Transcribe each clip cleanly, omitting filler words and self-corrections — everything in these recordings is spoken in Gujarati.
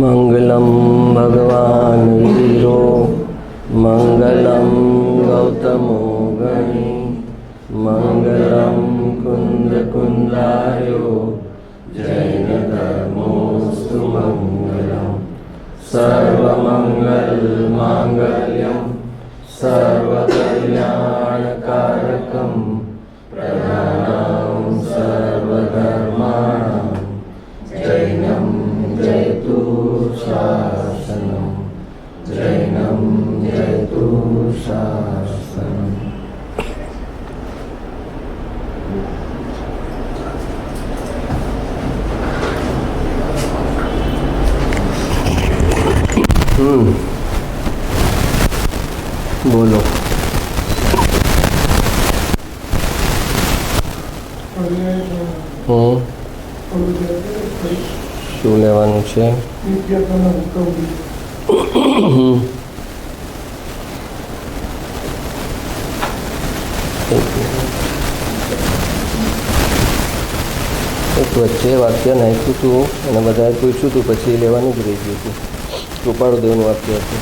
मंगलम भगवान वीरो मंगलम गौतमो गणी मंगलम कुंद कुंदायो जैन धर्मोस्तु मंगलम सर्वमंगल मांगल्यम सर्वकल्याणकारकम प्रधानं सर्वधर्माणां जैनं जयतु शासनं जैनं जयतु शासनं। બોલો શું લેવાનું છે? એક વચ્ચે વાક્ય નાખ્યું હતું અને બધાએ પૂછ્યું હતું, પછી લેવાનું જ રહી ગયું હતું. કૃપાળુદેવનું વાક્ય હતું,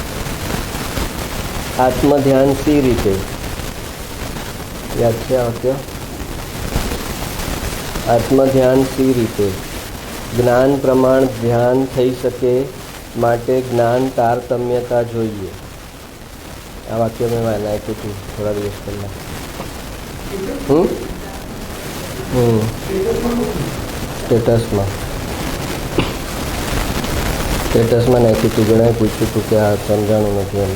આત્મધ્યાન સી રીતે. યાદ છે આ વાક્ય? આત્મધ્યાન સી રીતે જ્ઞાન પ્રમાણ ધ્યાન થઈ શકે માટે જ્ઞાન તારતમ્યતા જોઈએ. આ વાક્ય મેં નાખ્યું હતું થોડા દિવસ પહેલાં. સ્ટેટસમાં નાખ્યું હતું. ઘણાએ પૂછ્યું હતું કે આ સમજાણું નથી એમ.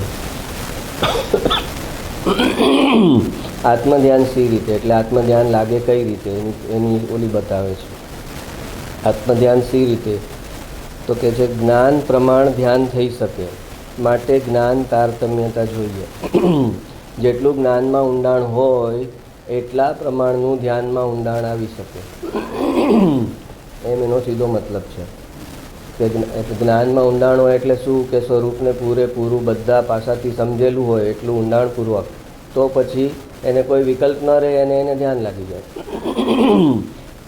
આત્મધ્યાન સી રીતે એટલે આત્મધ્યાન લાગે કઈ રીતે એની ઓલી બતાવે છે. આત્મધ્યાન સી રીતે તો કે છે જ્ઞાન પ્રમાણ ધ્યાન થઈ શકે માટે જ્ઞાન તારતમ્યતા જોઈએ. જેટલું જ્ઞાનમાં ઊંડાણ હોય એટલા પ્રમાણનું ધ્યાનમાં ઊંડાણ આવી શકે એમ એનો સીધો મતલબ છે. કે જ્ઞાનમાં ઊંડાણ હોય એટલે શું કે સ્વરૂપને પૂરેપૂરું બધા પાસાથી સમજેલું હોય એટલું ઊંડાણપૂર્વક, તો પછી એને કોઈ વિકલ્પ ન રહે અને એને ધ્યાન લાગી જાય.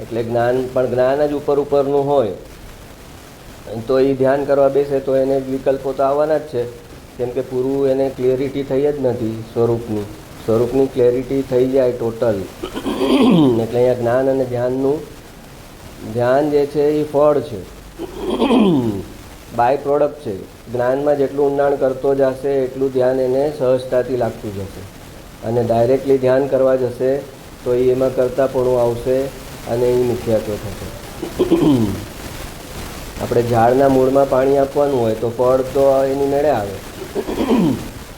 એટલે જ્ઞાન પણ જ્ઞાન જ ઉપરનું હોય તો એ ધ્યાન કરવા બેસે તો એને વિકલ્પો તો આવવાના જ છે, કેમ કે પૂરું એને ક્લિયરિટી થઈ જ નથી સ્વરૂપની ક્લિયરિટી થઈ જાય ટોટલ. એટલે અહીંયા જ્ઞાન અને ધ્યાન જે છે એ ફળ છે, બાય પ્રોડક્ટ છે. જ્ઞાનમાં જેટલું ઊંડાણ કરતો જશે એટલું ધ્યાન એને સહજતાથી લાગતું જશે, અને ડાયરેક્ટલી ધ્યાન કરવા જશે તો એ એમાં કરતાપણું આવશે અને એ મિથ્યાત્વ થશે. આપણે ઝાડના મૂળમાં પાણી આપવાનું હોય તો ફળ તો એની મેળે આવે,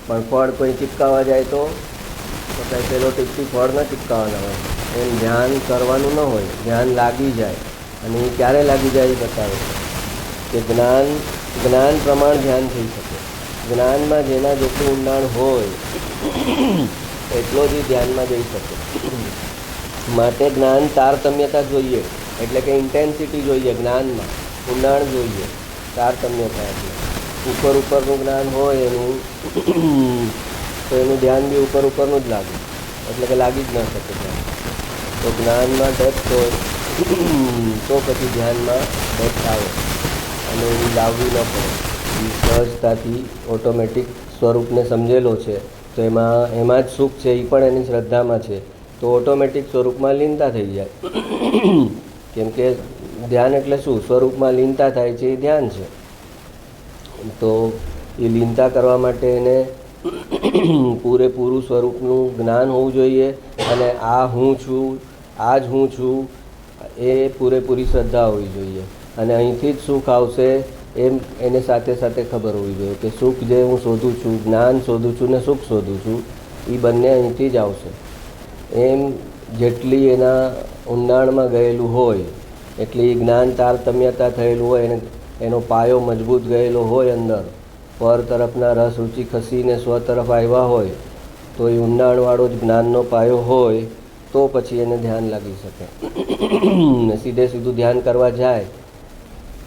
પણ ફળ કોઈ ચીપકાવા જાય તો કાંઈ પેલો ટીપથી ફળ ન ચીપકાવાના હોય. એમ ધ્યાન કરવાનું ન હોય, ધ્યાન લાગી જાય. અને એ ક્યારે લાગી જાય એ બતાવે કે જ્ઞાન પ્રમાણ ધ્યાન થઈ શકે. જ્ઞાનમાં જેના જેટલું ઊંડાણ હોય એટલો જ ધ્યાનમાં જઈ શકે. માટે જ્ઞાન તારતમ્યતા જોઈએ, એટલે કે ઇન્ટેન્સિટી જોઈએ. જ્ઞાનમાં ઊંડાણ જોઈએ, તારતમ્યતા. એટલે ઉપરનું જ્ઞાન હોય એનું તો એનું ધ્યાન બી ઉપરનું જ લાગે, એટલે કે લાગી જ ન શકે. તો જ્ઞાનમાં ડેપ્થ હોય તો પછી ધ્યાનમાં ડેપ્થ આવે, અને એ લાવવી ન પડે. એ સહજતાથી ઓટોમેટિક સ્વરૂપને સમજેલો છે તો એમાં જ સુખ છે, એ પણ એની શ્રદ્ધામાં છે, તો ઓટોમેટિક સ્વરૂપમાં લીનતા થઈ જાય. કેમ કે ધ્યાન એટલે શું? સ્વરૂપમાં લીનતા થાય છે, એ ધ્યાન છે. તો એ લીનતા કરવા માટે એને પૂરેપૂરું સ્વરૂપનું જ્ઞાન હોવું જોઈએ, અને આ હું છું, આ જ હું છું એ પૂરેપૂરી શ્રદ્ધા હોવી જોઈએ. અને અહીંથી જ સુખ આવશે એમ એને સાથે સાથે ખબર હોવી જોઈએ કે સુખ જે હું શોધું છું, જ્ઞાન શોધું છું ને સુખ શોધું છું, એ બંને અહીંથી જ આવશે. એમ જેટલી એના ઊંડાણમાં ગયેલું હોય એટલી જ્ઞાન તારતમ્યતા થયેલું હોય, એનો પાયો મજબૂત ગયેલો હોય, અંદર પર તરફના રસ રુચિ ખસીને સ્વ તરફ આવ્યા હોય, તો એ ઊંડાણવાળો જ જ્ઞાનનો પાયો હોય તો પછી એને ધ્યાન લાગી શકે. ને સીધું ધ્યાન કરવા જાય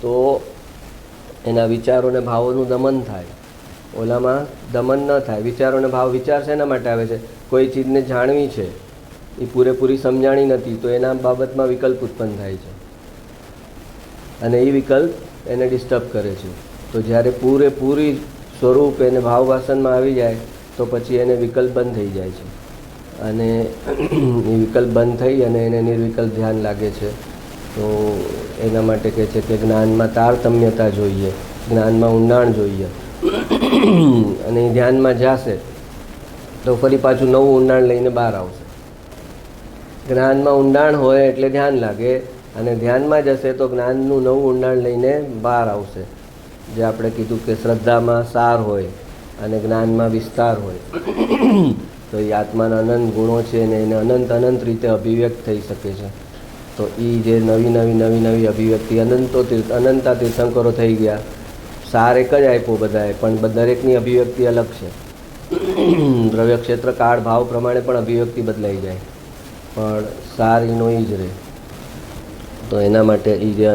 તો એના વિચારોને ભાવોનું દમન થાય. ઓલામાં દમન ન થાય. વિચારોને ભાવ, વિચાર શેના માટે આવે છે? કોઈ ચીજને જાણવી છે, એ પૂરેપૂરી સમજાણી નથી તો એના બાબતમાં વિકલ્પ ઉત્પન્ન થાય છે. અને એ વિકલ્પ એને ડિસ્ટર્બ કરે છે. તો જ્યારે પૂરેપૂરી સ્વરૂપ એને ભાવ વાસનમાં આવી જાય તો પછી એને વિકલ્પ બંધ થઈ જાય છે અને એ વિકલ્પ બંધ થઈ અને એને નિર્વિકલ્પ ધ્યાન લાગે છે. તો એના માટે કહે છે કે જ્ઞાનમાં તારતમ્યતા જોઈએ, જ્ઞાનમાં ઊંડાણ જોઈએ અને એ ધ્યાનમાં જશે તો ફરી પાછું નવું ઊંડાણ લઈને બહાર આવશે. જ્ઞાનમાં ઊંડાણ હોય એટલે ધ્યાન લાગે અને ધ્યાનમાં જશે તો જ્ઞાનનું નવું ઊંડાણ લઈને બહાર આવશે. જે આપણે કીધું કે શ્રદ્ધામાં સાર હોય અને જ્ઞાનમાં વિસ્તાર હોય તો એ આત્માના અનંત ગુણો છે ને એને અનંત રીતે અભિવ્યક્ત થઈ શકે છે. તો એ જે નવી અભિવ્યક્તિ અનંતા તીર્થંકરો થઈ ગયા. સાર એક જ આપ્યો બધાએ, પણ દરેકની અભિવ્યક્તિ અલગ છે. દ્રવ્ય ક્ષેત્ર કાળ ભાવ પ્રમાણે પણ અભિવ્યક્તિ બદલાઈ જાય, પણ સાર એનો એ જ રહે. તો એના માટે એ જે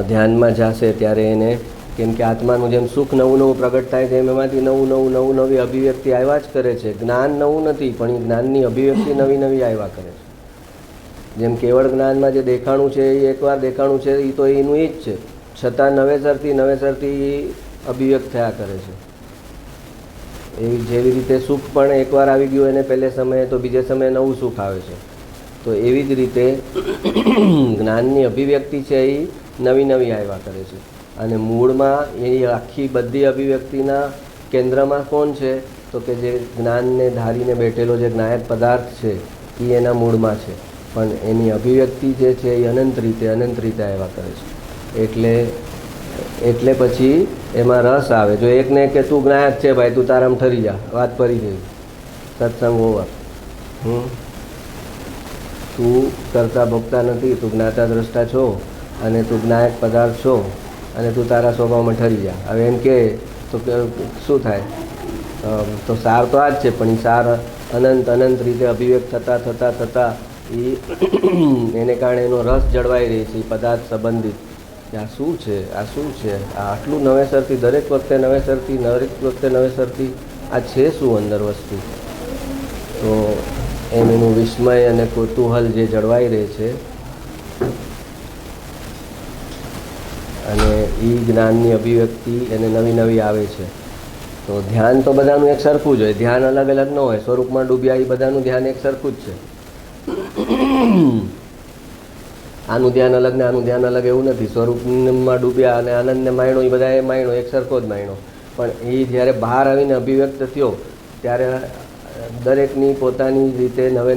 ધ્યાનમાં જશે ત્યારે એને, કેમ કે આત્માનું જેમ સુખ નવું પ્રગટ થાય તેમ એમાંથી નવી અભિવ્યક્તિ આવ્યા જ કરે છે. જ્ઞાન નવું નથી, પણ એ જ્ઞાનની અભિવ્યક્તિ નવી આવ્યા કરે છે. જેમ કેવળ જ્ઞાનમાં જે દેખાણું છે એ એકવાર દેખાણું છે એ તો એનું એ જ છે, છતાં નવેસરથી અભિવ્યક્ત થયા કરે છે. એવી જેવી રીતે સુખ પણ એકવાર આવી ગયું એને પહેલે સમયે તો બીજે સમયે નવું સુખ આવે છે. તો એવી જ રીતે જ્ઞાનની અભિવ્યક્તિ છે એ નવી આવ્યા કરે છે. અને મૂળમાં એ આખી બધી અભિવ્યક્તિના કેન્દ્રમાં કોણ છે? તો કે જે જ્ઞાનને ધારીને બેઠેલો જે જ્ઞાયક પદાર્થ છે એ એના મૂળમાં છે, પણ એની અભિવ્યક્તિ જે છે એ અનંત રીતે આવ્યા કરે છે. એટલે પછી એમાં રસ આવે. જો એકને કે તું જ્ઞાયક છે ભાઈ, તું તારામ ઠરી જા, વાત ફરી ગઈ, સત્સંગ ઓવર. તું કરતા ભોગતા નથી, તું જ્ઞાતા દ્રષ્ટા છો અને તું જ્ઞાયક પદાર્થ છો અને તું તારા સ્વભાવમાં ઠરી જા. હવે એમ કે તો શું થાય? તો સાર તો આ જ છે, પણ એ સાર અનંત રીતે અભિવ્યક્ત થતાં એને કારણે એનો રસ જળવાઈ રહી છે. પદાર્થ સંબંધિત કે આ શું છે, આ આટલું નવેસરથી દરેક વખતે નવેસરથી આ છે શું અંદર વસ્તુ? તો એનું વિસ્મય અને કૌતૂહલ જે જળવાઈ રહે છે અને એ જ્ઞાનની અભિવ્યક્તિ એને નવી આવે છે. તો ધ્યાન તો બધાનું એક સરખું જ હોય, ધ્યાન અલગ ન હોય. સ્વરૂપમાં ડૂબ્યા એ બધાનું ધ્યાન એક સરખું જ છે. આનું ધ્યાન અલગ ને આનું ધ્યાન અલગ એવું નથી. સ્વરૂપમાં ડૂબ્યા અને આનંદને માણ્યો, એ બધાએ માણ્યો, એક સરખો જ માણ્યો. પણ એ જ્યારે બહાર આવીને અભિવ્યક્ત થયો ત્યારે દરેકની પોતાની રીતે નવે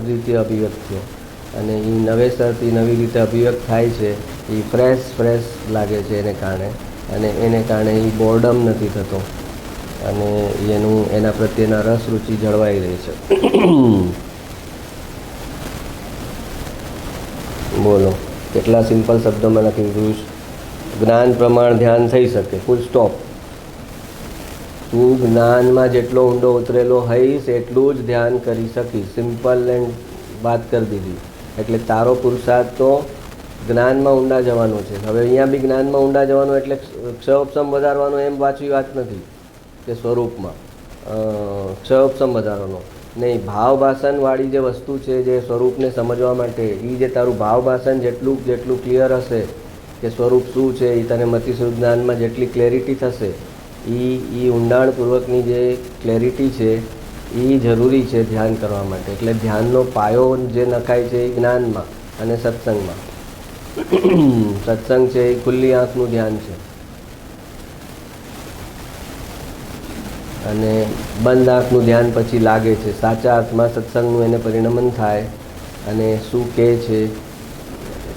રીતે અભિવ્યક્ત થયો અને એ નવેસરથી નવી રીતે અભિવ્યક્ત થાય છે. એ ફ્રેશ લાગે છે એને કારણે, અને એને કારણે એ બોર્ડમ નથી થતો અને એના પ્રત્યેના રસ રુચિ જળવાઈ રહી છે. બોલો, કેટલા સિમ્પલ શબ્દોમાં લખી દીધું. જ્ઞાન પ્રમાણ ધ્યાન થઈ શકે, ફૂલ સ્ટોપ. તું જ્ઞાનમાં જેટલો ઊંડો ઉતરેલો હઈશ એટલું જ ધ્યાન કરી શકીશ. સિમ્પલ એન્ડ વાત કરી દીધી. એટલે તારો પુરુષાર્થ તો જ્ઞાનમાં ઊંડા જવાનો છે. હવે અહીંયા બી જ્ઞાનમાં ઊંડા જવાનું એટલે ક્ષયોપસમ વધારવાનો એમ પાછી વાત નથી કે સ્વરૂપમાં ક્ષયોપસમ વધારવાનો નહીં. ભાવ ભાષણવાળી જે વસ્તુ છે, જે સ્વરૂપને સમજવા માટે, એ જે તારું ભાવ ભાષણ જેટલું ક્લિયર હશે કે સ્વરૂપ શું છે, એ તને મતિસ્વરૂપ જ્ઞાનમાં જેટલી ક્લેરિટી થશે, એ ઊંડાણપૂર્વકની જે ક્લેરિટી છે એ જરૂરી છે ધ્યાન કરવા માટે. એટલે ધ્યાનનો પાયો જે નખાય છે એ જ્ઞાનમાં અને સત્સંગમાં. સત્સંગ છે એ ખુલ્લી આંખનું ધ્યાન છે અને બંધ આંખનું ધ્યાન પછી લાગે છે. સાચા અર્થમાં સત્સંગનું એને પરિણમન થાય અને શું કહે છે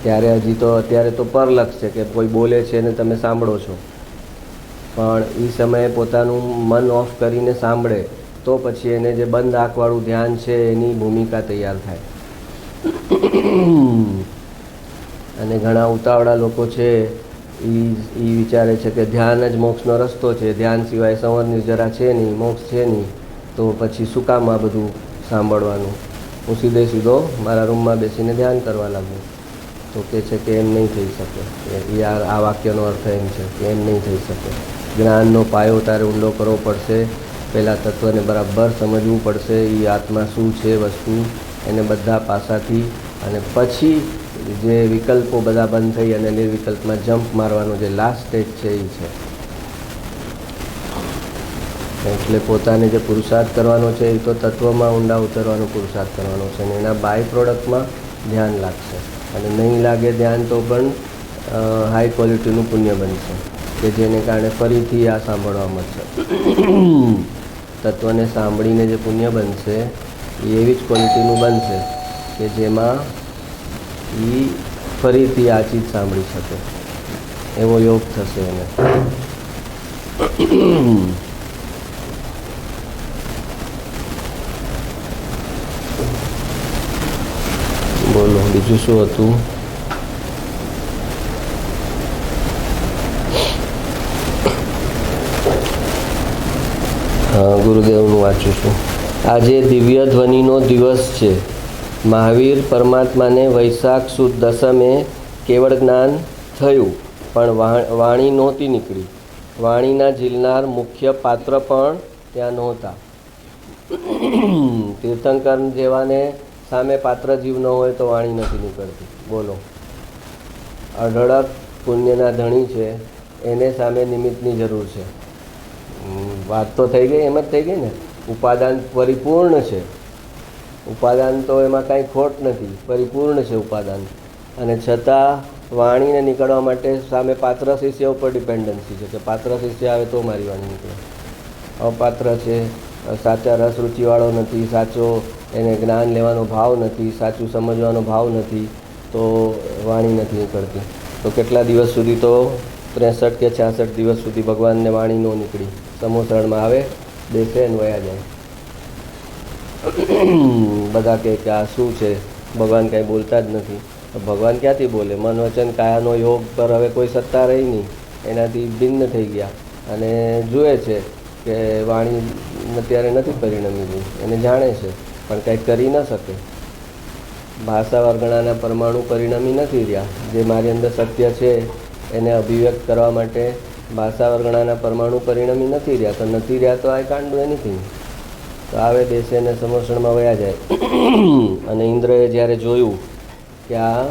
ત્યારે અત્યારે તો પરલક્ષ છે કે કોઈ બોલે છે અને તમે સાંભળો છો, પણ એ સમયે પોતાનું મન ઓફ કરીને સાંભળે તો પછી એને જે બંધ આંખવાળું ધ્યાન છે એની ભૂમિકા તૈયાર થાય. અને ઘણા ઉતાવળા લોકો છે એ વિચારે છે કે ધ્યાન જ મોક્ષનો રસ્તો છે, ધ્યાન સિવાય સંવર નિર્જરા છે નહીં, મોક્ષ છે નહીં, તો પછી શું કામ આ બધું સાંભળવાનું? હું સીધો મારા રૂમમાં બેસીને ધ્યાન કરવા લાગું. તો કહે છે કે એમ નહીં થઈ શકે. યાર, આ વાક્યનો અર્થ એમ છે કે એમ નહીં થઈ શકે. જ્ઞાનનો પાયો તારે ઊંડો કરવો પડશે. પહેલાં તત્વને બરાબર સમજવું પડશે, એ આત્મા શું છે વસ્તુ, એને બધા પાસાથી, અને પછી જે વિકલ્પો બધા બંધ થઈ અને નિર્વિકલ્પમાં જમ્પ મારવાનો જે લાસ્ટ સ્ટેજ છે એ છે. એટલે પોતાને જે પુરુષાર્થ કરવાનો છે એ તો તત્વમાં ઊંડા ઉતરવાનો પુરુષાર્થ કરવાનો છે અને એના બાય પ્રોડક્ટમાં ધ્યાન લાગશે. અને નહીં લાગે ધ્યાન તો પણ હાઈ ક્વોલિટીનું પુણ્ય બનશે કે જેને કારણે ફરીથી આ સાંભળવા મળશે. તત્વને સાંભળીને જે પુણ્ય બનશે એ એવી જ ક્વોલિટીનું બનશે કે જેમાં એ ફરીથી આ ચીજ સાંભળી શકે એવો યોગ થશે એને. બોલો બીજું શું હતું? હા, ગુરુદેવનું વાંચું છું. આજે દિવ્ય ધ્વનિનો દિવસ છે. મહાવીર પરમાત્માને વૈશાખ સુદ દસમે કેવળ જ્ઞાન થયું, પણ વાણી નહોતી નીકળી. વાણીના ઝીલનાર મુખ્ય પાત્ર પણ ત્યાં નહોતા. તીર્થંકર જેવાને સામે પાત્ર જીવ ન હોય તો વાણી નથી નીકળતી. બોલો, અઢળક પુણ્યના ધણી છે, એને સામે નિમિત્તની જરૂર છે. વાત તો થઈ ગઈ, એમ જ થઈ ગઈ ને. ઉપાદાન પરિપૂર્ણ છે. ઉપાદાન તો એમાં કાંઈ ખોટ નથી, પરિપૂર્ણ છે ઉપાદાન. અને છતાં વાણીને નીકળવા માટે સામે પાત્ર શિષ્ય ઉપર ડિપેન્ડન્સી છે કે પાત્ર શિષ્ય આવે તો મારી વાણી નીકળે. અપાત્ર છે, સાચા રસ રુચિવાળો નથી, સાચો એને જ્ઞાન લેવાનો ભાવ નથી, સાચું સમજવાનો ભાવ નથી, તો વાણી નથી નીકળતી. તો કેટલા દિવસ સુધી તો 63 કે 66 દિવસ સુધી ભગવાનને વાણી ન નીકળી. સમોસરણમાં આવે, બેસે અને વયા જાય. બધા કહે કે આ શું છે, ભગવાન કાંઈ બોલતા જ નથી. તો ભગવાન ક્યાંથી બોલે? મન વચન કાયાનો યોગ પર હવે કોઈ સત્તા રહી નહીં, એનાથી ભિન્ન થઈ ગયા. અને જુએ છે કે વાણી અત્યારે નથી પરિણમી, એને જાણે છે પણ કંઈક કરી ન શકે. ભાષા વર્ગણાના પરમાણુ પરિણમી નથી રહ્યા. જે મારી અંદર સત્ય છે એને અભિવ્યક્ત કરવા માટે ભાષા વર્ગણાના પરમાણુ પરિણમી નથી રહ્યા. તો નથી રહ્યા તો આઈ કાન્ટ ડુ એનીથિંગ. તો આવે દેશે ને સમોસણમાં વયા જાય. અને ઇન્દ્રએ જ્યારે જોયું કે આ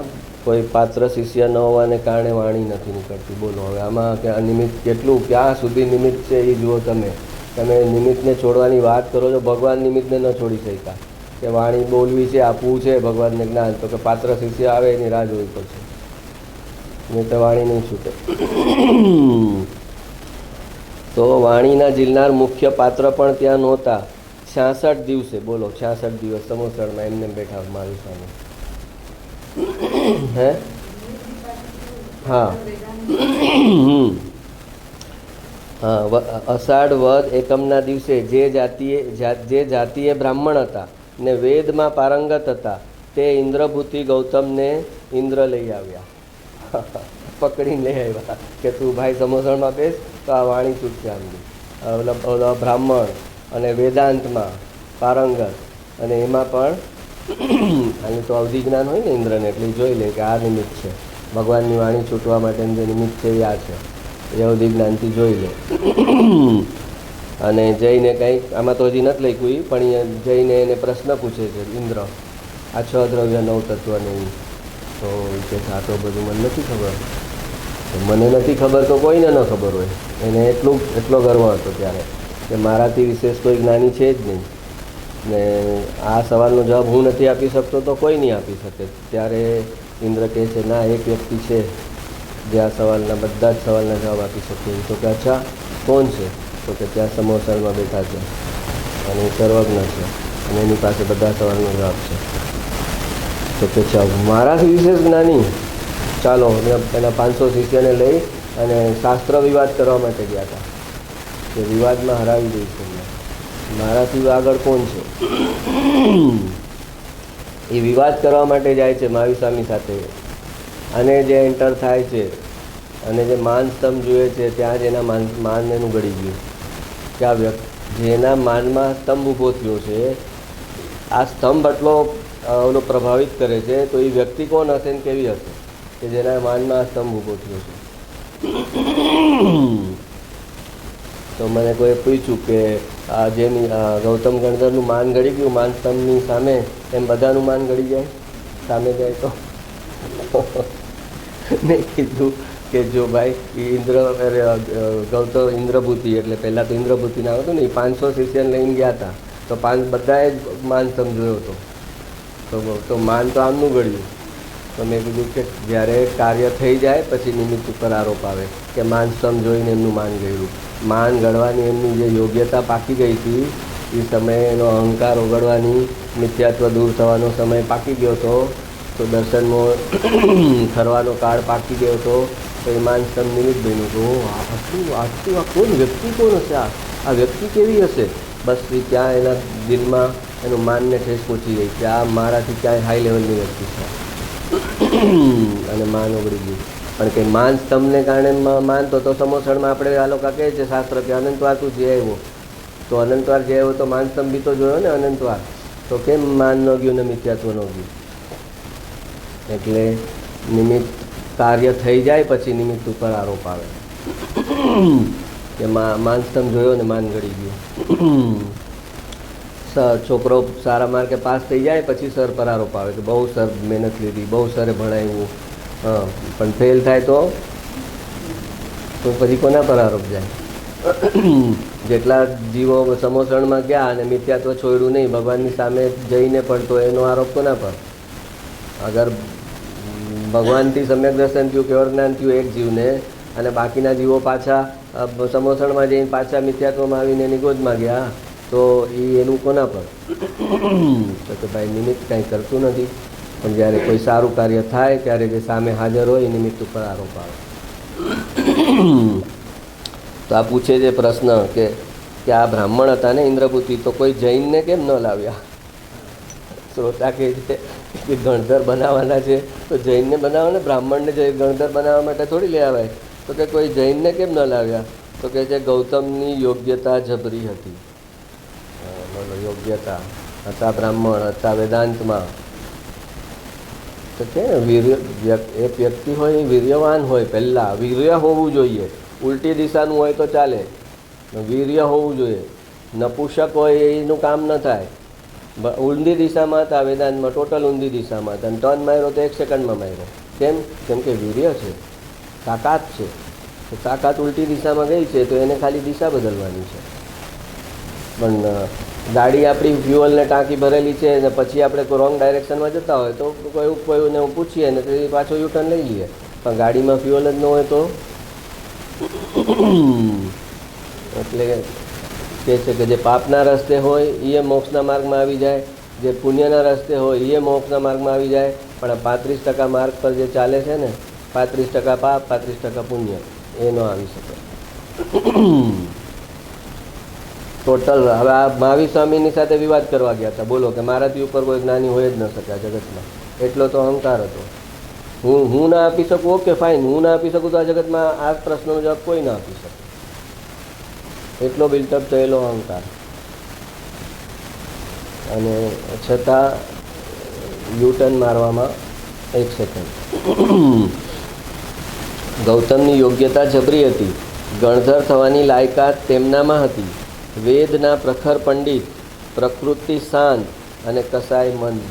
કોઈ પાત્ર શિષ્ય ન હોવાને કારણે વાણી નથી નીકળતી. બોલો હવે આમાં કે નિમિત્ત કેટલું, ક્યાં સુધી નિમિત્ત છે એ જુઓ તમે. તમે નિમિત્તને છોડવાની વાત કરો છો, ભગવાન નિમિત્તને ન છોડી શક્યા કે વાણી બોલવી છે, આપવું છે ભગવાનને જ્ઞાન, તો કે પાત્ર શિષ્ય આવે એની રાહ જોવી પડશે, નહીં તો વાણી નહીં છૂટે. તો વાણીના ઝીલનાર મુખ્ય પાત્ર પણ ત્યાં નહોતા. 66 દિવસે, બોલો 66 દિવસ સમોસરમાં એમને બેઠા મારી સામે. હે હા હા, અષાઢ વદ એકમના દિવસે જે જાતિએ બ્રાહ્મણ હતા ને વેદમાં પારંગત હતા તે ઇન્દ્રભૂતિ ગૌતમને ઇન્દ્ર લઈ આવ્યા. પકડીને લઈ આવ્યા કે તું ભાઈ સમોસણમાં બેસ તો આ વાણી છૂટશે. આમની બ્રાહ્મણ અને વેદાંતમાં પારંગત, અને એમાં પણ અહીં તો અવધિ જ્ઞાન હોય ને ઇન્દ્રને, એટલે જોઈ લે કે આ નિમિત્ત છે ભગવાનની વાણી છૂટવા માટેનું. જે નિમિત્ત છે એ આ છે, એ અવધિ જ્ઞાનથી જોઈ લે. અને જઈને કંઈક આમાં તો હજી નથી લખ્યું, પણ જઈને એને પ્રશ્ન પૂછે છે ઇન્દ્ર, આ 6 દ્રવ્ય 9 તત્વને. તો કે આ તો બધું મને નથી ખબર. મને નથી ખબર તો કોઈને ન ખબર હોય. એને એટલો ગર્વ હતો ત્યારે કે મારાથી વિશેષ કોઈ જ્ઞાની છે જ નહીં, ને આ સવાલનો જવાબ હું નથી આપી શકતો તો કોઈ નહીં આપી શકે. ત્યારે ઇન્દ્ર કહે છે ના, એક વ્યક્તિ છે જે આ સવાલના બધા જ સવાલના જવાબ આપી શકે. તો કે અચ્છા કોણ છે? તો કે ત્યાં સમોસરમાં બેઠા છે અને એ સર્વજ્ઞ છે અને એની પાસે બધા સવાલનો જવાબ છે. તો કે ચાલો મારાથી વિશેષ જ્ઞાની, ચાલો એના 500 શિષ્યને લઈ અને શાસ્ત્ર વિવાદ કરવા માટે ગયા હતા કે વિવાદમાં હરાવી દઈશું. મારાથી આગળ કોણ છે? એ વિવાદ કરવા માટે જાય છે મહાવીર સ્વામી સાથે. અને જે એન્ટર થાય છે અને જે માન સ્તંભ જુએ છે, ત્યાં જ એના માન એનું ગળી ગયું. કે આ જેના માનમાં સ્તંભ ઊભો થયો છે, આ સ્તંભ આટલો ઓલો પ્રભાવિત કરે છે, તો એ વ્યક્તિ કોણ હશે ને કેવી હશે કે જેના માનમાં આ સ્તંભ ઊભો થયો છે. તો મને કોઈ પૂછ્યું કે આ જેની ગૌતમ ગણધરનું માન ગળી ગયું માન સ્તંભની સામે, એમ બધાનું માન ગળી જાય સામે જાય તો મેં કીધું કે જો ભાઈ એ ગૌતમ ઇન્દ્રભૂતિ, એટલે પહેલાં તો ઇન્દ્રભૂતિ ના હતું ને, એ 500 શિષ્યને લઈને ગયા હતા, તો બધાએ જ માન સમજ્યો હતો, તો માન તો આમનું ગળ્યું. તો મેં કીધું કે જ્યારે કાર્ય થઈ જાય પછી નિમિત્ત ઉપર આરોપ આવે કે માન સમજોઈને એમનું માન ગળ્યું. માન ગળવાની એમની જે યોગ્યતા પાકી ગઈ હતી, એ સમયે એનો અહંકાર ઓગળવાની, મિથ્યાત્વ દૂર થવાનો સમય પાકી ગયો હતો, તો દર્શનમાં થરવાનો કાળ પાકી ગયો હતો, તો એ માન સમ નિમિત્ત બન્યું તો આટલું આ કોણ વ્યક્તિ, કોણ હશે, આ વ્યક્તિ કેવી હશે? બસ એ ત્યાં એના દિલમાં એનું માનને ઠેસ પહોંચી ગઈ કે આ મારાથી ક્યાંય હાઈ લેવલની વ્યક્તિ છે, અને માન ઓગળી ગયું. પણ કંઈ માન સ્તંભને કારણે માનતો તો સમોસણમાં આપણે આ લોકો કહે છે શાસ્ત્ર કે અનંતવાર તું જે આવ્યો, તો અનંતવાર જે આવ્યો તો માન સ્તંભ બી તો જોયો ને અનંતવાર, તો કેમ માન ન ગયું ને મિથ્યાત્વ ન ગયું? એટલે નિમિત્ત કાર્ય થઈ જાય પછી નિમિત્ત ઉપર આરોપ આવે કે માન સ્તંભ જોયો ને માન ગળી ગયું. છોકરો સારા માર્કે પાસ થઈ જાય પછી સર પર આરોપ આવે કે બહુ સર મહેનત લીધી, બહુ સરે ભણાવ્યું, પણ ફેલ થાય તો પછી કોના પર આરોપ જાય? જેટલા જીવો સમોસણમાં ગયા અને મિથ્યાત્વ છોડ્યું નહીં, ભગવાનની સામે જઈને પણ, તો એનો આરોપ કોના પર? અગર ભગવાનથી સમ્યક દર્શન થયું, કેવળ જ્ઞાન થયું એક જીવને, અને બાકીના જીવો પાછા સમોસણમાં જઈને પાછા મિથ્યાત્વમાં આવીને એની ગોદમાં ગયા, તો એ એનું કોના પર? તો કે ભાઈ નિમિત્ત કાંઈ કરતું નથી, પણ જ્યારે કોઈ સારું કાર્ય થાય ત્યારે જે સામે હાજર હોય એ નિમિત્ત ઉપર આરોપ આવે. તો આ પૂછે છે પ્રશ્ન કે આ બ્રાહ્મણ હતા ને ઇન્દ્રભૂતિ, તો કોઈ જૈનને કેમ ન લાવ્યા? શ્રોતા કહે છે કે ગણધર બનાવવાના છે તો જૈનને બનાવો ને, બ્રાહ્મણને ગણધર બનાવવા માટે થોડી લઈ આવાય. તો કે કોઈ જૈનને કેમ ન લાવ્યા? તો કહે છે ગૌતમની યોગ્યતા જબરી હતી. યોગ્યતા હતા, બ્રાહ્મણ હતા વેદાંતમાં. તો કે એક વ્યક્તિ હોય એ વીર્યવાન હોય, પહેલાં વીર્ય હોવું જોઈએ. ઉલટી દિશાનું હોય તો ચાલે, વીર્ય હોવું જોઈએ. નપુષક હોય એનું કામ ન થાય. ઊંધી દિશામાં હતા વેદાંતમાં, ટોટલ ઊંધી દિશામાં હતા, અને ટર્ન માર્યો તો 1 સેકન્ડમાં માર્યો. કેમ કે વીર્ય છે, તાકાત છે. તો તાકાત ઉલટી દિશામાં ગઈ છે તો એને ખાલી દિશા બદલવાની છે. પણ ગાડી આપણી ફ્યુઅલને ટાંકી ભરેલી છે ને પછી આપણે રોંગ ડાયરેક્શનમાં જતા હોય તો કોઈને પૂછીએ ને તો પાછો યુટર્ન લઈ લઈએ. પણ ગાડીમાં ફ્યુઅલ જ ન હોય તો એટલે કહે છે કે જે પાપના રસ્તે હોય એ મોક્ષના માર્ગમાં આવી જાય, જે પુણ્યના રસ્તે હોય એ મોક્ષના માર્ગમાં આવી જાય. પણ 35% માર્ગ પર જે ચાલે છે ને, 35% પાપ 35% પુણ્ય, એ ન આવી શકે ટોટલ. હવે આ મહાવીર સ્વામીની સાથે વિવાદ કરવા ગયા હતા, બોલો કે મારાથી ઉપર કોઈ જ્ઞાની હોય જ ન શકે આ જગતમાં, એટલો તો અહંકાર હતો. હું ના આપી શકું, ઓકે ફાઇન, હું ના આપી શકું તો આ જગતમાં આ પ્રશ્નનો જવાબ કોઈ ના આપી શકે, એટલો બિલ્ટઅપ થયેલો અહંકાર. અને છતાં યુટર્ન મારવામાં 1 સેકન્ડ. ગૌતમની યોગ્યતા જબરી હતી, ગણધર થવાની લાયકાત તેમનામાં હતી. વેદના પ્રખર પંડિત, પ્રકૃતિ શાંત અને કસાય મંદ.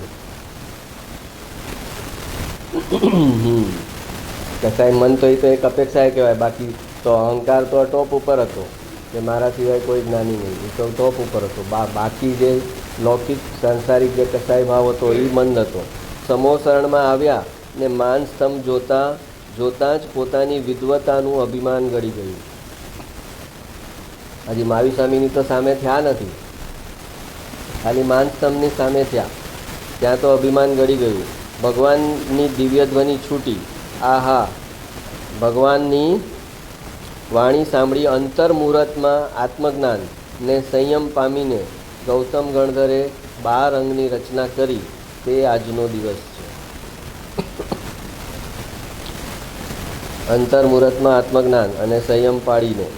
કસાય મન તો એ તો એક અપેક્ષા કહેવાય, બાકી તો અહંકાર તો ટોપ ઉપર હતો કે મારા સિવાય કોઈ જ્ઞાની નહીં, એ તો ટોપ ઉપર હતો. બાકી જે લૌકિક સાંસારિક જે કસાય ભાવ હતો એ મંદ હતો. સમોસરણમાં આવ્યા ને માન સ્તંભ જોતાં જ પોતાની વિદ્વતાનું અભિમાન ગળી ગયું. હજી મહાવીર સ્વામીની તો સામે થયા નથી, ખાલી માન સ્તંભની સામે થયા, ત્યાં તો અભિમાન ગળી ગયું. ભગવાનની દિવ્ય ધ્વનિ છૂટી. આહા, ભગવાનની વાણી સાંભળી અંતર મુહૂર્તમાં આત્મજ્ઞાન ને સંયમ પામીને ગૌતમ ગણધરે 12 અંગની રચના કરી. તે આજનો દિવસ છે. અંતર મુહૂર્તમાં આત્મજ્ઞાન અને સંયમ પાડીને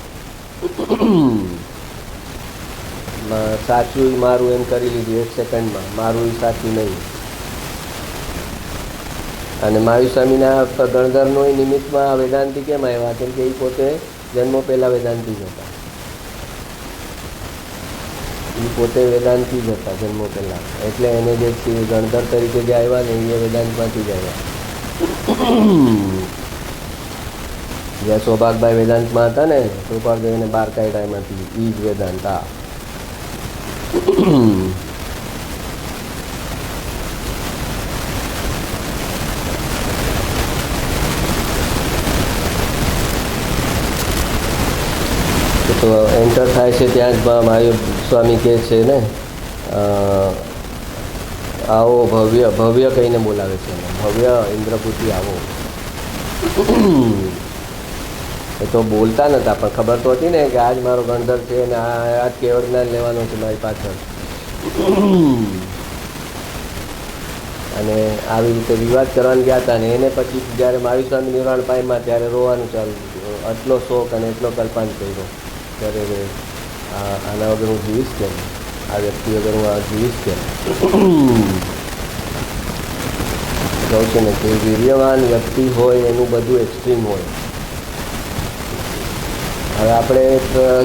સાચું મારું એમ કરી લીધું 1 સેકન્ડમાં, મારું સાચું નહીં. અને મહાવીર સ્વામીના ગણધરનો નિમિત્તમાં વેદાંતિ કેમ આવ્યા? કેમ કે એ પોતે જન્મો પહેલાં વેદાંતિ જ હતા. એ પોતે વેદાંતિ જ હતા જન્મો પહેલાં, એટલે એને જે ગણધર તરીકે જે આવ્યા ને એ વેદાંતમાંથી જ આવ્યા. જ્યાં સૌભાગભાઈ વેદાંતમાં હતા ને, કૃપાળદેવીને 12 કાઢ્યા એમાંથી ઈ જ વેદાંત. આ તો એન્ટર થાય છે ત્યાં જ મહાવીર સ્વામી કહે છે ને, આવો ભવ્ય ભવ્ય કહીને બોલાવે છે, ભવ્ય ઇન્દ્રપુત્રી આવો. એ તો બોલતા નહોતા પણ ખબર તો હતી ને કે આજ મારો ગણધર છે ને આજ કેવળ જ્ઞાન લેવાનો છે મારી પાછળ. અને આવી રીતે વિવાદ કરવાનું ગયા હતા ને એને પછી જ્યારે મહાવીર સ્વામી નિર્વાણ પામ્યા ત્યારે રોવાનું ચાલુ થયું. આટલો શોક અને એટલો કલ્પાંત કર્યો ત્યારે આના વગર હું જીવીશ કેમ, આ વ્યક્તિ વગર હું આ જીવીશ કેમ. કહું છે ને કે વીર્યવાન વ્યક્તિ હોય એનું બધું એક્સ્ટ્રીમ હોય. હવે આપણે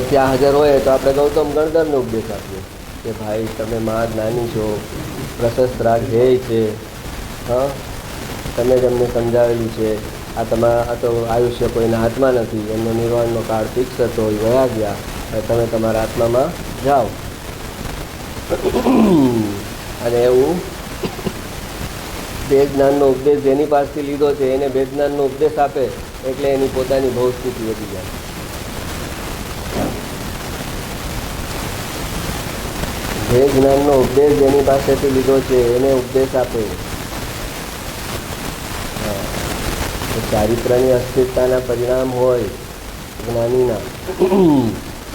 ત્યાં હાજર હોય તો આપણે ગૌતમ ગણધરનો ઉપદેશ આપીએ કે ભાઈ તમે મહાજ્ઞાની છો, પ્રશસ્ત રાગ ધ્યેય છે, હા તમે જ અમને સમજાવેલું છે. આ તો આયુષ્ય કોઈના હાથમાં નથી, એમનો નિર્વાણનો કાળ ફિક્સ હતો, એ વયા ગયા, તમે તમારા આત્મામાં જાઓ. અને એવું ભેદ જ્ઞાનનો ઉપદેશ જેની પાસેથી લીધો છે એને ભેદ જ્ઞાનનો ઉપદેશ આપે એટલે એની પોતાની ભૌ સ્થિતિ વધી જાય. ભેદ જ્ઞાનનો ઉપદેશ જેની પાસેથી લીધો છે એને ઉપદેશ આપે. ચારિત્રની અસ્થિરતાના પરિણામ હોય જ્ઞાનીના,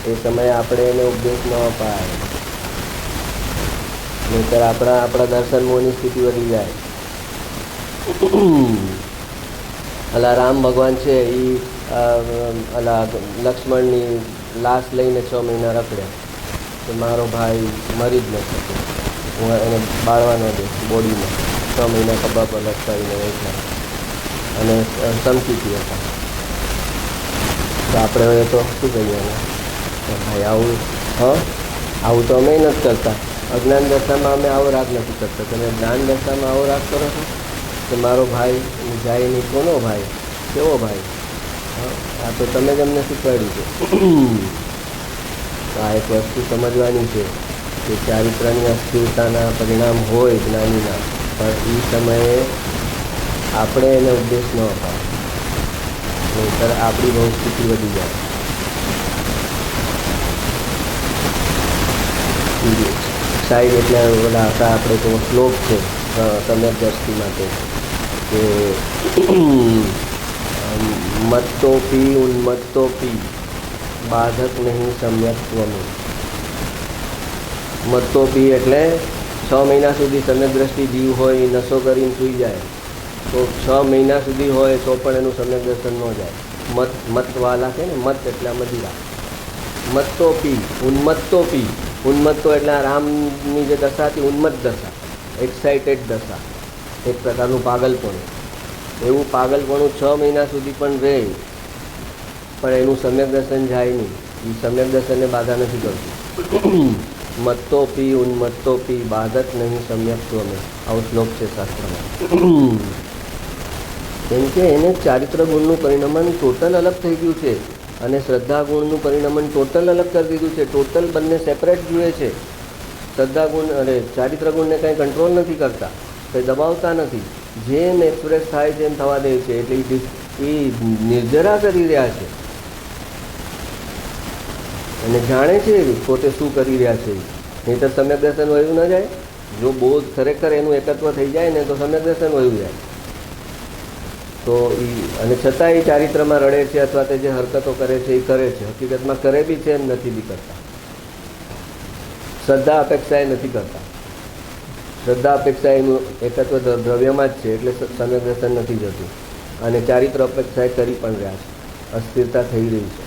એ સમયે આપણે એને ઉપદેશ ન અપાય, નહીંતર આપણા દર્શન મોહની સ્થિતિ વધી જાય. અલા રામ ભગવાન છે એ અલા લક્ષ્મણની લાશ લઈને 6 મહિના રખડ્યા કે મારો ભાઈ મરી જ ન શકે, હું એને બાળવા ન દઈશ બોડીમાં. 6 મહિના ખભા પર લટકાવીને બેઠા અને સમકીથી હતા. તો આપણે હવે તો શું કહીએ એને, ભાઈ આવું તો અમે નથી કરતા. અજ્ઞાન દશામાં અમે આવો રાગ નથી કરતા, તમે જ્ઞાન દશામાં આવો રાગ કરો છો કે મારો ભાઈ જાય નહીં, કોનો ભાઈ, કેવો ભાઈ? આ તો તમે જ અમને શીખવાડ્યું છે. તો આ એક વસ્તુ સમજવાની છે કે ચારિત્રની અસ્થિરતાના પરિણામ હોય જ્ઞાનીના, પણ એ સમયે આપણે એને ઉપદેશ ન અપાય, નહીંતર આપણી બહુ સ્થિતિ વધી જાય. સાઈડ એટલે ઓલા હતા આપણે તો શ્લોક છે સમ્યક દ્રષ્ટિ માટે કે મત્તોપી ઉન્મત્તોપી બાધક નહીં સમ્યક્ત્વનું. મત્તોપી એટલે 6 મહિના સુધી સમ્યક દ્રષ્ટિ જીવ હોય, નશો કરીને સૂઈ જાય તો 6 મહિના સુધી હોય તો પણ એનું સમ્યક દર્શન ન જાય. મતવાલા છે ને, મત એટલે મદિરા. મત્તોપી ઉન્મત્તોપી, ઉન્મત્તો એટલે રામની જે દશા હતી ઉન્મત્ત દશા, એક્સાઇટેડ દશા, એક પ્રકારનું પાગલપણું. એવું પાગલપણું 6 મહિના સુધી પણ રહે પણ એનું સમ્યક દર્શન જાય નહીં, એ સમ્યક દર્શનને બાધા નથી કરતું. મત્તોપી ઉન્મત્તોપી બાધક નહીં સમ્યક્ત્વમે, આવો શ્લોક છે શાસ્ત્રમાં. કેમ કે એને ચારિત્ર ગુણનું પરિણમન ટોટલ અલગ થઈ ગયું છે અને શ્રદ્ધા ગુણનું પરિણમન ટોટલ અલગ કરી દીધું છે. ટોટલ બંને સેપરેટ જુએ છે. શ્રદ્ધા ગુણ અને ચારિત્ર ગુણને કંઈ કંટ્રોલ નથી કરતા, કંઈ દબાવતા નથી, જેમ એક્સપ્રેસ થાય છે એમ થવા દે છે. એટલે એ નિર્જરા કરી રહ્યા છે અને જાણે છે પોતે શું કરી રહ્યા છે. નહીંતર સમ્યક દર્શન વયું ન જાય. જો બોધ ખરેખર એનું એકત્વ થઈ જાય ને તો સમ્યક દર્શન વયું જાય. તો એ અને છતાં એ ચારિત્રમાં રડે છે અથવા તે જે હરકતો કરે છે એ કરે છે, હકીકતમાં કરે બી છે એમ નથી બી કરતા. શ્રદ્ધા અપેક્ષા એ નથી કરતા. શ્રદ્ધા અપેક્ષા એનું એકત્વ દ્રવ્યમાં જ છે એટલે સમ્યક દર્શન નથી જતું. અને ચારિત્ર અપેક્ષા કરી પણ રહ્યા છે. અસ્થિરતા થઈ રહી છે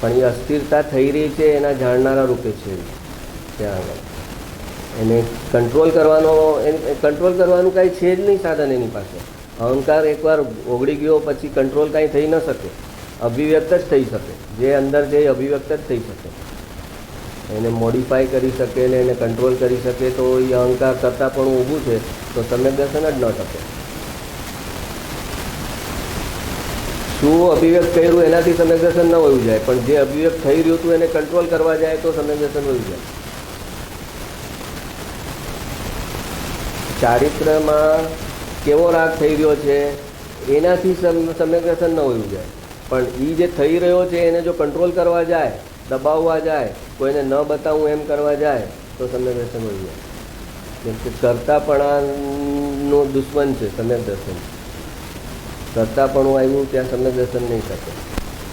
પણ એ અસ્થિરતા થઈ રહી છે એના જાણનારા રૂપે છે. ત્યાં આગળ એને કંટ્રોલ કરવાનું કાંઈ છે જ નહીં સાધન એની પાસે. અહંકાર એકવાર ઓગળી ગયો પછી કંટ્રોલ કાંઈ થઈ ન શકે, અભિવ્યક્ત જ થઈ શકે. જે અંદર છે એ અભિવ્યક્ત જ થઈ શકે. એને મોડિફાય કરી શકે ને એને કંટ્રોલ કરી શકે તો એ અહંકાર કરતાં પણ ઊભું છે તો સમ્યક દર્શન જ ન ટકે. શું અભિવ્યક્ત કર્યું એનાથી સમ્યક દર્શન ન વયું જાય, પણ જે અભિવ્યક્ત થઈ રહ્યું હતું એને કંટ્રોલ કરવા જાય તો સમ્યક દર્શન વયું જાય. ચારિત્રમાં કેવો રાગ થઈ રહ્યો છે એનાથી સમ્યક દર્શન ન વયું જાય, પણ એ જે થઈ રહ્યો છે એને જો કંટ્રોલ કરવા જાય, દબાવવા જાય, કોઈને ન બતાવવું એમ કરવા જાય તો સમ્યક દર્શન વયું જાય. કેમ કે કરતાપણાનો દુશ્મન છે સમ્યક દર્શન. કરતાપણું આવ્યું ત્યાં સમ્યક દર્શન નહીં થશે.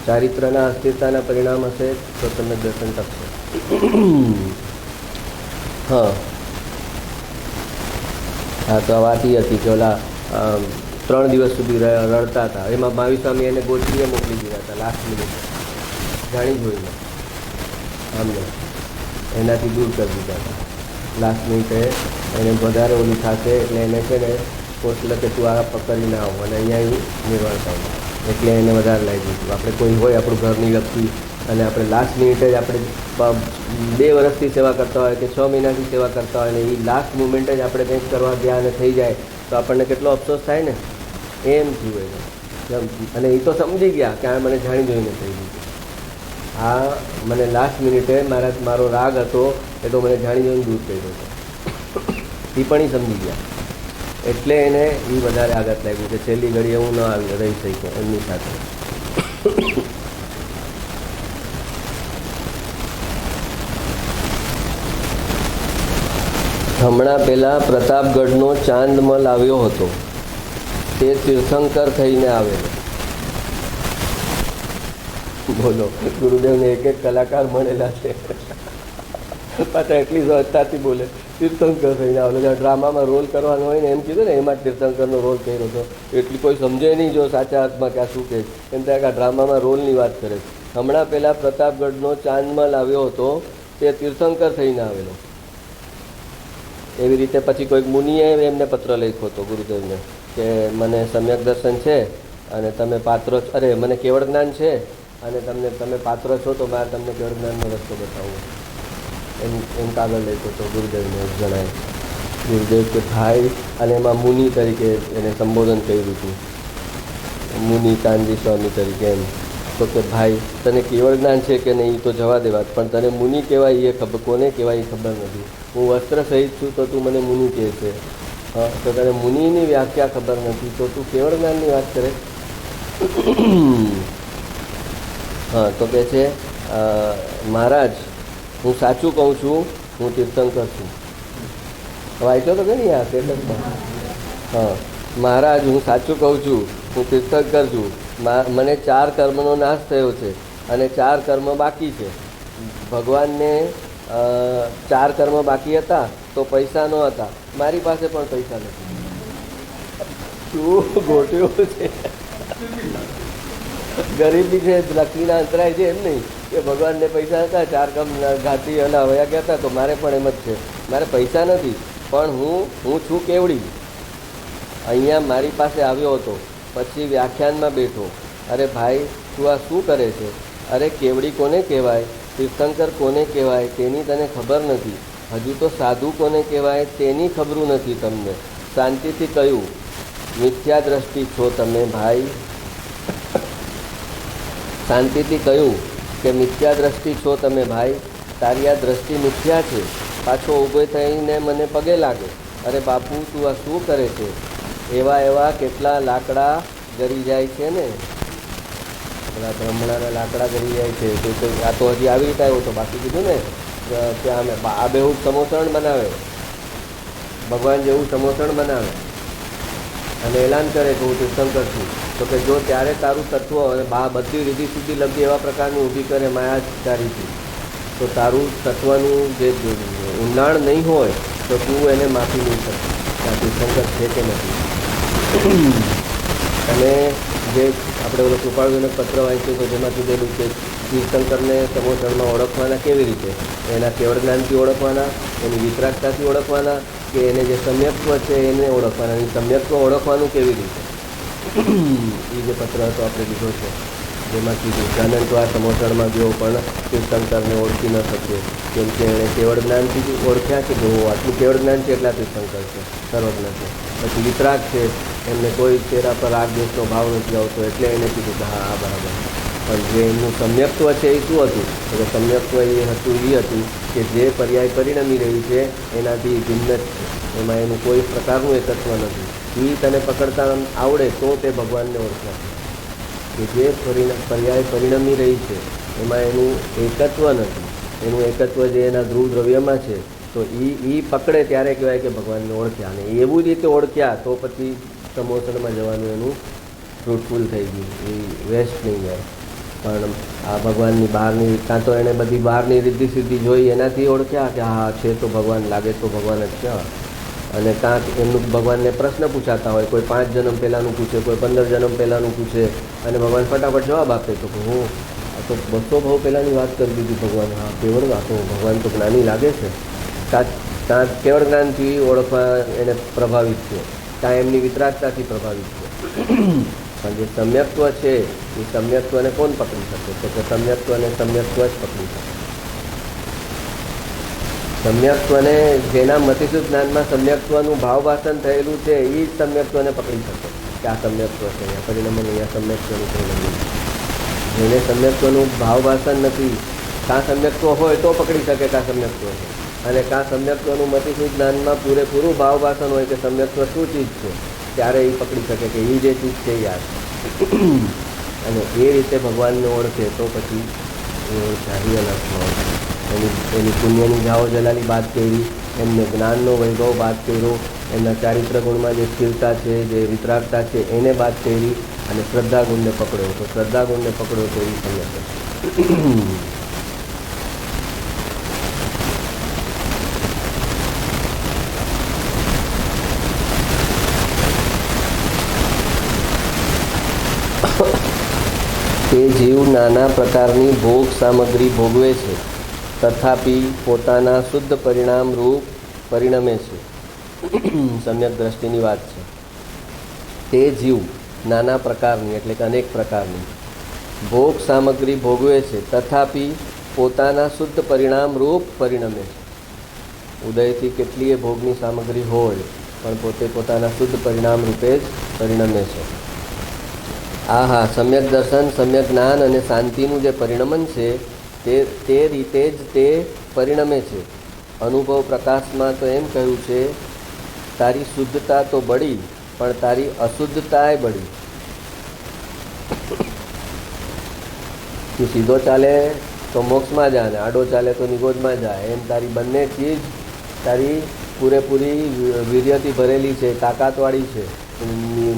ચારિત્રના અસ્થિરતાના પરિણામ હશે તો સમ્યક દર્શન ટકશે. હા હા, તો આ વાત એ હતી કે ઓલા 3 દિવસ સુધી રડતા હતા. એમાં મહાવીર સ્વામી એને ગોઠવીએ મોકલી દીધા હતા લાસ્ટ મિનિટ, જાણી જોઈને આમને એનાથી દૂર કરી દીધા હતા. લાસ્ટ મિનિટે એને વધારે ઓલું થશે એટલે એને છે ને કોશલે કે તું આ પકડીને આવો અને અહીંયા નિર્વાણ પામે, એટલે એને વધારે લાગી હતું. આપણે કોઈ હોય આપણું ઘરની વ્યક્તિ અને આપણે લાસ્ટ મિનિટે જ આપણે 2 વર્ષથી સેવા કરતા હોય કે 6 મહિનાથી સેવા કરતા હોય ને એ લાસ્ટ મુમેન્ટે જ આપણે કંઈક કરવા ગયા અને થઈ જાય તો આપણને કેટલો અફસોસ થાય ને. એમ થયું એને, અને એ તો સમજી ગયા કે આ મને જાણી જોઈને થઈ ગયું. આ મને લાસ્ટ મિનિટે મારો રાગ હતો એ તો મને જાણી જોઈને દૂર કર્યો હતો, એ પણ એ સમજી ગયા. એટલે એને એ વધારે આઘાત લાગ્યું કે છેલ્લી ઘડીએ હું ન રહી શક્યો એમની સાથે. હમણાં પહેલાં પ્રતાપગઢનો ચાંદમલ આવ્યો હતો, તે તીર્થંકર થઈને આવેલો. બોલો, ગુરુદેવને એક કલાકાર મળેલા છે, પાછા એટલી સહજતાથી બોલે તીર્થંકર થઈને આવેલો. ડ્રામામાં રોલ કરવાનો હોય ને એમ કીધું ને, એમાં તીર્થંકરનો રોલ કર્યો હતો. એટલી કોઈ સમજે નહીં જો સાચા અર્થમાં કે આ શું કહે છે. એમ ત્યાં આ ડ્રામામાં રોલની વાત કરે છે. હમણાં પહેલાં પ્રતાપગઢનો ચાંદમલ આવ્યો હતો, તે તીર્થંકર થઈને આવેલો. એવી રીતે પછી કોઈક મુનિએ એમને પત્ર લખ્યો હતો ગુરુદેવને કે મને સમ્યક દર્શન છે અને તમે પાત્ર, અરે મને કેવળ જ્ઞાન છે અને તમે પાત્ર છો તો મારે તમને કેવળ જ્ઞાનનો રસ્તો બતાવવો. એમ કાગળ લખ્યો હતો ગુરુદેવને જણાય. ગુરુદેવ કે ભાઈ, અને એમાં મુનિ તરીકે એને સંબોધન કર્યું હતું, મુનિ કાનજી સ્વામી તરીકે. એમ તો કે ભાઈ તને કેવળ જ્ઞાન છે કે નહીં તો જવા દેવા, પણ તને મુનિ કહેવાય એ ખબર, કોને કહેવાય એ ખબર નથી. હું વસ્ત્ર સહિત છું તો તું મને મુનિ કહે છે. હા, તો તને મુનિની વ્યાખ્યા ખબર નથી તો તું કેવળ જ્ઞાનની વાત કરે. હા, તો કહે છે મહારાજ હું સાચું કહું છું, હું તીર્થંકર છું. વાંચ્યો તો કે નહીં આ સ્ટેટસમાં? હા, મહારાજ હું સાચું કહું છું, હું તીર્થંકર છું. મને 4 કર્મનો નાશ થયો છે અને 4 કર્મ બાકી છે. ભગવાનને 4 કર્મ બાકી હતા તો પૈસા ન હતા, મારી પાસે પણ પૈસા નથી. શું ગોઠવ્યો છે? ગરીબી છે, લક્ષ્મીના અંતરાય છે એમ નહીં કે ભગવાનને પૈસા હતા, 4 કર્મ ઘાતી અને હવયા ગયા હતા, તો મારે પણ એમ જ છે. મારે પૈસા નથી પણ હું છું કેવડી. અહીંયા મારી પાસે આવ્યો હતો, પછી વ્યાખ્યાનમાં બેઠો. અરે ભાઈ તું આ શું કરે છે? અરે કેવડી કોને કહેવાય, તીર્થંકર કોને કહેવાય તેની તને ખબર નથી. હજુ તો સાધુ કોને કહેવાય તેની ખબરું નથી તમને. શાંતિથી કહ્યું, મિથ્યા દ્રષ્ટિ છો તમે ભાઈ. શાંતિથી કહ્યું કે મિથ્યા દ્રષ્ટિ છો તમે ભાઈ. તારી આ દ્રષ્ટિ મિથ્યા છે. પાછો ઊભો થઈને મને પગે લાગે. અરે બાપુ તું આ શું કરે છે? એવા કેટલા લાકડા ગરી જાય છે ને, પેલા બ્રહ્મણાના લાકડા ગરી જાય છે. તો આ તો હજી આવી રીતે આવ્યો તો, બાકી કીધું ને કે અમે આ બેહું સમોસણ બનાવે, ભગવાન જેવું સમોસણ બનાવે અને એલાન કરે કે હું તીર્થંકર છું. તો કે જો ત્યારે તારું તત્વ અને બધી રીતિ સુધી લગી એવા પ્રકારની ઊભી કરે માયાચારીથી, તો તારું તત્વનું જે ઊંડાણ નહીં હોય તો તું એને માફી નહીં શકે આ તીર્થંકર છે કે નથી. અને જે આપણે ઓલો કૃપાળુને પત્ર વાંચ્યું તો જેમાં કીધેલું કે તીર્થંકરને સમોસણમાં ઓળખવાના કેવી રીતે? એના કેવળ જ્ઞાનથી ઓળખવાના, એની વિતરાગતાથી ઓળખવાના, કે એને જે સમ્યક્ત્વ છે એને ઓળખવાના. એ સમ્યક્ત્વ ઓળખવાનું કેવી રીતે? એ જે પત્ર હતો આપણે લીધો છે. જેમાં કીધું ગજાનંદ તો આ સમોસણમાં ગયો પણ તીર્થંકરને ઓળખી ન શક્યો, કેમ કે એણે કેવળ જ્ઞાનથી ઓળખ્યા કે જો આટલું કેવળ જ્ઞાન છે એટલા તીર્થંકર છે, સર્વજ્ઞ છે. પછી વિતરાગ છે, એમને કોઈ તેરા પર રાગ દ્વેષનો ભાવ નથી આવતો, એટલે એને કીધું કે હા આ બરાબર. પણ જે એમનું સમ્યક્ત્વ છે એ શું હતું? તો સમ્યક્ત્વ એ હતું કે જે પર્યાય પરિણમી રહ્યું છે એનાથી ભિન્ન જ છે, એમાં એનું કોઈ પ્રકારનું એકત્વ નથી. એ તને પકડતા આવડે તો તે ભગવાનને ઓળખ્યા છે. કે જે પર્યાય પરિણમી રહી છે એમાં એનું એકત્વ નથી, એનું એકત્વ જે એના ધ્રુવ દ્રવ્યમાં છે, તો એ પકડે ત્યારે કહેવાય કે ભગવાનને ઓળખ્યા. અને એવું જ રીતે ઓળખ્યા તો પછી સમોસણમાં જવાનું એનું ફ્રૂટફુલ થઈ ગયું, એ વેસ્ટ નહીં જાય. પણ આ ભગવાનની બહારની, કાં તો એણે બધી બહારની રિદ્ધિ સિદ્ધિ જોઈ એનાથી ઓળખ્યા કે હા છે તો ભગવાન, લાગે તો ભગવાન જ છે. અને કાં એમનું ભગવાનને પ્રશ્ન પૂછાતા હોય, કોઈ 5 જન્મ પહેલાંનું પૂછે, કોઈ 15 જન્મ પહેલાંનું પૂછે, અને ભગવાન ફટાફટ જવાબ આપે તો હું આ તો 200 ભાવ પહેલાંની વાત કરી દીધી ભગવાન. હા કેવળ આ તો ભગવાન તો જ્ઞાની લાગે છે. કાં કેવળ જ્ઞાનથી ઓળખવા એને પ્રભાવિત છે, કાં એમની વિતરાગતાથી પ્રભાવિત છે. પણ જે સમ્યક્ત્વ છે એ સમ્યક્ત્વને કોણ પકડી શકે? તો કે સમ્યક્ત્વને સમ્યક્ત્વ જ પકડી શકે. સમ્યક્ત્વને, જેના મતિશુદ્ધ જ્ઞાનમાં સમ્યક્ત્વનું ભાવભાષણ થયેલું છે એ જ સમ્યક્ત્વને પકડી શકે કે આ સમ્યક્ત્વ છે, અહીંયા પરિણમન, અહીંયા સમ્યક્ત્વનું પરિણમન. જેને સમ્યક્ત્વનું ભાવભાષણ નથી, કાં સમ્યક્ત્વ હોય તો પકડી શકે કે આ સમ્યક્ત્વ છે, અને કાં સમ્યક્ત્વનું મતિશુદ્ધ જ્ઞાનમાં પૂરેપૂરું ભાવભાષણ હોય કે સમ્યક્ત્વ શું ચીજ છે, ત્યારે એ પકડી શકે કે એ જે ચીજ છે યાદ. અને એ રીતે ભગવાનને ઓળખે તો પછી એ રિયલ અર્થમાં એની પુણ્યની જાઓ જલાલી વાત કરી, એમને જ્ઞાનનો વૈભવ વાત કર્યો, એમના ચારિત્ર ગુણમાં જે સ્થિરતા છે, જે વિતરાગતા છે એને વાત કરી, અને શ્રદ્ધા ગુણને પકડ્યો. તો શ્રદ્ધા ગુણને પકડ્યો તો એ સમ્યક છે. તે જીવ નાના પ્રકારની ભોગ સામગ્રી ભોગવે છે, તથાપિ પોતાના શુદ્ધ પરિણામ રૂપ પરિણમે છે. સમ્યક દ્રષ્ટિની વાત છે. તે જીવ નાના પ્રકારની એટલે કે અનેક પ્રકારની ભોગ સામગ્રી ભોગવે છે, તથાપિ પોતાના શુદ્ધ પરિણામ રૂપ પરિણમે છે. ઉદયથી કેટલીય ભોગની સામગ્રી હોય પણ પોતે પોતાના શુદ્ધ પરિણામ રૂપે જ પરિણમે છે. આહા, સમ્યક દર્શન, સમ્યક જ્ઞાન અને શાંતિનું જે પરિણમન છે તે રીતે જ તે પરિણમે છે. અનુભવ પ્રકાશમાં તો એમ કહ્યું છે, તારી શુદ્ધતા તો બળી પણ તારી અશુદ્ધતાય બળી. તું સીધો ચાલે તો મોક્ષમાં જા, ને આડો ચાલે તો નિગોદમાં જાય. એમ તારી બંને ચીજ તારી પૂરેપૂરી વીર્યથી ભરેલી છે, તાકાતવાળી છે.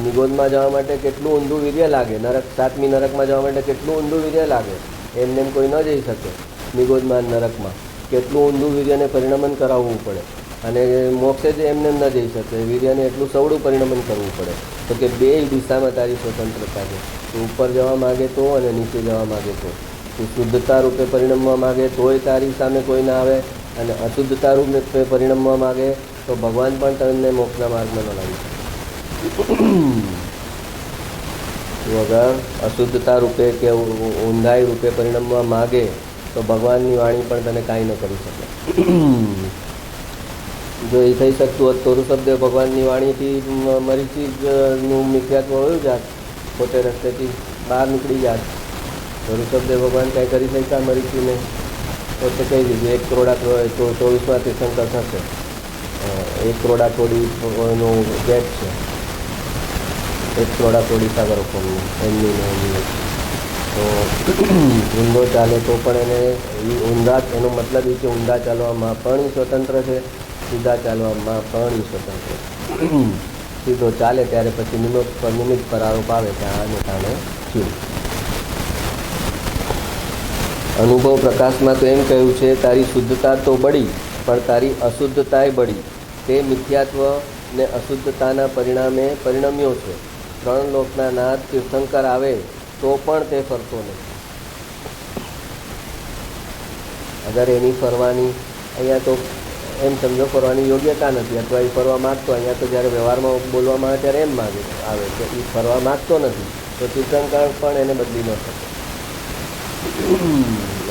નિગોદમાં જવા માટે કેટલું ઊંધું વીર્ય લાગે, નરક 7મી નરકમાં જવા માટે કેટલું ઊંધું વીર્ય લાગે. એમને એમ કોઈ ન જઈ શકે નિગોદમાં, નરકમાં કેટલું ઊંધું વીર્યને પરિણમન કરાવવું પડે. અને મોક્ષે જ એમને ન જઈ શકે, વીર્યને એટલું સવડું પરિણમન કરવું પડે. તો કે બે દિશામાં તારી સ્વતંત્રતા છે. તું ઉપર જવા માગે તો અને નીચે જવા માગે તો. તું શુદ્ધતા રૂપે પરિણમવા માગે તોય તારી સામે કોઈ ના આવે, અને અશુદ્ધતા રૂપે પરિણમવા માગે તો ભગવાન પણ તમને મોક્ષના માર્ગમાં ન લાવી શકે. વગર અશુદ્ધતા રૂપે કે ઊંધાઈ રૂપે પરિણમવા માગે તો ભગવાનની વાણી પણ તને કાંઈ ન કરી શકે. જો એ થઈ શકતું હોત તો ઋષભદેવ ભગવાનની વાણીથી મરીચીનું મિથ્યાત્વ હોયું જાત, પોતે રસ્તેથી બહાર નીકળી જાત. તો ઋષભદેવ ભગવાન કાંઈ કરી શકતા મરીચીને? પોતે કહી દીધું 1 કરોડા તો 24માં તીર્થંકર થશે. 1 કરોડા કોડીનું ગેપ છે, 1 કરોડા કોડી સાગર ઉપરનું એમની. તો ઊંધો ચાલે તો પણ એને ઊંધા, એનો મતલબ એ કે ઊંધા ચાલવામાં પણ સ્વતંત્ર છે, સીધા ચાલવામાં પણ સ્વતંત્ર. સીધો ચાલે ત્યારે પછી નિમિત્ત પર આરોપ આવે કે આને કારણે થયું. અનુભવ પ્રકાશમાં તો એમ કહ્યું છે, તારી શુદ્ધતા તો બળી પણ તારી અશુદ્ધતાય બળી. તે મિથ્યાત્વ ને અશુદ્ધતાના પરિણામે પરિણમ્યો છે. 3 લોકના નાથ તીર્થંકર આવે તો પણ તે ફરતો નથી. અગર એની ફરવાની અહીંયા તો એમ સમજો ફરવાની યોગ્યતા નથી, અથવા એ ફરવા માગતો, અહીંયા તો જ્યારે વ્યવહારમાં બોલવામાં આવે ત્યારે એમ આવે કે એ ફરવા માગતો નથી, તો તીર્થંકર પણ એને બદલી ન શકે.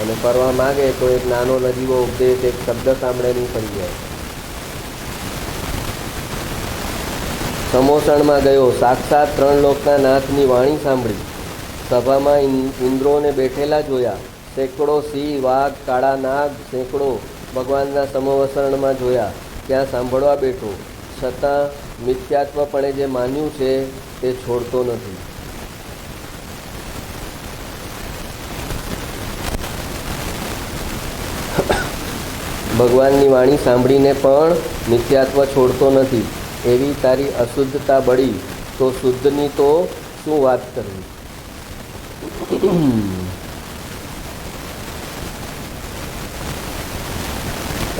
અને ફરવા માગે તો એક નાનો નજીવો ઉપદેશ, એક શબ્દ સાંભળે નહીં ફરી જાય. સમોસણમાં ગયો, સાક્ષાત 3 લોકના નાથની વાણી સાંભળી. સભામાં ઇન્દ્રોને બેઠેલા જોયા, સેંકડો સિંહ, વાઘ, કાળા નાગ, સેંકડો ભગવાનના સમવસરણમાં જોયા. ત્યાં સાંભળવા બેઠો, છતાં મિથ્યાત્વપણે જે માન્યું છે તે છોડતો નથી. ભગવાનની વાણી સાંભળીને પણ મિથ્યાત્વ છોડતો નથી. એવી તારી અશુદ્ધતા બળી તો શુદ્ધની તો શું વાત કરવી.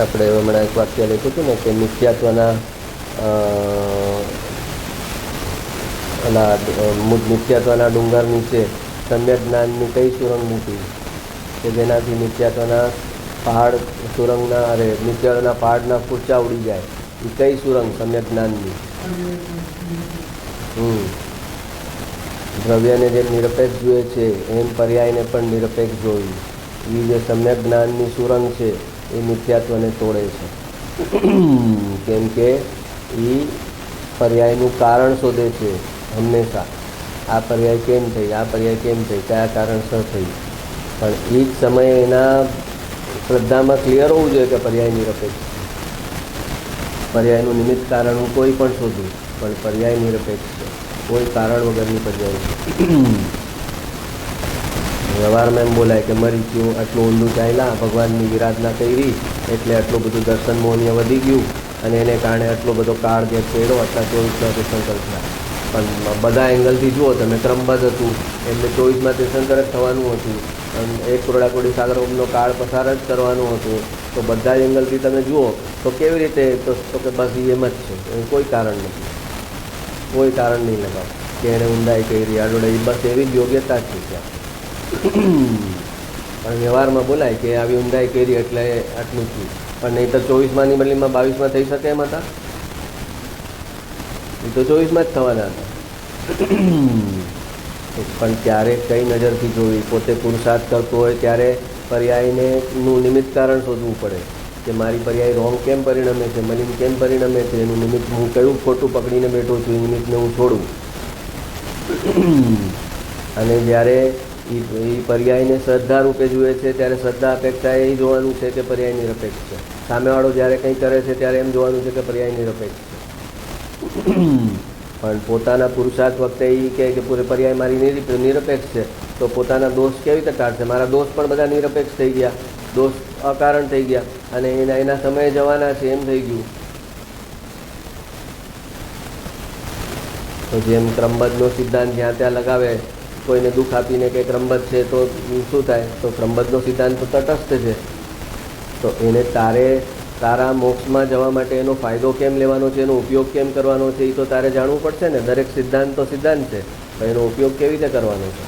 આપણે હમણાં એક વાક્ય લખ્યું હતું ને કે મિથ્યાત્વના મિથ્યાત્વના ડુંગર નીચે સમ્યક જ્ઞાનની કઈ સુરંગ મૂકી કે જેનાથી મિથ્યાત્વના પહાડ સુરંગના મિથ્યાત્વના પહાડના કૂચા ઉડી જાય. એ કઈ સુરંગ? સમ્યક જ્ઞાનની. દ્રવ્યને જેમ નિરપેક્ષ જુએ છે એમ પર્યાયને પણ નિરપેક્ષ જોવી. એ જે સમ્યક જ્ઞાનની સુરંગ છે એ મિથ્યાત્વને તોડે છે. કેમ કે એ પર્યાયનું કારણ શોધે છે હંમેશા. આ પર્યાય કેમ થઈ, આ પર્યાય કેમ થઈ, કયા કારણસર થઈ. પણ એ જ સમયે એના શ્રદ્ધામાં ક્લિયર હોવું જોઈએ કે પર્યાય નિરપેક્ષ. પર્યાયનું નિમિત્ત કારણ હું કોઈ પણ શોધું, પણ પર્યાય નિરપેક્ષ છે, કોઈ કારણ વગરની પર્યાય છે. વ્યવહારમાં એમ બોલાય કે મરી ગયું, આટલું ઊંડું ચાલ્યા, ભગવાનની વિરાધના કરી એટલે આટલું બધું દર્શન મોહનીય વધી ગયું અને એને કારણે આટલો બધો કાળ જે પડ્યો આટલા 24 તીર્થંકર થયા. પણ બધા એંગલથી જુઓ તમે, ક્રમબદ્ધ હતું એટલે 24માં તીર્થંકર જ થવાનું હતું અને 1 કરોડા કોટી સાગરનો કાળ પસાર જ કરવાનું હતું. તો બધા જ એંગલથી તમે જુઓ તો કેવી રીતે? તો કે બસ એમ જ છે, કોઈ કારણ નથી, કોઈ કારણ નહીં લગાવ કે એણે ઊંડાઈ કરી આડોડે. બસ એવી જ યોગ્યતા જ છે ત્યાં. પણ વ્યવહારમાં બોલાય કે આવી ઊંડાઈ કરી એટલે આટલું થયું. પણ નહીં તો 24માની બદલીમાં 22માં થઈ શકે એમ હતા? એ તો 24માં જ થવાના હતા. પણ ત્યારે કઈ નજરથી જોવી? પોતે પુરુષાર્થ કરતો હોય ત્યારે પર્યાયને નું નિમિત્ત કારણ શોધવું પડે કે મારી પર્યાય રોંગ કેમ પરિણમે છે, મલિન કેમ પરિણમે છે, એનું નિમિત્ત હું કયું ખોટું પકડીને બેઠો છું, એ નિમિત્તને હું છોડું. અને જ્યારે એ પર્યાયને શ્રદ્ધા રૂપે જુએ છે ત્યારે શ્રદ્ધા અપેક્ષા એ જોવાનું છે કે પર્યાય નિરપેક્ષ છે. સામેવાળો જ્યારે કંઈ કરે છે ત્યારે એમ જોવાનું છે કે પર્યાય નિરપેક્ષ છે. પણ પોતાના પુરુષાર્થ વખતે એ કહે કે પૂરે પર્યાય મારી નિરપેક્ષ છે તો પોતાના દોષ કેવી રીતે કાઢશે? મારા દોષ પણ બધા નિરપેક્ષ થઈ ગયા, દોષ અકારણ થઈ ગયા અને એના સમયે જવાના છે એમ થઈ ગયું. તો જેમ ક્રમબદ્ધનો સિદ્ધાંત જ્યાં ત્યાં લગાવે, કોઈને દુઃખ આપીને કે ક્રમબદ્ધ છે તો શું થાય? તો ક્રમબદ્ધનો સિદ્ધાંત તો તટસ્થ છે. તો એને તારા મોક્ષમાં જવા માટે એનો ફાયદો કેમ લેવાનો છે, એનો ઉપયોગ કેમ કરવાનો છે, એ તો તારે જાણવું પડશે ને. દરેક સિદ્ધાંત તો સિદ્ધાંત છે, પણ એનો ઉપયોગ કેવી રીતે કરવાનો છે?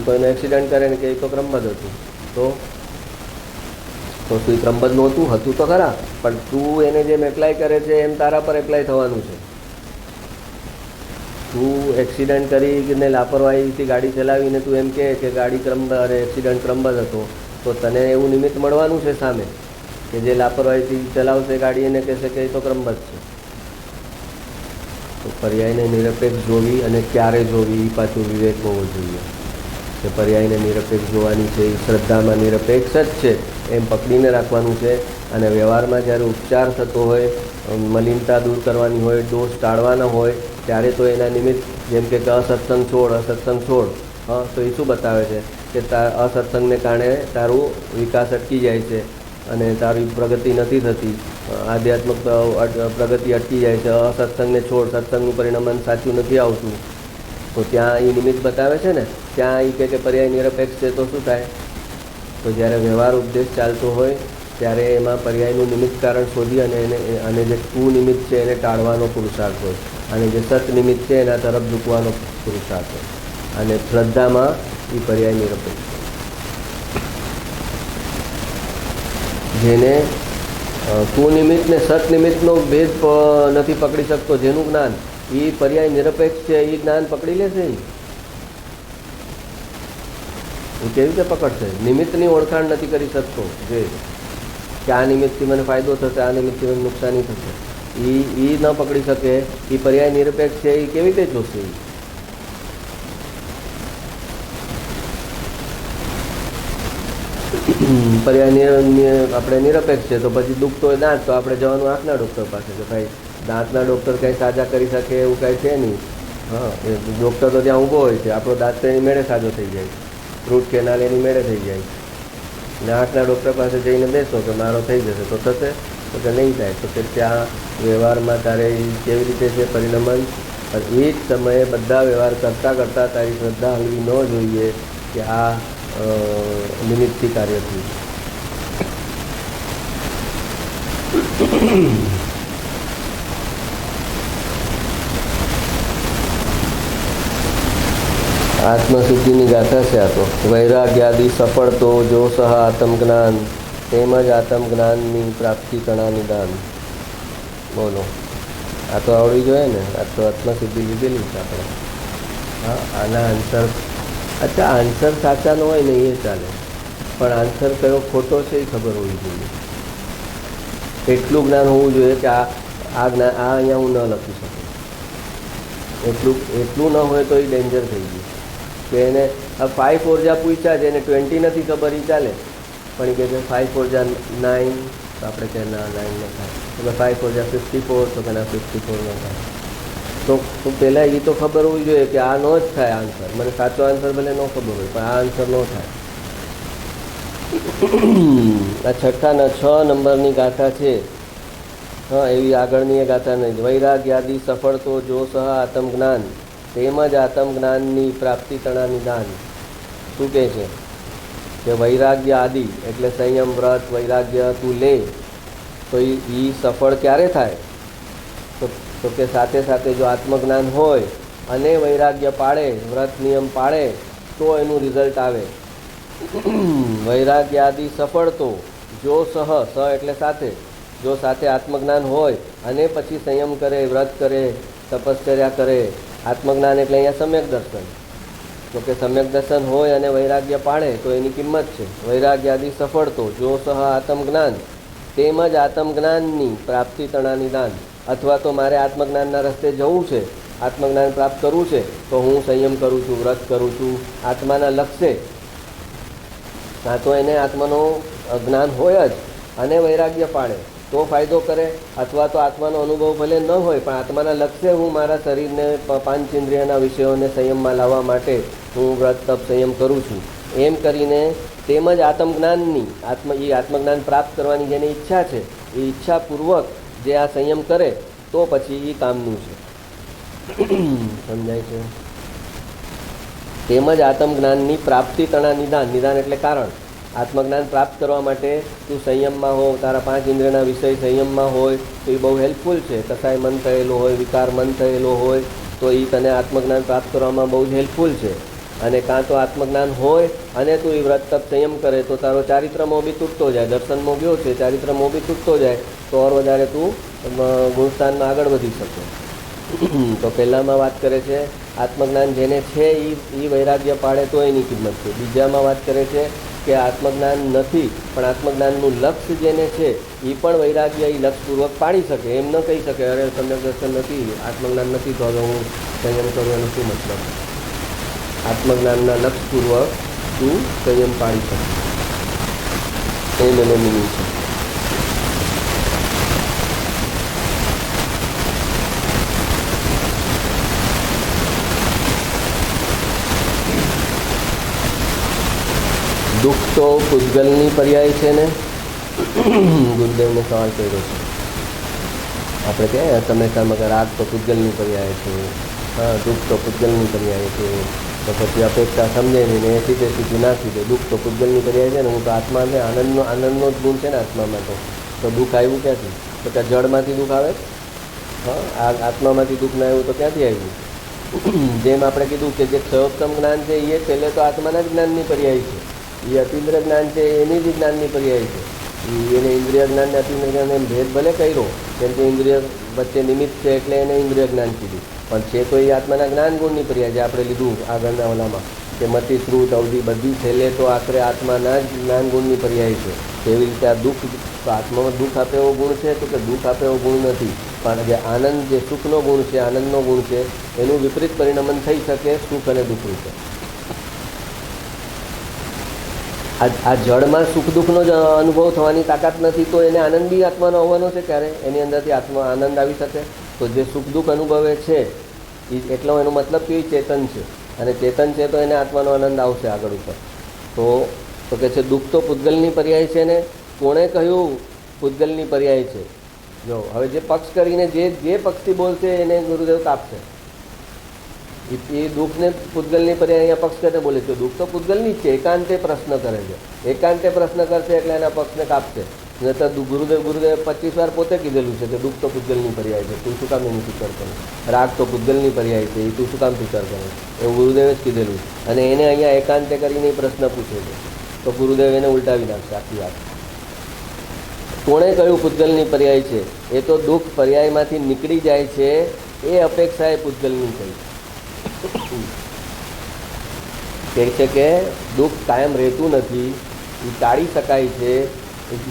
કોઈને એક્સિડન્ટ કરે ને કે એ તો ક્રમબદ્ધ હતું, તો તું ક્રમબદ્ધ નહોતું, હતું તો ખરા, પણ તું એને જેમ એપ્લાય કરે છે એમ તારા પર એપ્લાય થવાનું છે. તું એક્સિડન્ટ કરીને લાપરવાહીથી ગાડી ચલાવીને તું એમ કહે કે ગાડી એક્સિડન્ટ ક્રમબદ્ધ હતો, તો તને એવું નિમિત્ત મળવાનું છે સામે કે જે લાપરવાહીથી ચલાવશે ગાડી એને કહેશે કે એ તો ક્રમબદ્ધ છે. તો પર્યાયને નિરપેક્ષ જોવી અને ક્યારે જોવી એ પાછું વિવેક હોવો જોઈએ કે પર્યાયને નિરપેક્ષ જોવાની છે, એ શ્રદ્ધામાં નિરપેક્ષ જ છે એમ પકડીને રાખવાનું છે. અને વ્યવહારમાં જ્યારે ઉપચાર થતો હોય, મલિનતા દૂર કરવાની હોય, દોષ ટાળવાના હોય, ત્યારે તો એના નિમિત્ત જેમ કે અસત્સંગ છોડ, અસત્સંગ છોડ. તો એ શું બતાવે છે કે અસત્સંગને કારણે તારું વિકાસ અટકી જાય છે અને તારી પ્રગતિ નથી થતી, આધ્યાત્મિક પ્રગતિ અટકી જાય છે. અસત્સંગને છોડ, સત્સંગનું પરિણામ સાચું નથી આવતું, તો ત્યાં એ નિમિત્ત બતાવે છે ને. ત્યાં એ કે પર્યાય નિરપેક્ષ છે તો શું થાય? તો જ્યારે વ્યવહાર ઉપદેશ ચાલતો હોય ત્યારે એમાં પર્યાયનું નિમિત્ત કારણ શોધી અને જે કુનિમિત્ત છે એને ટાળવાનો પુરુષાર્થ હોય અને જે સત નિમિત્ત છે એના તરફ ઝૂકવાનો પુરુષાર્થ હોય. અને શ્રદ્ધામાં એ પર્યાય નિરપેક્ષ. જેને કુનિમિત્ત ને સત નિમિત્તનો ભેદ નથી પકડી શકતો, જેનું જ્ઞાન એ પર્યાય નિરપેક્ષ છે, એ જ્ઞાન પકડી લેશે. હું કેવી રીતે પકડશે? નિમિત્તની ઓળખાણ નથી કરી શકતો જે કે આ નિમિત્તથી મને ફાયદો થશે, આ નિમિત્તથી મને નુકસાની થશે, એ ન પકડી શકે. એ પર્યાય નિરપેક્ષ છે, એ કેવી રીતે જોશે? પર્યાય આપણે નિરપેક્ષ છે તો પછી દુખતો હોય દાંત તો આપણે જવાનું આંખના ડૉક્ટર પાસે કે ભાઈ દાંતના ડૉક્ટર કંઈ સાજા કરી શકે એવું કાંઈ છે નહીં. હા, એ ડૉક્ટર તો ત્યાં ઊભો હોય છે, આપણો દાંત તો એની મેળે સાજો થઈ જાય, રૂટ કેનાલ એની મેળે થઈ જાય. અને આંખના ડૉક્ટર પાસે જઈને બેસો કે મારો થઈ જશે તો થશે, તો કે નહીં થાય. તો કે ત્યાં વ્યવહારમાં તારે કેવી રીતે છે પરિણમન. એ જ સમયે બધા વ્યવહાર કરતાં કરતાં તારી શ્રદ્ધા હલવી ન જોઈએ કે આ નિમિત્તથી કાર્ય થયું. આત્મસિદ્ધિની ગાથા છે આ તો. વૈરાગ્યાદિ સફળ તો જો સહ આત્મજ્ઞાન તેમજ આત્મજ્ઞાનની પ્રાપ્તિ કણા નિદાન. બોલો, આ તો આવડવી જોઈએ ને. આ તો આત્મસિદ્ધિ લીધેલી છે આપણે. હા, આના આન્સર, અચ્છા આન્સર સાચાનો હોય ને એ ચાલે, પણ આન્સર કયો ખોટો છે એ ખબર હોવી જોઈએ. એટલું જ્ઞાન હોવું જોઈએ કે આ જ્ઞાન આ અહીંયા હું ન લખી શકું. એટલું ન હોય તો એ ડેન્જર થઈ ગયું કે એને 5 4 પૂછ્યા છે, એને 20 નથી ખબર, એ ચાલે. પણ એ કહે છે 5 4 9, તો આપણે કહે ના 9 ન થાય. એટલે 5 4 54, તો કે ના 54 ન થાય. તો પહેલાં એ તો ખબર હોવી જોઈએ કે આ નો જ થાય આન્સર. મને સાચો આન્સર ભલે ન ખબર હોય, પણ આ આન્સર ન થાય. આ છઠ્ઠાના 6 નંબરની ગાથા છે. હા, એવી આગળની એ ગાથા નહીં. વૈરાગ્યાદિ સફળ તો જો સહ આત્મજ્ઞાન તેમજ આત્મજ્ઞાનની પ્રાપ્તિ તણા નિદાન. શું કહે છે કે વૈરાગ્ય આદિ એટલે સંયમ, વ્રત, વૈરાગ્ય તું લે તો એ સફળ ક્યારે થાય? તો કે સાથે સાથે જો આત્મજ્ઞાન હોય અને વૈરાગ્ય પાળે, વ્રત નિયમ પાળે તો એનું રિઝલ્ટ આવે. વૈરાગ્યાદિ સફળ તો જો સહ એટલે સાથે, જો સાથે આત્મજ્ઞાન હોય અને પછી સંયમ કરે, વ્રત કરે, તપશ્ચર્યા કરે. આત્મજ્ઞાન એટલે અહીંયા સમ્યક દર્શન. તો કે સમ્યક દર્શન હોય અને વૈરાગ્ય પાળે તો એની કિંમત છે. વૈરાગ્યાદિ સફળ તો જો સહ આત્મજ્ઞાન તેમજ આત્મજ્ઞાનની પ્રાપ્તિ તણા નિદાન. અથવા તો મારે આત્મજ્ઞાનના રસ્તે જવું છે, આત્મજ્ઞાન પ્રાપ્ત કરવું છે, તો હું સંયમ કરું છું, વ્રત કરું છું આત્માના લક્ષ્ય. કાં તો એને આત્માનો જ્ઞાન હોય જ અને વૈરાગ્ય પાડે તો ફાયદો કરે, અથવા તો આત્માનો અનુભવ ભલે ન હોય પણ આત્માના લક્ષ્ય હું મારા શરીરને 5 ઇન્દ્રિયના વિષયોને સંયમમાં લાવવા માટે હું વ્રત તપ સંયમ કરું છું. એમ કરીને તેમજ આત્મજ્ઞાનની એ આત્મજ્ઞાન પ્રાપ્ત કરવાની જેની ઈચ્છા છે એ ઈચ્છાપૂર્વક જે આ સંયમ કરે તો પછી એ કામનું છે. સમજાય છે? તેમજ આત્મજ્ઞાનની પ્રાપ્તિ તણા નિદાન. નિદાન એટલે કારણ. આત્મજ્ઞાન પ્રાપ્ત કરવા માટે તું સંયમમાં હો, તારા 5 ઇન્દ્રિયના વિષય સંયમમાં હોય તો એ બહુ હેલ્પફુલ છે. કસાય મન થયેલો હોય, વિકાર મન થયેલો હોય તો એ તને આત્મજ્ઞાન પ્રાપ્ત કરવામાં બહુ જ હેલ્પફુલ છે. અને કાં તો આત્મજ્ઞાન હોય અને તું એ વ્રત તપ સંયમ કરે તો તારો ચારિત્રમોહ બી તૂટતો જાય. દર્શનમાં ગયો છે, ચારિત્રમોહ બી તૂટતો જાય તો ઓર વધારે તું ગુણસ્થાનમાં આગળ વધી શકે. તો પહેલાંમાં વાત કરે છે આત્મજ્ઞાન જેને છે એ વૈરાગ્ય પાડે તો એની કિંમત છે. બીજામાં વાત કરે છે કે આત્મજ્ઞાન નથી પણ આત્મજ્ઞાનનું લક્ષ્ય જેને છે એ પણ વૈરાગ્ય એ લક્ષ્યપૂર્વક પાડી શકે. એમ ન કહી શકે અરે સમ્યક દર્શન નથી, આત્મજ્ઞાન નથી તો હવે હું સંયમ કરું, એનો શું મતલબ? આત્મજ્ઞાનના લક્ષ્યપૂર્વક તું સંયમ પાડી શકે એમ એનો મિનિંગ છે. દુઃખ તો પૂજગલની પર્યાય છે ને. ગુરુદેવને સવાલ કર્યો છે આપણે કે સમયસામાં કે રાગ તો પૂજગલની પર્યાય છે, હા દુઃખ તો પૂજગલની પર્યાય છે. તો પછી અપેક્ષા સમજે નહીં ને એથી તે સુધી નાખી દે. દુઃખ તો પૂજગલની પર્યાય છે ને, હું તો આત્મા છે, આનંદનો જ ગુણ છે ને આત્મામાં. તો દુઃખ આવ્યું ક્યાંથી? તો ત્યાં જળમાંથી દુઃખ આવે. હા, આ આત્મામાંથી દુઃખ ના આવ્યું તો ક્યાંથી આવ્યું? જેમ આપણે કીધું કે જે ક્ષયોત્તમ જ્ઞાન છે એ પહેલે તો આત્માના જ જ્ઞાનની પર્યાય છે. એ અતિન્દ્રિય જ્ઞાન છે એની જ જ્ઞાનની પર્યાય છે. એને ઇન્દ્રિય જ્ઞાન ને અતિન્દ્રિય જ્ઞાન એમ ભેદ ભલે કર્યો, કેમ કે ઇન્દ્રિય વચ્ચે નિમિત્ત છે એટલે એને ઇન્દ્રિય જ્ઞાન કીધું, પણ છે તો એ આત્માના જ્ઞાન ગુણની પર્યાય જે આપણે લીધું આગળના ઓલામાં કે મતિ શ્રુત અવધિ બધી છેલ્લે તો આખરે આત્માના જ જ્ઞાન ગુણની પર્યાય છે. તેવી રીતે આ દુઃખ, તો આત્મામાં દુઃખ આપે એવો ગુણ છે તો કે દુઃખ આપે એવો ગુણ નથી, પણ જે આનંદ, જે સુખનો ગુણ છે, આનંદનો ગુણ છે, એનું વિપરીત પરિણમન થઈ શકે સુખ અને દુઃખ રૂપે. આ જળમાં સુખ દુઃખનો જ અનુભવ થવાની તાકાત નથી, તો એને આનંદ બી આત્માનો આવવાનો છે ક્યારે? એની અંદરથી આત્મા આનંદ આવી શકે? તો જે સુખ દુઃખ અનુભવે છે એટલો એનો મતલબ કે ચેતન છે, અને ચેતન છે તો એને આત્માનો આનંદ આવશે આગળ ઉપર. તો કે છે દુઃખ તો પૂતગલની પર્યાય છે ને કોણે કહ્યું પૂતગલની પર્યાય છે? જો હવે જે પક્ષ કરીને જે પક્ષથી બોલશે એને ગુરુદેવ કાપશે. એ દુઃખને પૂતગલની પર્યાય અહીંયા પક્ષ કરીને બોલે છે. દુઃખ તો પૂતગલની જ છે, એકાંતે પ્રશ્ન કરે છે, એકાંતે પ્રશ્ન કરશે એટલે એના પક્ષને કાપશે. નહીં તો ગુરુદેવ 25 વાર પોતે કીધેલું છે કે દુઃખ તો પૂતગલની પર્યાય છે, તું શું કામ એનું સ્વીકાર કરે? રાગ તો પૂતગલની પર્યાય છે, એ તું શું કામ સ્વીકાર કરે? એવું ગુરુદેવે જ કીધેલું. અને એને અહીંયા એકાંતે કરીને પ્રશ્ન પૂછે છે, તો ગુરુદેવ એને ઉલટાવી નાખશે આખી વાત. કોણે કહ્યું પૂતગલની પર્યાય છે? એ તો દુઃખ પર્યાયમાંથી નીકળી જાય છે એ અપેક્ષાએ પૂતગલની કહી. કહે છે કે દુઃખ કાયમ રહેતું નથી, એ ટાળી શકાય છે.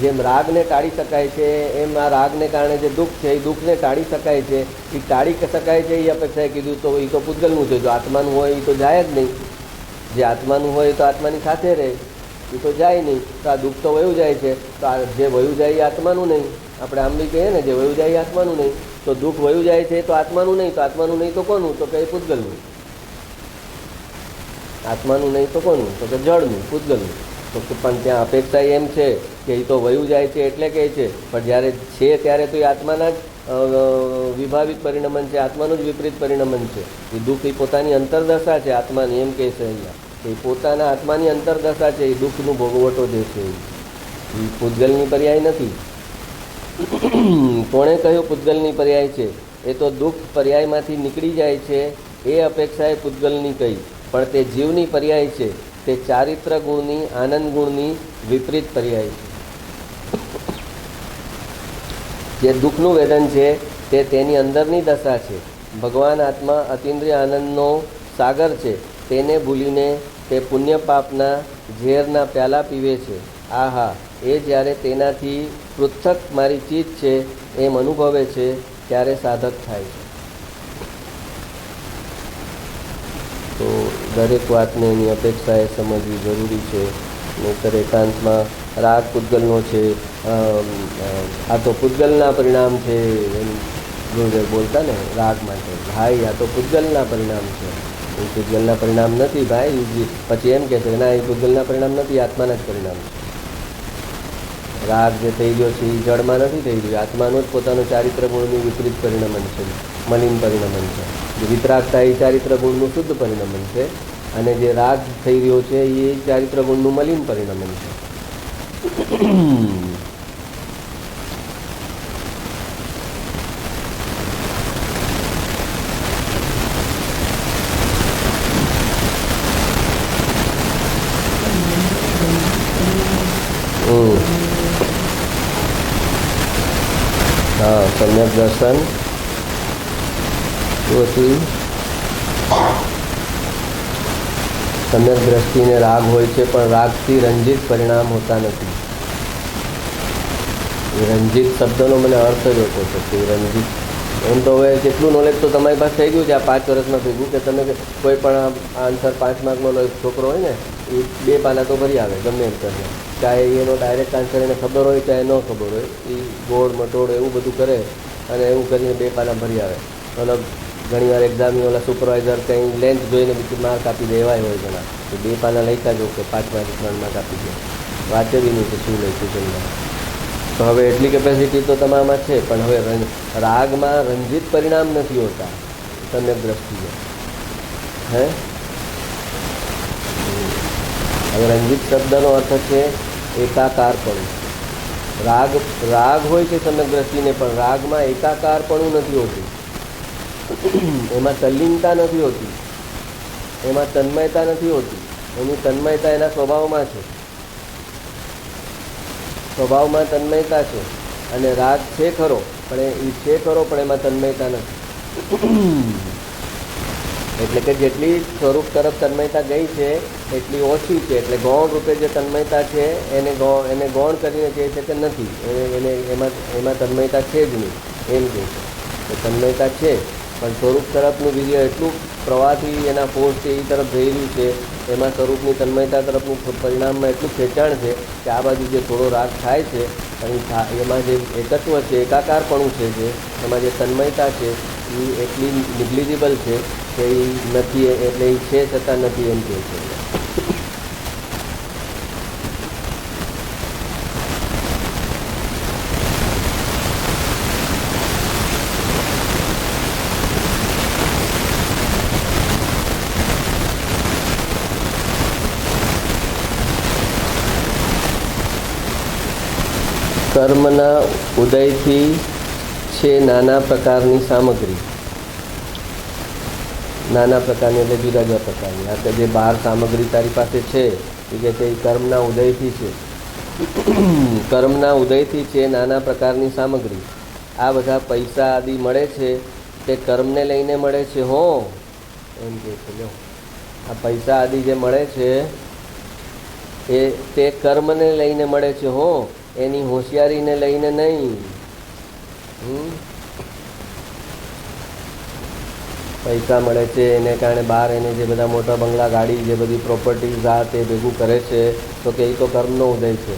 જેમ રાગને ટાળી શકાય છે એમ આ રાગને કારણે જે દુઃખ છે એ દુઃખને ટાળી શકાય છે. એ ટાળી શકાય છે એ અપેક્ષાએ કીધું, તો એ તો પૂતગલનું છે. જો આત્માનું હોય એ તો જાય જ નહીં. જે આત્માનું હોય તો આત્માની સાથે રહે, એ તો જાય નહીં. તો આ દુઃખ તો વયું જાય છે, તો આ જે વયું જાય એ આત્માનું નહીં. આપણે આમ બી કહીએ ને, જે વયું જાય એ આત્માનું નહીં. તો દુઃખ વયું જાય છે તો આત્માનું નહીં. તો આત્માનું નહીં તો કોનું? તો કે પૂતગલનું. આત્માનું નહીં તો કોનું? તો કે જળનું, પૂતગલનું. તો પણ ત્યાં અપેક્ષા એમ છે કે એ તો વયું જાય છે એટલે કહે છે, પણ જ્યારે છે ત્યારે તો એ આત્માના જ વિભાવિત પરિણમન છે, આત્માનું જ વિપરીત પરિણમન છે. એ દુઃખ એ પોતાની અંતરદશા છે આત્માની, એમ કહે છે અહીંયા. એ પોતાના આત્માની અંતરદશા છે, એ દુઃખનું ભોગવટો જે છે એ પૂતગલની પર્યાય નથી. કોણે કહ્યું પૂતગલની પર્યાય છે? એ તો દુઃખ પર્યાયમાંથી નીકળી જાય છે એ અપેક્ષાએ પૂતગલની કહી, પણ તે જીવની પર્યાય છે. તે ચારિત્ર ગુણની, આનંદ ગુણની વિપરીત પર્યાય છે. જે દુઃખનું વેદન છે તે તેની અંદરની દશા છે. ભગવાન આત્મા અતિન્દ્રિય આનંદનો સાગર છે. તેને ભૂલીને તે પુણ્ય પાપના ઝેરના પ્યાલા પીવે છે. આહા, એ જ્યારે તેનાથી પૃથક મારી ચીજ છે એમ અનુભવે છે ત્યારે સાધક થાય છે. તો દરેક વાતને એની અપેક્ષાએ સમજવી જરૂરી છે. નહીંતર એકાંતમાં રાગ પૂતગલનો છે, આ તો પૂતગલના પરિણામ છે એમ ગુરુદેવ બોલતા ને રાગ માટે. ભાઈ આ તો પૂતગલના પરિણામ છે, એ પૂતગલના પરિણામ નથી ભાઈ. પછી એમ કહે છે ના, એ પૂતગલના પરિણામ નથી, આત્માના જ પરિણામ છે. રાગ જે થઈ ગયો છે એ જળમાં નથી થઈ ગયો, આત્માનું જ પોતાનું ચારિત્ર ગુણનું વિપરીત પરિણમન છે, મલિન પરિણમન છે. જે વિતરાગતા એ ચારિત્ર ગુણનું શુદ્ધ પરિણમન છે, અને જે રાગ થઈ રહ્યો છે એ ચારિત્ર ગુણનું મલિન પરિણમન છે. હા, સમ્યક દર્શન સમ્યક દ્રષ્ટિને રાગ હોય છે, પણ રાગથી રંજિત પરિણામ હોતા નથી. એ રંજિત શબ્દનો મને અર્થ જ હોતો છે કે રંજિત. એમ તો હવે કેટલું નોલેજ તો તમારી પાસે થઈ ગયું છે આ 5 વર્ષમાં ભેગું, કે તમે કોઈ પણ આન્સર 5 માર્કનો છોકરો હોય ને એ 2 પાના તો ભરી આવે ગમે એમ કરીને. ચાહે એનો ડાયરેક્ટ આન્સર એને ખબર હોય ચાહે ન ખબર હોય, એ ગોળ મટોળ એવું બધું કરે અને એવું કરીને 2 પાના ભરી આવે. મતલબ ઘણીવાર એક્ઝામની ઓલા સુપરવાઇઝર કંઈ લેન્થ જોઈને બીજું માર્ક આપી દે એવાય હોય ઘણા. તો 2 પાના લખ્યા જો કે 5 માર્ક 3 માર્ક આપી દે, વાંચે બી નહીં કે શું લખ્યું છે. તો હવે એટલી કેપેસિટી તો તમારામાં છે, પણ હવે રાગમાં રંજિત પરિણામ નથી હોતા સમ્યક દ્રષ્ટિએ. હે, હવે રંજિત શબ્દનો અર્થ છે એકાકારપણું. રાગ હોય છે સમ્યક દ્રષ્ટિને, પણ રાગમાં એકાકારપણું નથી હોતું, એમાં તલ્લીનતા નથી હોતી, એમાં તન્મયતા નથી હોતી. એની તન્મયતા એના સ્વભાવમાં છે, સ્વભાવમાં તન્મયતા છે. અને રાગ છે ખરો, પણ એ છે ખરો, પણ એમાં તન્મયતા નથી. એટલે કે જેટલી સ્વરૂપ તરફ તન્મયતા ગઈ છે એટલી ઓછી છે. એટલે ગૌણ રૂપે જે તન્મયતા છે એને ગૌણ કરીને કહે છે કે નથી, એને એમાં તન્મયતા છે જ નહીં એમ કહે છે. તો તન્મયતા છે પણ સ્વરૂપ તરફનું વીર્ય એટલું પ્રવાહથી એના ફોર્સથી એ તરફ જઈ રહ્યું છે, એમાં સ્વરૂપની તન્મયતા તરફનું પરિણામમાં એટલું ખેંચાણ છે કે આ બાજુ જે થોડો રાગ થાય છે એમાં જે એકત્વ છે, એકાકારપણું છે, જે એમાં જે તન્મયતા છે એ એટલી નિગ્લિજિબલ છે કે એ નથી, એટલે એ છે છતાં નથી એમ કહે છે. કર્મના ઉદયથી છે નાના પ્રકારની સામગ્રી. નાના પ્રકારની એટલે જુદા જુદા પ્રકારની. આ કે જે બહાર સામગ્રી તારી પાસે છે એ કે તે કર્મના ઉદયથી છે. કર્મના ઉદયથી છે નાના પ્રકારની સામગ્રી. આ બધા પૈસા આદિ મળે છે તે કર્મને લઈને મળે છે. હો એમ કે છે, લો આ પૈસા આદિ જે મળે છે એ તે કર્મને લઈને મળે છે. હો એની હોશિયારીને લઈને નહીં. પૈસા મળે છે એને કારણે બહાર એને જે બધા મોટા બંગલા, ગાડી, જે બધી પ્રોપર્ટીઝ આ તે ભેગું કરે છે તો કે એ તો કર્મનો ઉદય છે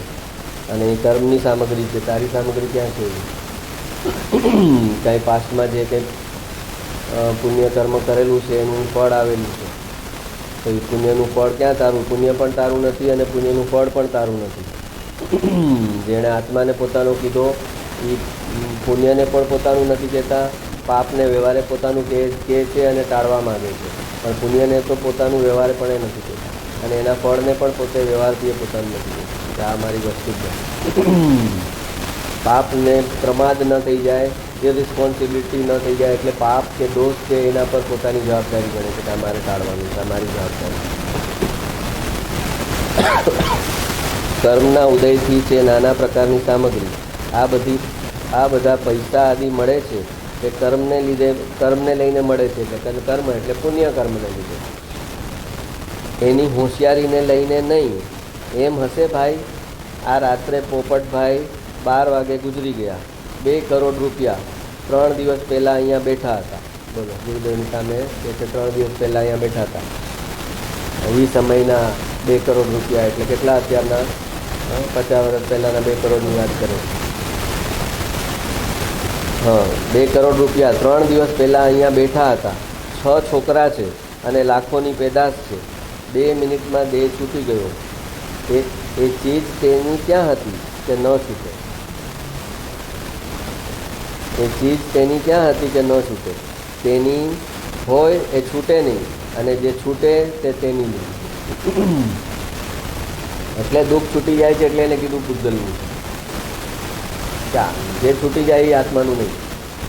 અને એ કર્મની સામગ્રી છે. તારી સામગ્રી ક્યાં છે? કાંઈ પાસ્ટમાં જે કંઈ પુણ્ય કર્મ કરેલું છે એનું ફળ આવેલું છે તો એ પુણ્યનું ફળ ક્યાં તારું? પુણ્ય પણ તારું નથી અને પુણ્યનું ફળ પણ તારું નથી. જેણે આત્માને પોતાનો કીધો એ પુણ્યને પણ પોતાનું નથી કહેતા, પાપને વ્યવહારે પોતાનું કહે છે અને ટાળવા માગે છે, પણ પુણ્યને તો પોતાનું વ્યવહારે પણ એ નથી કહેતા અને એના ફળને પણ પોતે વ્યવહારથી એ પોતાનું નથી કહેતા. આ મારી વસ્તુ છે. પાપને પ્રમાદ ન થઈ જાય, એ રિસ્પોન્સિબિલિટી ન થઈ જાય, એટલે પાપ કે દોષ છે એના પર પોતાની જવાબદારી ગણે છે કે આ મારે ટાળવાનું છે, આ મારી જવાબદારી. કર્મના ઉદયથી છે નાના પ્રકારની સામગ્રી. આ બધા પૈસા આદિ મળે છે તે કર્મને લઈને મળે છે. એટલે કર્મ એટલે પુણ્ય કર્મને લીધે, એની હોશિયારીને લઈને નહીં. એમ હશે ભાઈ, આ રાત્રે પોપટભાઈ 12 વાગે ગુજરી ગયા. 2 કરોડ રૂપિયા 3 દિવસ પહેલાં અહીંયા બેઠા હતા. બોલો, ગુરુદેવની સામે કે 3 દિવસ પહેલાં અહીંયા બેઠા હતા. એ સમયના 2 કરોડ રૂપિયા એટલે કેટલા અત્યારના? 50 વર્ષ પહેલાંના 2 કરોડની વાત કરે. હા, 2 કરોડ રૂપિયા 3 દિવસ પહેલાં અહીંયા બેઠા હતા. 6 છોકરા છે અને લાખોની પેદાશ છે. 2 મિનિટમાં દેહ છૂટી ગયો. એ ચીજ તેની ક્યાં હતી કે ન છૂટે? એ ચીજ તેની ક્યાં હતી કે ન છૂટે? તેની હોય એ છૂટે નહીં અને જે છૂટે તે તેની નહીં. એટલે દુઃખ છૂટી જાય છે એટલે એને કીધું પૂજલનું છે. જે છૂટી જાય એ આત્માનું નહીં.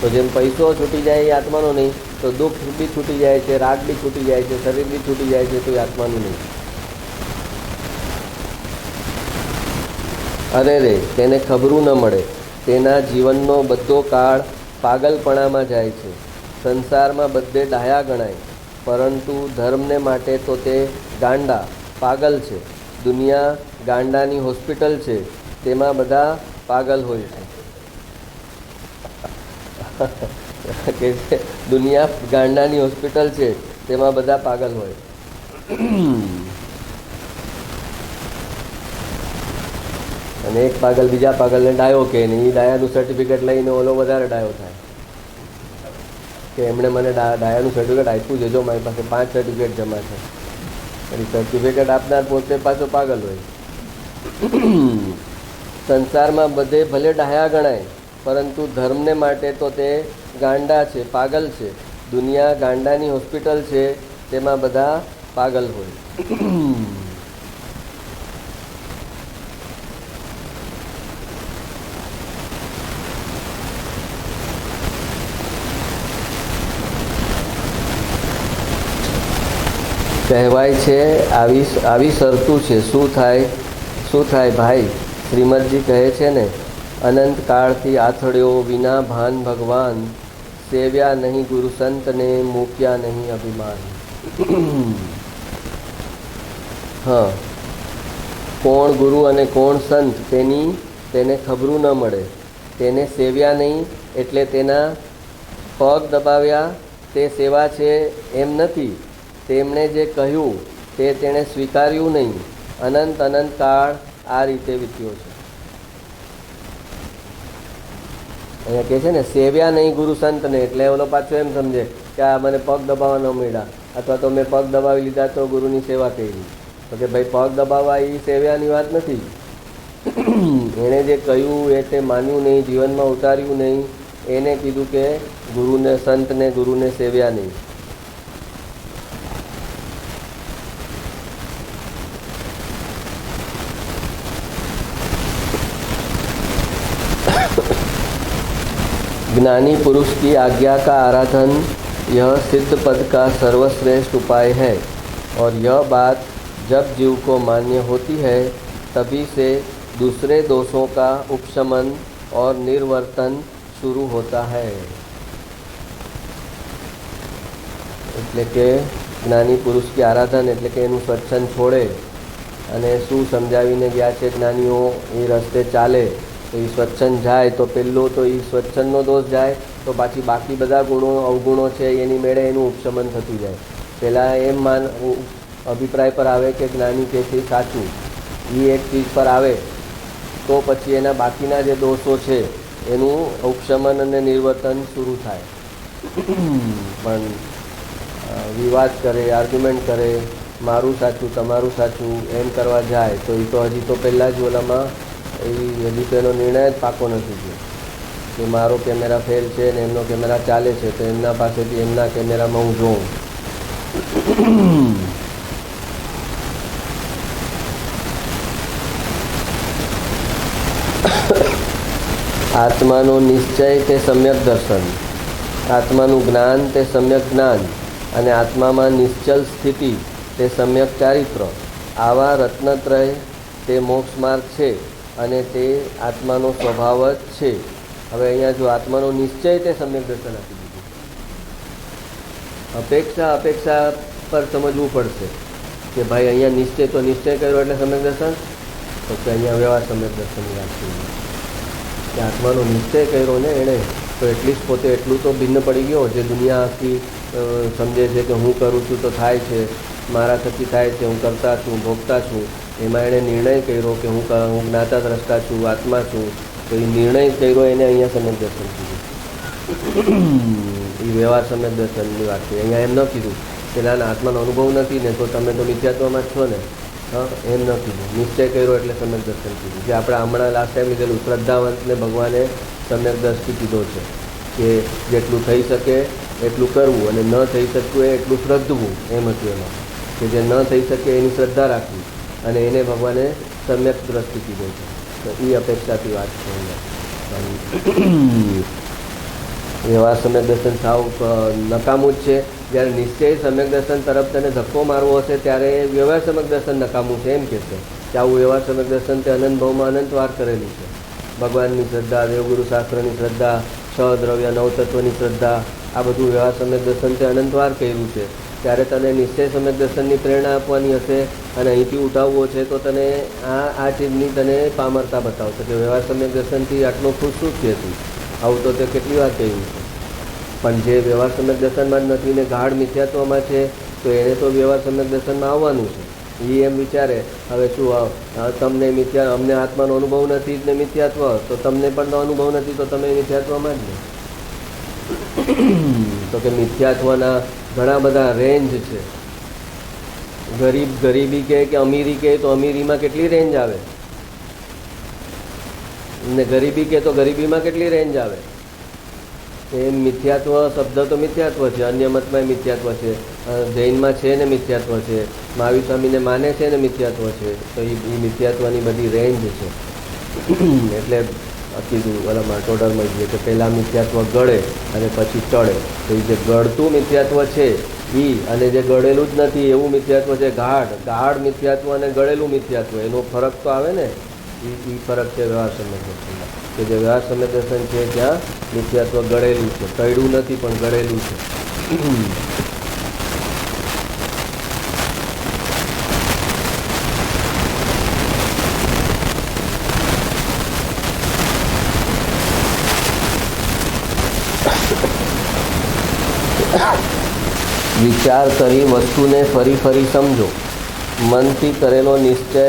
તો જેમ પૈસો છૂટી જાય એ આત્માનો નહીં, તો દુઃખ બી છૂટી જાય છે, રાગ બી છૂટી જાય છે, શરીર બી છૂટી જાય છે, તો એ આત્માનું નહીં. અરે રે, તેને ખબરું ન મળે. તેના જીવનનો બધો કાળ પાગલપણામાં જાય છે. સંસારમાં બધે ડાહ્યા ગણાય, પરંતુ ધર્મને માટે તો તે ગાંડા, પાગલ છે. દુનિયા ગાંડાની હોસ્પિટલ છે, તેમાં બધા પાગલ હોય છે. કે દુનિયા ગાંડાની હોસ્પિટલ છે, તેમાં બધા પાગલ હોય. અને એક પાગલ બીજા પાગલને ડાયો કહે ને એ ડાયાનું સર્ટિફિકેટ લઈને ઓલો વધારે ડાયો થાય કે એમણે મને ડાયાનું સર્ટિફિકેટ આપ્યું છે, જો મારી પાસે 5 સર્ટિફિકેટ જમા છે. અને સર્ટિફિકેટ આપનાર પોતે પાછો પાગલ હોય. સંસારમાં બધે ભલે ડાહ્યા ગણાય, પરંતુ ધર્મને માટે તો તે ગાંડા છે, પાગલ છે. દુનિયા ગાંડાની હોસ્પિટલ છે, તેમાં બધા પાગલ હોય. કહેવાય છે આવી શરતું છે. શું થાય ભાઈ? શ્રીમદજી કહે છે ને, અનંત કાળથી આથડ્યો વિના ભાન ભગવાન, સેવ્યા નહીં ગુરુ સંતને, મૂક્યા નહીં અભિમાન. હા, કોણ ગુરુ અને કોણ સંત તેને ખબરું ન મળે. તેને સેવ્યા નહીં એટલે તેના પગ દબાવ્યા તે સેવા છે એમ નથી. તેમણે જે કહ્યું તે તેણે સ્વીકાર્યું નહીં. અનંત અનંત કાળ આ રીતે વીત્યો છે. અહીંયા કહે છે ને, સેવ્યા નહીં ગુરુ સંતને, એટલે ઓલો પાછો એમ સમજે કે આ મને પગ દબાવવા ન મળ્યા, અથવા તો મેં પગ દબાવી લીધા તો ગુરુની સેવા કરી. તો કે ભાઈ, પગ દબાવવા એ સેવ્યાની વાત નથી. એણે જે કહ્યું એ તે માન્યું નહીં, જીવનમાં ઉતાર્યું નહીં, એને કીધું કે ગુરુને સંતને ગુરુને સેવ્યા નહીં. ज्ञानी पुरुष की आज्ञा का आराधन यह सिद्ध पद का सर्वश्रेष्ठ उपाय है, और यह बात जब जीव को मान्य होती है तभी से दूसरे दोषों का उपशमन और निर्वर्तन शुरू होता है. એટલે કે જ્ઞાની પુરુષ की આરાધન એટલે કે એનું સ્વચ્છંદ છોડે અને શું સમજાવીને ગયા છે જ્ઞાનીઓ એ રસ્તે ચાલે તો એ સ્વચ્છંદ જાય તો પહેલો તો એ સ્વચ્છંદનો દોષ જાય, તો પાછી બાકી બધા ગુણો અવગુણો છે એની મેળે એનું ઉપશમન થતું જાય. પહેલાં એમ અભિપ્રાય પર આવે કે જ્ઞાની કે છે સાચું, એ એક ચીજ પર આવે તો પછી એના બાકીના જે દોષો છે એનું ઉપશમન અને નિર્વર્તન શરૂ થાય. પણ વિવાદ કરે, આર્ગ્યુમેન્ટ કરે, મારું સાચું તમારું સાચું એમ કરવા જાય તો એ તો હજી તો પહેલાં જ ઓલામાં હજી તો એનો નિર્ણય જ પાકો નથી થયો કે મારો કેમેરા ફેલ છે ને એમનો કેમેરા ચાલે છે, તો એમના પાસેથી એમના કેમેરામાં હું જોઉં. આત્માનો નિશ્ચય તે સમ્યક દર્શન, આત્માનું જ્ઞાન તે સમ્યક જ્ઞાન, અને આત્મામાં નિશ્ચલ સ્થિતિ તે સમ્યક ચારિત્ર. આવા રત્નત્રય તે મોક્ષ માર્ગ છે અને તે આત્માનો સ્વભાવ જ છે. હવે અહીંયા જો આત્માનો નિશ્ચય તે સમ્યક દર્શન આપી દીધું. અપેક્ષા પર સમજવું પડશે કે ભાઈ અહીંયા નિશ્ચય તો નિશ્ચય કર્યો એટલે સમ્યક દર્શન, તો કે અહીંયા વ્યવહાર સમ્યક દર્શનની વાત કરી કે આત્માનો નિશ્ચય કર્યો ને એણે તો એટલીસ્ટ પોતે એટલું તો ભિન્ન પડી ગયો. જે દુનિયા આખી સમજે છે કે હું કરું છું તો થાય છે, મારા થકી થાય છે, હું કરતા છું, ભોગતા છું, એમાં એણે નિર્ણય કર્યો કે હું જ્ઞાતા દ્રષ્ટા છું, આત્મા છું, તો એ નિર્ણય કર્યો એને અહીંયા સમ્યક દર્શન કીધું. એ વ્યવહાર સમ્યક દર્શનની વાત છે. અહીંયા એમ ન કીધું કે ના આત્માનો અનુભવ નથી ને તો તમે તો મિથ્યાત્વમાં જ છો ને, હા એમ ન કીધું. નિશ્ચય કર્યો એટલે સમ્યક દર્શન કીધું. જે આપણે હમણાં લાસ્ટ ટાઈમ લીધેલું, શ્રદ્ધાવંતને ભગવાને સમ્યક દ્રષ્ટિ કીધો છે કે જેટલું થઈ શકે એટલું કરવું અને ન થઈ શકતું એ એટલું શ્રદ્ધવું, એમ હતું એમાં કે જે ન થઈ શકે એની શ્રદ્ધા રાખવી, અને એને ભગવાને સમ્યક દ્રષ્ટિ કીધો છે. તો એ અપેક્ષાથી વાત છે. વ્યવહાર સમ્યક દર્શન સાવ નકામું જ છે. જ્યારે નિશ્ચય સમ્યક દર્શન તરફ તેને ધક્કો મારવો હશે ત્યારે વ્યવહાર સમ્યક દર્શન નકામું છે એમ કહેશે કે આવું વ્યવહાર સમ્યક દર્શન તે અનંત ભાવમાં અનંતવાર કરેલું છે. ભગવાનની શ્રદ્ધા, દેવગુરુ શાસ્ત્રની શ્રદ્ધા, છ દ્રવ્ય નવતત્વની શ્રદ્ધા, આ બધું વ્યવહાર સમ્યક દર્શન તે અનંતવાર કર્યું છે. ત્યારે તને નિશ્ચય સમ્યક દર્શનની પ્રેરણા આપવાની હશે અને અહીંથી ઉઠાવવો છે તો તને આ ચીજની તને પામરતા બતાવશે કે વ્યવહાર સમ્યક દર્શનથી આટલો ખુશ શું છે તું, આવું તો તે કેટલી વાર કહ્યું છે. પણ જે વ્યવહાર સમ્યક દર્શનમાં જ નથી ને ગાઢ મિથ્યાત્વમાં છે તો એને તો વ્યવહાર સમ્યક દર્શનમાં આવવાનું છે. એ એમ વિચારે હવે શું તમને અમને આત્માનો અનુભવ નથી ને મિથ્યાત્વ, તો તમને પણ અનુભવ નથી તો તમે મિથ્યાત્વમાં જ ને. તો કે મિથ્યાત્વના ઘણા બધા રેન્જ છે. ગરીબી કહે કે અમીરી કહે તો અમીરીમાં કેટલી રેન્જ આવે, ને ગરીબી કહે તો ગરીબીમાં કેટલી રેન્જ આવે. એમ મિથ્યાત્વ શબ્દ તો મિથ્યાત્વ છે, અન્ય મતમાં મિથ્યાત્વ છે, જૈનમાં છે ને મિથ્યાત્વ છે, મહાવીર સ્વામીને માને છે ને મિથ્યાત્વ છે. તો એ મિથ્યાત્વની બધી રેન્જ છે. એટલે કીધું ઓલામાં ટોટલમાં જઈએ કે પહેલાં મિથ્યાત્વ ગળે અને પછી ચડે. તો એ જે ગળતું મિથ્યાત્વ છે એ અને જે ગળેલું જ નથી એવું મિથ્યાત્વ છે ગાઢ મિથ્યાત્વ અને ગળેલું મિથ્યાત્વ, એનો ફરક તો આવે ને. એ ફરક છે વ્યવહાર સમ્યક દર્શનમાં, કે જે વ્યવહાર સમ્યક દર્શન છે ત્યાં મિથ્યાત્વ ગળેલું છે, કયડું નથી પણ ગળેલું છે. વિચાર કરી વસ્તુને ફરી ફરી સમજો. મનથી કરેલો નિશ્ચય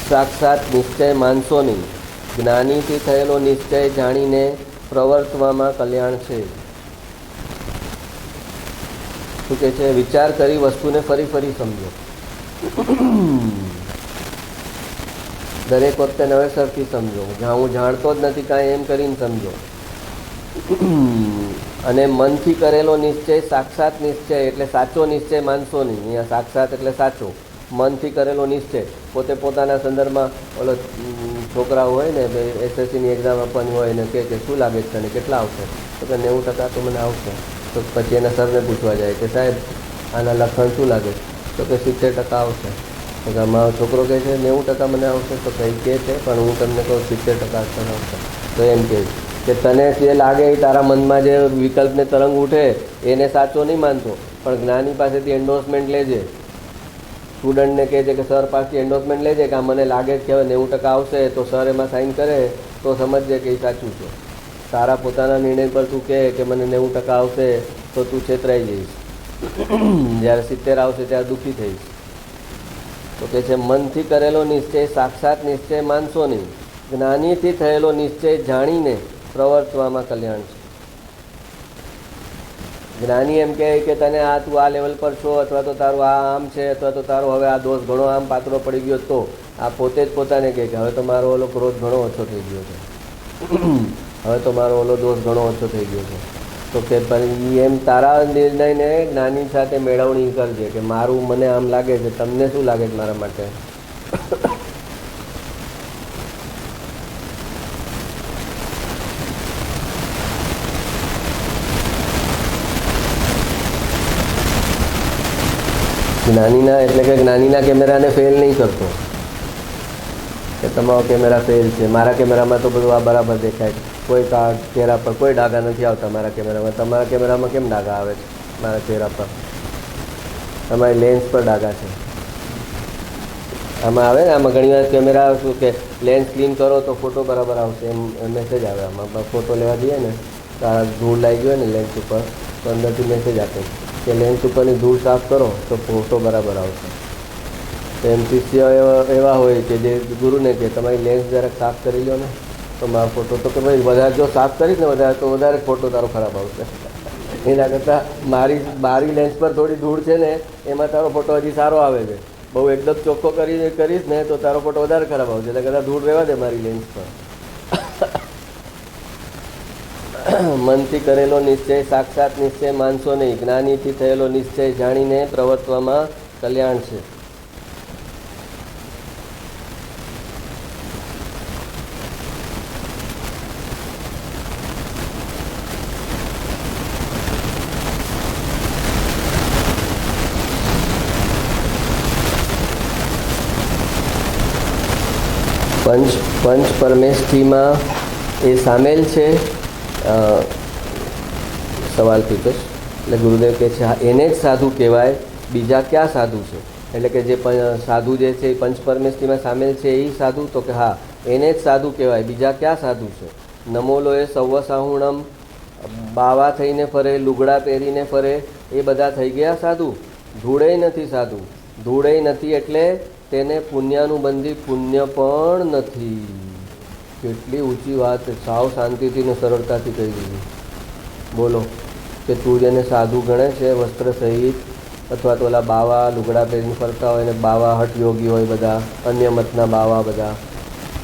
સાક્ષાત નિશ્ચય માનશો નહીં. જ્ઞાનીથી થયેલો નિશ્ચય જાણીને પ્રવર્તવામાં કલ્યાણ છે. શું કહે છે? વિચાર કરી વસ્તુને ફરી ફરી સમજો. દરેક વખતે નવેસરથી સમજો. હું જાણતો જ નથી કાંઈ એમ કરીને સમજો. અને મનથી કરેલો નિશ્ચય સાક્ષાત નિશ્ચય એટલે સાચો નિશ્ચય માનશો નહીં. અહીંયા સાક્ષાત એટલે સાચો. મનથી કરેલો નિશ્ચય પોતે પોતાના સંદર્ભમાં ઓલો છોકરા હોય ને એસએસસીની એક્ઝામ આપવાની હોય ને કે શું લાગે છે તને કેટલા આવશે? તો કે 90% તો મને આવશે. તો પછી એના સરને પૂછવા જાય કે સાહેબ આના લખણ શું લાગે? તો કે 70% આવશે. તો કે મારો છોકરો કહે છે 90% મને આવશે. તો કંઈ કહે છે પણ હું તમને કહું 70% આવશે. તો એમ કહે કે તને જે લાગે એ તારા મનમાં જે વિકલ્પને તરંગ ઉઠે એને સાચો નહીં માનતો, પણ જ્ઞાની પાસેથી એન્ડોર્સમેન્ટ લેજે. સ્ટુડન્ટને કહે છે કે સર પાસેથી એન્ડોર્સમેન્ટ લેજે કે આ મને લાગે છે કે હવે 90% આવશે, તો સર એમાં સાઇન કરે તો સમજજે કે એ સાચું છે. તારા પોતાના નિર્ણય પર તું કહે કે મને 90% આવશે તો તું છેતરાઈ જઈશ. જ્યારે 70 આવશે ત્યારે દુઃખી થઈશ. તો કહે છે મનથી કરેલો નિશ્ચય સાક્ષાત નિશ્ચય માનશો નહીં. જ્ઞાનીથી થયેલો નિશ્ચય જાણીને પ્રવર્તવામાં કલ્યાણ છે. જ્ઞાની એમ કહે કે તને આ તું આ લેવલ પર છો, અથવા તો તારું આ આમ છે, અથવા તો તારો હવે આ દોષ ઘણો આમ પાતળો પડી ગયો, તો આ પોતે જ પોતાને કહે કે હવે તો મારો ઓલો ક્રોધ ઘણો ઓછો થઈ ગયો છે, હવે તો મારો ઓલો દોષ ઘણો ઓછો થઈ ગયો છે. તો કે એમ તારા નિર્ણયને જ્ઞાની સાથે મેળવણી કરજે કે મારું મને આમ લાગે છે, તમને શું લાગે છે મારા માટે? જ્ઞાનીના એટલે કે જ્ઞાનીના કેમેરાને ફેલ નહીં કરતો કે તમારો કેમેરા ફેલ છે, મારા કેમેરામાં તો બધું આ બરાબર દેખાય, કોઈ ચહેરા પર કોઈ ડાઘા નથી આવતા મારા કેમેરામાં. તમારા કેમેરામાં કેમ ડાઘા આવે છે? મારા ચહેરા પર તમારી લેન્સ પર ડાઘા છે. આમાં આવે ને, આમાં ઘણી વાર કેમેરા શું કે લેન્સ ક્લીન કરો તો ફોટો બરાબર આવશે એમ મેસેજ આવે. આમાં ફોટો લેવા જઈએ ને તો આ ધૂળ લાગી ગયો ને લેન્સ ઉપર, તો અંદરથી મેસેજ આપે કે લેન્સ ઉપરની ધૂળ સાફ કરો તો ફોટો બરાબર આવશે. તો એમ શિષ્ય એવા હોય કે જે ગુરુને કે તમારી લેન્સ જરાક સાફ કરી લો ને તો મારો ફોટો, તો કે ભાઈ વધારે જો સાફ કરીશ ને વધારે તો વધારે ફોટો તારો ખરાબ આવશે. એના કરતાં મારી લેન્સ પર થોડી ધૂળ છે ને એમાં તારો ફોટો હજી સારો આવે છે. બહુ એકદમ ચોખ્ખો કરીશ ને તો તારો ફોટો વધારે ખરાબ આવશે. એટલે કરતાં ધૂળ રહેવા દે મારી લેન્સ પર. મનથી કરેલો નિશ્ચય સાક્ષાત નિશ્ચય માનશો નહીં. જ્ઞાનીથી થયેલો નિશ્ચય જાણીને પ્રવર્તવામાં કલ્યાણ છે. પંચ પરમેષ્ઠીમાં એ સામેલ છે. સવાલ પૂછે એટલે ગુરુદેવ કહે છે હા એને જ સાધુ કહેવાય, બીજા ક્યાં સાધુ છે? એટલે કે જે સાધુ જે છે એ પંચ પરમેષ્ઠીમાં સામેલ છે એ સાધુ? તો કે હા એને જ સાધુ કહેવાય, બીજા ક્યાં સાધુ છે? નમોલોએ સૌવ સાહુણમ, બાવા થઈને ફરે, લુગડા પહેરીને ફરે, એ બધા થઈ ગયા સાધુ? ધૂળે નથી સાધુ. ધૂળે નથી એટલે તેને પુણ્યાનુબંધી પુણ્ય પણ નથી. કેટલી ઊંચી વાત, સાવ શાંતિથી ને સરળતાથી કહી દીધી. બોલો કે તું જેને સાધુ ગણે છે વસ્ત્ર સહિત, અથવા તો ઓલા બાવા લુગડા પહેરીને ફરતા હોય ને બાવા હઠ યોગી હોય બધા, અન્ય મતના બાવા બધા,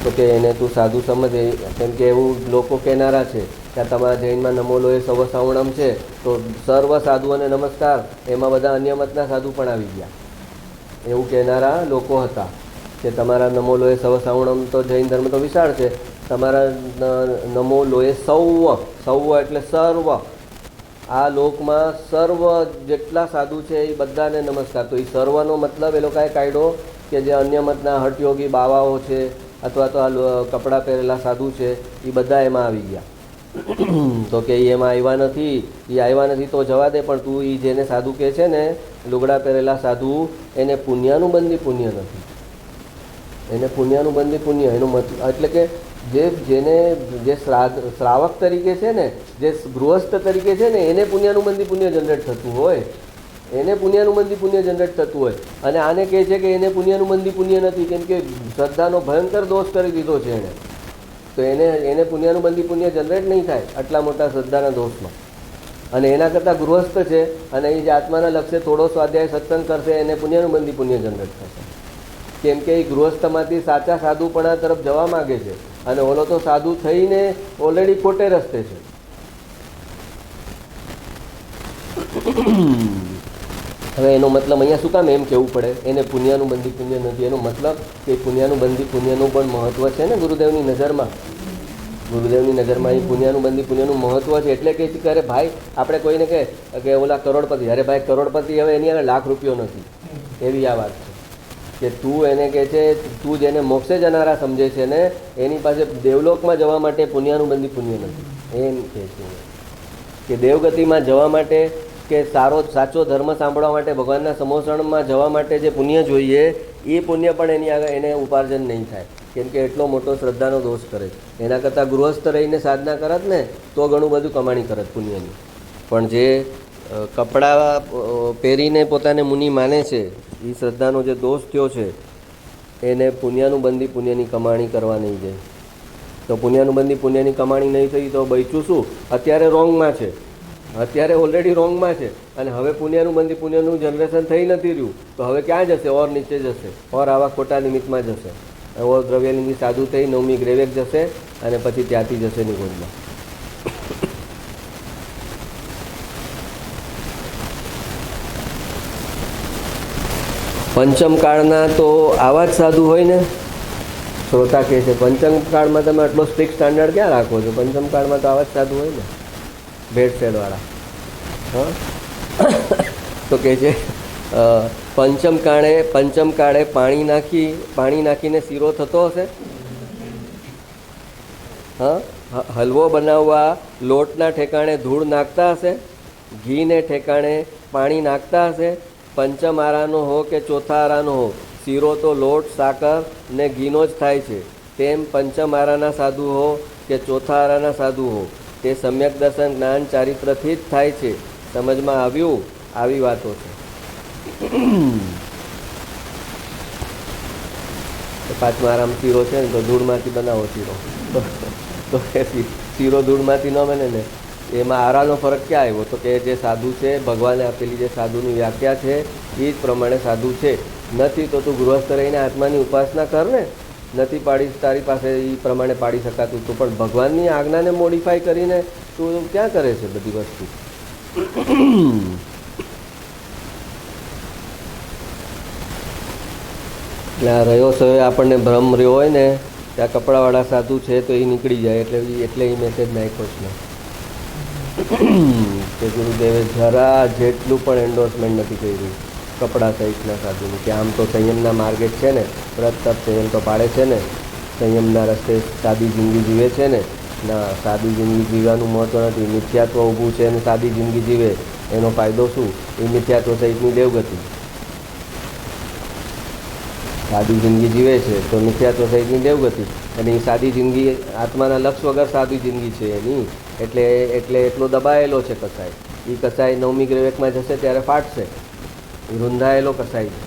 તો કે એને તું સાધુ સમજે. કેમ કે એવું લોકો કહેનારા છે કે આ તમારા જૈનમાં નમોલોએ સૌ સાવણમ છે તો સર્વ સાધુઓને નમસ્કાર, એમાં બધા અન્ય મતના સાધુ પણ આવી ગયા. એવું કહેનારા લોકો હતા કે તમારા નમોલોએ સવ સાવણમ તો જૈન ધર્મ તો વિશાળ છે, તમારા નમોલોએ સૌ એટલે સર્વ, આ લોકમાં સર્વ જેટલા સાધુ છે એ બધાને નમસ્કાર. તો એ સર્વનો મતલબ એ લોકોએ કાઢ્યો કે જે અન્ય મતના હઠયોગી બાવાઓ છે અથવા તો આ કપડાં પહેરેલા સાધુ છે એ બધા એમાં આવી ગયા. તો કે એમાં આવ્યા નથી તો જવા દે, પણ તું એ જેને સાધુ કહે છે ને લુગડા પહેરેલા સાધુ, એને પુણ્યાનુબંધી પુણ્ય નથી. એને પુણ્યાનુબંધી પુણ્ય એનો મતલબ એટલે કે જેને જે શ્રાવક તરીકે છે ને, જે ગૃહસ્થ તરીકે છે ને, એને પુણ્યનું બંધી પુણ્ય જનરેટ થતું હોય, એને પુણ્યનું બંધી પુણ્ય જનરેટ થતું હોય. અને આને કહે છે કે એને પુણ્યનું બંધી પુણ્ય નથી, કેમ કે શ્રદ્ધાનો ભયંકર દોષ કરી દીધો છે એણે. તો એને પુણ્યનું બંધી પુણ્ય જનરેટ નહીં થાય આટલા મોટા શ્રદ્ધાના દોષમાં. અને એના કરતાં ગૃહસ્થ છે અને એ જે આત્માના લક્ષ્ય થોડો સ્વાધ્યાય સત્સંગ કરશે, એને પુણ્યનું બંધી પુણ્ય જનરેટ થશે. કેમ કે એ ગૃહસ્થમાંથી સાચા સાધુપણા તરફ જવા માગે છે, અને ઓલો તો સાધુ થઈને ઓલરેડી ખોટે રસ્તે છે. હવે એનો મતલબ અહીંયા શું કામ એમ કહેવું પડે એને પુણ્યનું બંધી પુણ્ય નથી? એનો મતલબ કે પુણ્યનું બંધી પુણ્યનું પણ મહત્ત્વ છે ને ગુરુદેવની નજરમાં. ગુરુદેવની નજરમાં એ પુણ્યનું બંધી પુણ્યનું મહત્ત્વ છે. એટલે કે અરે ભાઈ, આપણે કોઈને કહે કે ઓલા કરોડપતિ, અરે ભાઈ કરોડપતિ હવે એની આગળ લાખ રૂપિયો નથી, એવી આ વાત છે. કે તું એને કહે છે, તું જેને મોક્ષે જનારા સમજે છે ને, એની પાસે દેવલોકમાં જવા માટે પુણ્યનું બંધી પુણ્ય નથી. એમ કહે છે કે દેવગતિમાં જવા માટે કે સાચો ધર્મ સાંભળવા માટે, ભગવાનના સમોસણમાં જવા માટે જે પુણ્ય જોઈએ, એ પુણ્ય પણ એની આગળ એને ઉપાર્જન નહીં થાય. કેમ કે એટલો મોટો શ્રદ્ધાનો દોષ કરે છે. એના કરતાં ગૃહસ્થ રહીને સાધના કરત ને તો ઘણું બધું કમાણી કરત પુણ્યની. પણ જે કપડાં પહેરીને પોતાને મુનિ માને છે, એ શ્રદ્ધાનો જે દોષ થયો છે, એને પુણ્યનું બંધી પુણ્યની કમાણી કરવા નહીં જાય. તો પુણ્યનું બંધી પુણ્યની કમાણી નહીં થઈ તો બચ્યું શું? અત્યારે રોંગમાં છે, અત્યારે ઓલરેડી રોંગમાં છે, અને હવે પુણ્યનું બંધી પુણ્યનું જનરેશન થઈ નથી રહ્યું, તો હવે ક્યાં જશે? ઓર નીચે જશે, ઓર આવા ખોટા નિમિત્તમાં જશે. ઓર દ્રવ્યલિંગી સાધુ થઈ 9મી ગ્રેવેક જશે, અને પછી ત્યાંથી જશે નિગોડમાં. પંચમ કાળના તો આવા જ સાધુ હોય ને. શ્રોતા કહે છે પંચમ કાળમાં તમે આટલો સ્ટ્રિક્ટ સ્ટાન્ડર્ડ ક્યાં રાખો છો? પંચમ કાળમાં તો આવા જ સાધુ હોય ને, ભેટસેડવાળા. હા, તો કહે છે પંચમ કાળે પાણી નાખીને શીરો થતો હશે. હા, હલવો બનાવવા લોટના ઠેકાણે ધૂળ નાખતા હશે, ઘીને ઠેકાણે પાણી નાખતા હશે. પંચમ આરાનો હો કે ચોથા આરાનો હો, શીરો તો લોટ, સાકર ને ઘીનો જ થાય છે. તેમ પંચમ આરાના સાધુ હો કે ચોથા આરાના સાધુ હો, તે સમ્યક દર્શન જ્ઞાન ચારિત્રથી જ થાય છે. સમજમાં આવ્યું? આવી વાતો છે. પાંચમા આરામ શીરો છે ને, તો ધૂળમાંથી બનાવો શીરો. તો શીરો ધૂળમાંથી ન બને ને, એમાં આરાનો ફરક ક્યાં આવ્યો? તો કે જે સાધુ છે, ભગવાને આપેલી જે સાધુની વ્યાખ્યા છે એ જ પ્રમાણે સાધુ છે. નથી તો તું ગૃહસ્થ રહીને આત્માની ઉપાસના કર ને. નથી પાડી તારી પાસે એ પ્રમાણે પાડી શકાતું, તો પણ ભગવાનની આજ્ઞાને મોડિફાઈ કરીને તું ક્યાં કરે છે બધી વસ્તુ? એટલે આ રહ્યો સહે આપણને ભ્રમ રહ્યો હોય ને, ત્યાં કપડાવાળા સાધુ છે તો એ નીકળી જાય. એટલે એ મેસેજ નાખ્યો છે કે ગુરુદેવે જરા જેટલું પણ એન્ડોર્સમેન્ટ નથી કર્યું કપડા સહિતના સાધુનું, કે આમ તો સંયમના માર્ગે જ છે ને, વ્રત તપ સંયમ તો પાડે છે ને, સંયમના રસ્તે સાદી જિંદગી જીવે છે ને. ના, સાદી જિંદગી જીવવાનું મહત્ત્વ નથી. મિથ્યાત્વ ઊભું છે અને સાદી જિંદગી જીવે એનો ફાયદો શું? એ મિથ્યાત્વ સહિતની દેવગતિ. સાદી જિંદગી જીવે છે તો મિથ્યાત્વ સહિતની દેવગતિ, અને એ સાદી જિંદગી આત્માના લક્ષ વગર સાદી જિંદગી છે એની. એટલે એટલો દબાયેલો છે કસાય. એ કસાય 9મી ગ્રેવેકમાં જશે ત્યારે ફાટશે. એ રૂંધાયેલો કસાય છે.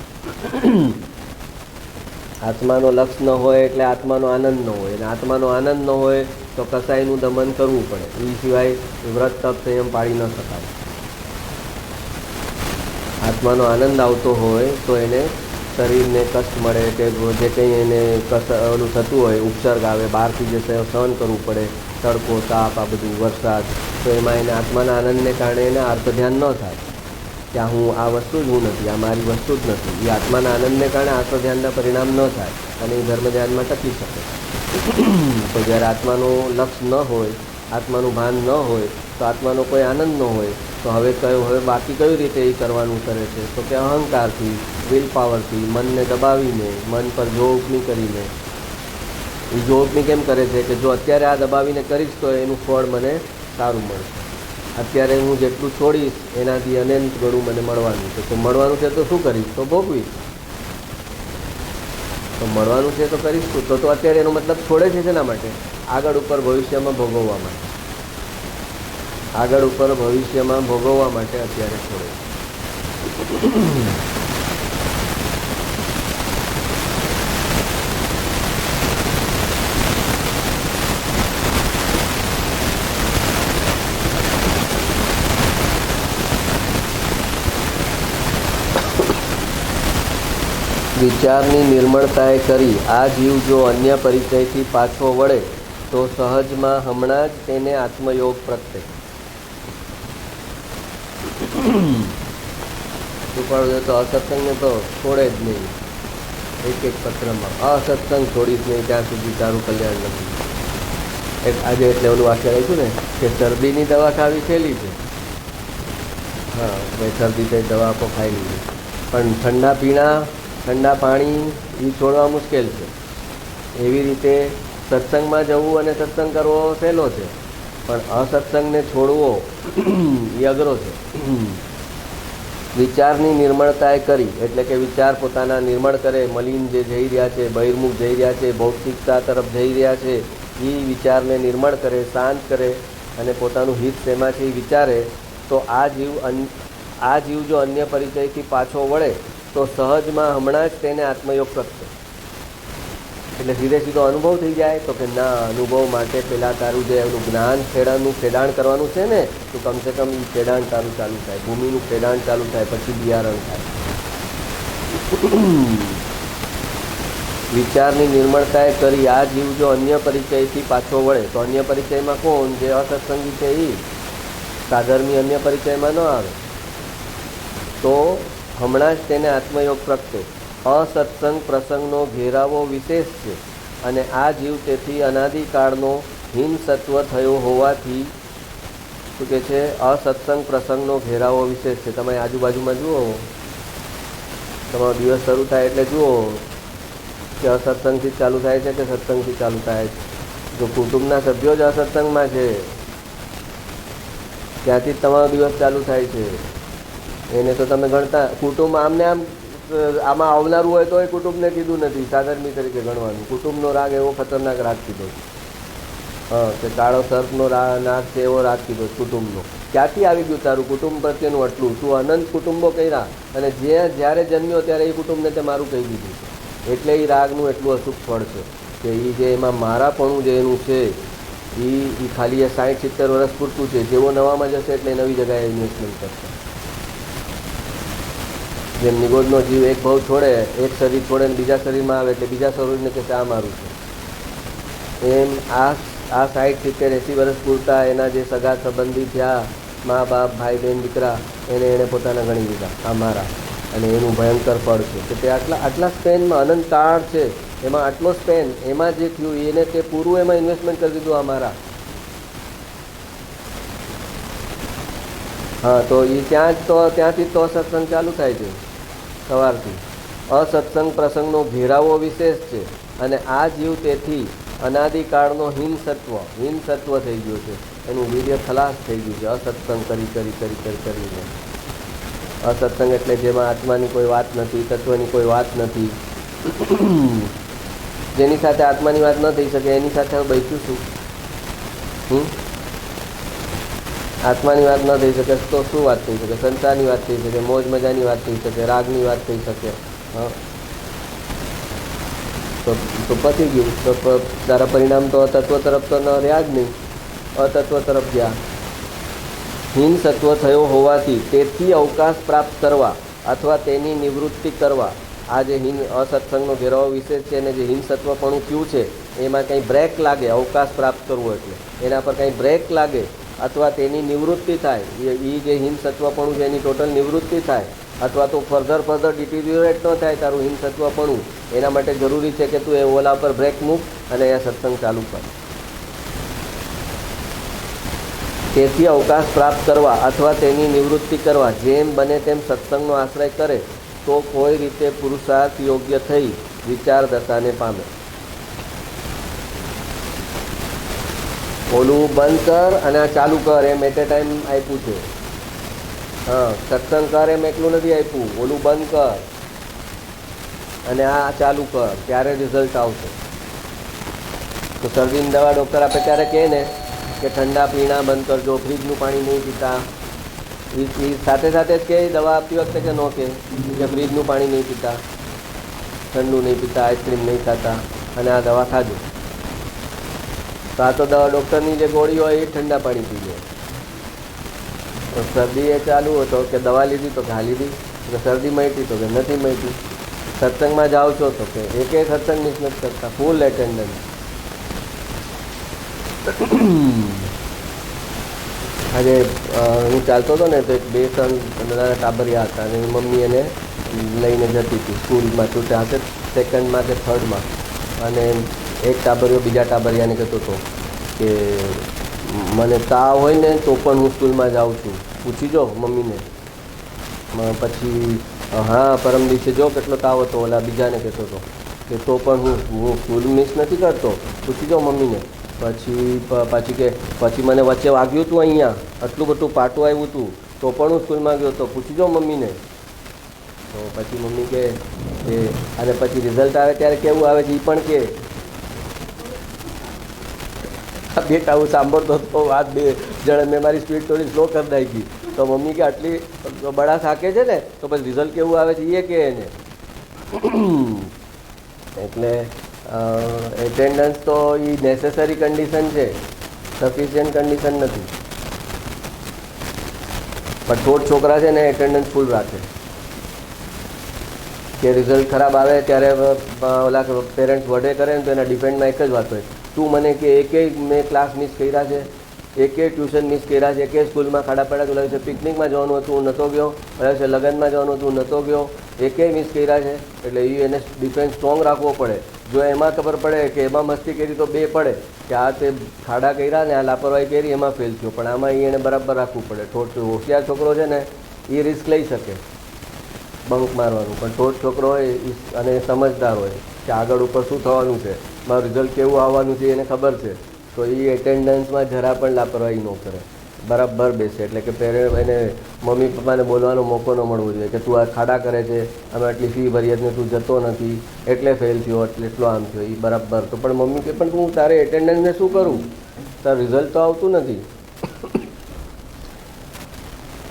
આત્માનો લક્ષ ન હોય એટલે આત્માનો આનંદ ન હોય, અને આત્માનો આનંદ ન હોય તો કસાયનું દમન કરવું પડે. એ સિવાય વ્રત તપ સંયમ પાડી ન શકાય. આત્માનો આનંદ આવતો હોય તો એને શરીરને કષ્ટ મળે કે જે કંઈ એને ઓલું થતું હોય, ઉપસર્ગ આવે, બહારથી જે સહન કરવું પડે, તડકો, તાપ, આ બધું વરસાદ, તો એમાં એને આત્માના આનંદને કારણે એને અર્થ ધ્યાન ન થાય કે હું આ વસ્તુ જ હું નથી, આ મારી વસ્તુ જ નથી. એ આત્માના આનંદને કારણે આત્મ ધ્યાનના પરિણામ ન થાય અને એ ધર્મ ધ્યાનમાં ટકી શકે. તો જ્યારે આત્માનું લક્ષ ન હોય, આત્માનું ભાન ન હોય, તો આત્માનો કોઈ આનંદ ન હોય, તો હવે બાકી કઈ રીતે એ કરવાનું કરે છે? તો કે અહંકારથી, વિલ પાવરથી, મનને દબાવીને, મન પર જોગની કરીને. એ જોગની કેમ કરે છે કે જો અત્યારે આ દબાવીને કરીશ તો એનું ફળ મને સારું મળશે. અત્યારે હું જેટલું છોડીશ એનાથી અનંત ગણું મને મળવાનું છે. તો મળવાનું છે તો શું કરીશ? તો ભોગવીશ. તો મળવાનું છે તો કરીશું. તો અત્યારે એનો મતલબ છોડે છે શેના માટે? આગળ ઉપર ભવિષ્યમાં ભોગવવા માટે. આગળ ઉપર ભવિષ્યમાં ભોગવવા માટે અત્યારે છોડે છે. વિચારની નિર્મળતાએ કરી આ જીવ જો અન્ય પરિચયથી પાછો વળે તો સહજમાં હમણાં જ તેને આત્મયોગ પ્રગટે. છુપાડો તો અસત્સંગને તો છોડે જ નહીં. એક પત્રમાં અસત્સંગ છોડીશ નહીં ત્યાં સુધી તારું કલ્યાણ નથી. આજે એટલે ઓલું વાક્ય રાખ્યું ને કે શરદીની દવા ખાવી સહેલી છે. હા ભાઈ શરદી થઈ દવા આપો ખાઈ લીધી, પણ ઠંડા પીણા ઠંડા પાણી એ છોડવા મુશ્કેલ છે. એવી રીતે સત્સંગમાં જવું અને સત્સંગ કરવો સહેલો છે, પણ અસત્સંગને છોડવો એ અઘરો છે. વિચારની નિર્મળતાએ કરી એટલે કે વિચાર પોતાના નિર્મળ કરે. મલિન જે જઈ રહ્યા છે, બહિર્મુખ જઈ રહ્યા છે, ભૌતિકતા તરફ જઈ રહ્યા છે, એ વિચારને નિર્મળ કરે, શાંત કરે અને પોતાનું હિત શેમાં છે એ વિચારે. તો આ જીવ જો અન્ય પરિચયથી પાછો વળે તો સહજમાં હમણાં જ તેને આત્મયોગ પ્રગટે. એટલે સીધે સીધો અનુભવ થઈ જાય. તો કે ના, અનુભવ માટે પહેલાં તારું જે એનું જ્ઞાન ખેડાણ કરવાનું છે ને, તો કમસે કમ એ ખેડાણ તારું ચાલુ થાય, ભૂમિનું ખેડાણ ચાલુ થાય, પછી બિયારણ થાય. વિચારની નિર્મળતાએ કરી આ જીવ જો અન્ય પરિચયથી પાછો વળે તો અન્ય પરિચયમાં કોણ? જે અસત્સંગી છે એ. સાધર્મી અન્ય પરિચયમાં ન આવે તો હમણાં જ તેને આત્મયોગ પ્રગટે. અસત્સંગ પ્રસંગનો ઘેરાવો વિશેષ છે અને આ જીવ તેથી અનાદિકાળનો હિંસત્વ થયો હોવાથી શું કહે છે? અસત્સંગ પ્રસંગનો ઘેરાવો વિશેષ છે. તમે આજુબાજુમાં જુઓ, તમારો દિવસ શરૂ થાય એટલે જુઓ કે અસત્સંગથી જ ચાલુ થાય છે કે સત્સંગથી ચાલુ થાય છે. જો કુટુંબના સભ્યો જ અસત્સંગમાં છે ત્યાંથી જ તમારો દિવસ ચાલુ થાય છે. એને તો તમે ગણતા કુટુંબ આમને આમ આમાં આવનારું હોય તો એ કુટુંબને કીધું નથી સાધર્મી તરીકે ગણવાનું. કુટુંબનો રાગ એવો ખતરનાક રાગ કીધો. હા, કે કાળો સર્પનો નાગ છે એવો રાગ કીધો કુટુંબનો. ક્યાંથી આવી ગયું તારું કુટુંબ પ્રત્યેનું આટલું? તું અનંત કુટુંબો કર્યા અને જ્યારે જન્મ્યો ત્યારે એ કુટુંબને તે મારું કહી દીધું છે. એટલે એ રાગનું એટલું અશુભ ફળ છે કે એ જે એમાં મારાપણું જે એનું છે એ ખાલી એ 60-70 વર્ષ પૂરતું છે. જેવો નવામાં જશે એટલે નવી જગ્યાએ ઇન્વેસ્ટમેન્ટ કરશે. જેમ નિગોદનો જીવ એક ભાવ છોડે, એક શરીર છોડે ને બીજા શરીરમાં આવે એટલે બીજા શરીરને કહેશે આ મારું છે. એમ આ 60-70-80 વર્ષ પૂરતા એના જે સગા સંબંધી થયા, મા બાપ, ભાઈ બહેન, દીકરા, એને પોતાના ગણી લીધા આ મારા. અને એનું ભયંકર ફળ છે કે તે આટલા સ્પેનમાં અનંતકાળ છે, એમાં આટલો સ્પેન, એમાં જે થયું એને તે પૂરું એમાં ઇન્વેસ્ટમેન્ટ કરી દીધું આ મારા. હા, તો એ ત્યાંથી તો અસત્સંગ ચાલુ થાય છે સવારથી. અસત્સંગ પ્રસંગનો ઘેરાવો વિશેષ છે અને આ જીવ તેથી અનાદિકાળનો હિંસત્વ થઈ ગયો છે. એનું વીર્ય ખલાસ થઈ ગયું છે અસત્સંગ કરીને. અસત્સંગ એટલે જેમાં આત્માની કોઈ વાત નથી, તત્વની કોઈ વાત નથી. જેની સાથે આત્માની વાત ન થઈ શકે એની સાથે બેસ્યું શું? આત્માની વાત ન થઈ શકે તો શું વાત થઈ શકે? સંસારની વાત થઈ શકે, મોજ મજાની વાત થઈ શકે, રાગની વાત થઈ શકે. હા, તો પતી ગયું. તો તારા પરિણામ તો તત્વ તરફ તો ન રહ્યા જ નહીં, અતત્વ તરફ ગયા. હિંસત્વ થયો હોવાથી તેથી અવકાશ પ્રાપ્ત કરવા અથવા તેની નિવૃત્તિ કરવા. આ જે અસત્સંગનો ઘેરાવો વિશેષ છે અને જે હિંસત્વપણું થયું છે એમાં કંઈ બ્રેક લાગે, અવકાશ પ્રાપ્ત કરવો એટલે એના પર કંઈ બ્રેક લાગે અથવા તેની નિવૃત્તિ થાય, એ જે હિંસત્વપણું છે એની ટોટલ નિવૃત્તિ થાય અથવા તો ફર્ધર ડિટિરિયોરેટ ન થાય તારું હિંસત્વપણું, એના માટે જરૂરી છે કે તું એ ઓલા પર બ્રેક મૂક અને એ સત્સંગ ચાલુ કર. તેથી અવકાશ પ્રાપ્ત કરવા અથવા તેની નિવૃત્તિ કરવા જેમ બને તેમ સત્સંગનો આશ્રય કરે તો કોઈ રીતે પુરુષાર્થ યોગ્ય થઈ વિચાર દશાને પામે. ઓલું બંધ કર અને આ ચાલુ કર એમ એટ એ ટાઈમ આપ્યું છે. હા, સત્સંગ કર એમ એટલું નથી આપ્યું, ઓલું બંધ કર. અને આ ચાલુ કર, ત્યારે રિઝલ્ટ આવશે. તો શરદીની દવા ડૉક્ટર આપે ત્યારે કહે ને કે ઠંડા પીણા બંધ કરજો, ફ્રીજનું પાણી નહીં પીતા. એ સાથે સાથે જ કે દવા આપતી વખતે કે ન કે ફ્રીજનું પાણી નહીં પીતા, ઠંડુ નહીં પીતા, આઈસ્ક્રીમ નહીં ખાતા, અને આ દવા ખાજો. તો આ તો દવા ડૉક્ટરની જે ગોળી હોય એ ઠંડા પાણી પીજો. તો શરદી એ ચાલુ હતો કે દવા લીધી તો ઘા લીધી, તો શરદી મટી તો કે નથી મટી. સત્સંગમાં જાઓ છો તો કે એકે સત્સંગ મિસ નથી કરતા, ફૂલ એટેન્ડન્સ. આજે હું ચાલતો હતો ને તો એક 2-3 નાના ટાબરિયા હતા અને મમ્મી એને લઈને જતી હતી સ્કૂલમાં, છૂટ્યા હશે સેકન્ડમાં કે થર્ડમાં. અને એક ટાબરિયો બીજા ટાબરિયાને કહેતો હતો કે મને તાવ હોય ને તો પણ હું સ્કૂલમાં જાઉં છું, પૂછી જો મમ્મીને. પછી હા પરમ દિવસે જો કેટલો તાવ હતો, ઓલા બીજાને કહેતો હતો કે તો પણ હું સ્કૂલ મિસ નથી કરતો, પૂછી જો મમ્મીને. પછી મને વચ્ચે વાગ્યું હતું, અહીંયા આટલું બધું પાટું આવ્યું હતું તો પણ હું સ્કૂલમાં ગયો તો પૂછી જો મમ્મીને. તો પછી મમ્મી કહે અને પછી રિઝલ્ટ આવે ત્યારે કેવું આવે છે એ પણ કહે. બેટા હું સાંભળતો હતો વાત 2 જણા, મેં મારી સ્પીડ થોડી સ્લો કરી નાખી. તો મમ્મી કે આટલી બડા થાકે છે ને તો પછી રિઝલ્ટ કેવું આવે છે એ કહે એને. એટલે એટેન્ડન્સ તો એ નેસેસરી કન્ડિશન છે, સફિશિયન્ટ કન્ડિશન નથી. પણ થોડ છોકરા છે ને એટેન્ડન્સ ફૂલ રાખે કે રિઝલ્ટ ખરાબ આવે ત્યારે ઓલા પેરેન્ટ્સ વઢે કરે ને તો એના ડિપેન્ડમાં એક જ વાત હોય, તું મને કે એકેય મેં ક્લાસ મિસ કર્યા છે, એકેય ટ્યુશન મિસ કર્યા છે, એકેય સ્કૂલમાં ખાડા પડ્યા, ઓલા છે પિકનિકમાં જવાનું હતું હું નહોતો ગયો, ઓલા છે લગ્નમાં જવાનું હતું હું નહોતો ગયો, એકેય મિસ કર્યા છે. એટલે એ એને ડિફેન્સ સ્ટ્રોંગ રાખવો પડે. જો એમાં ખબર પડે કે એમાં મસ્તી કરી તો 2 પડે કે આ તે ખાડા કર્યા ને આ લાપરવાહી કરી એમાં ફેલ થયો, પણ આમાં એને બરાબર રાખવું પડે. થોડું હોશિયાર છોકરો છે ને એ રિસ્ક લઈ શકે બંક મારવાનું, પણ થોડો છોકરો હોય અને સમજદાર હોય કે આગળ ઉપર શું થવાનું છે, મારું રિઝલ્ટ કેવું આવવાનું છે એને ખબર છે, તો એ એટેન્ડન્સમાં જરા પણ લાપરવાહી ન કરે, બરાબર બેસે. એટલે કે એને મમ્મી પપ્પાને બોલવાનો મોકો ન મળવો જોઈએ કે તું આ ખાડા કરે છે, અમે આટલી ફી ભરીએ ને તું જતો નથી એટલે ફેલ થયો, એટલે એટલો આમ થયો, એ બરાબર. તો પણ મમ્મી કે પણ હું તારે એટેન્ડન્સને શું કરું, તારું રિઝલ્ટ તો આવતું નથી.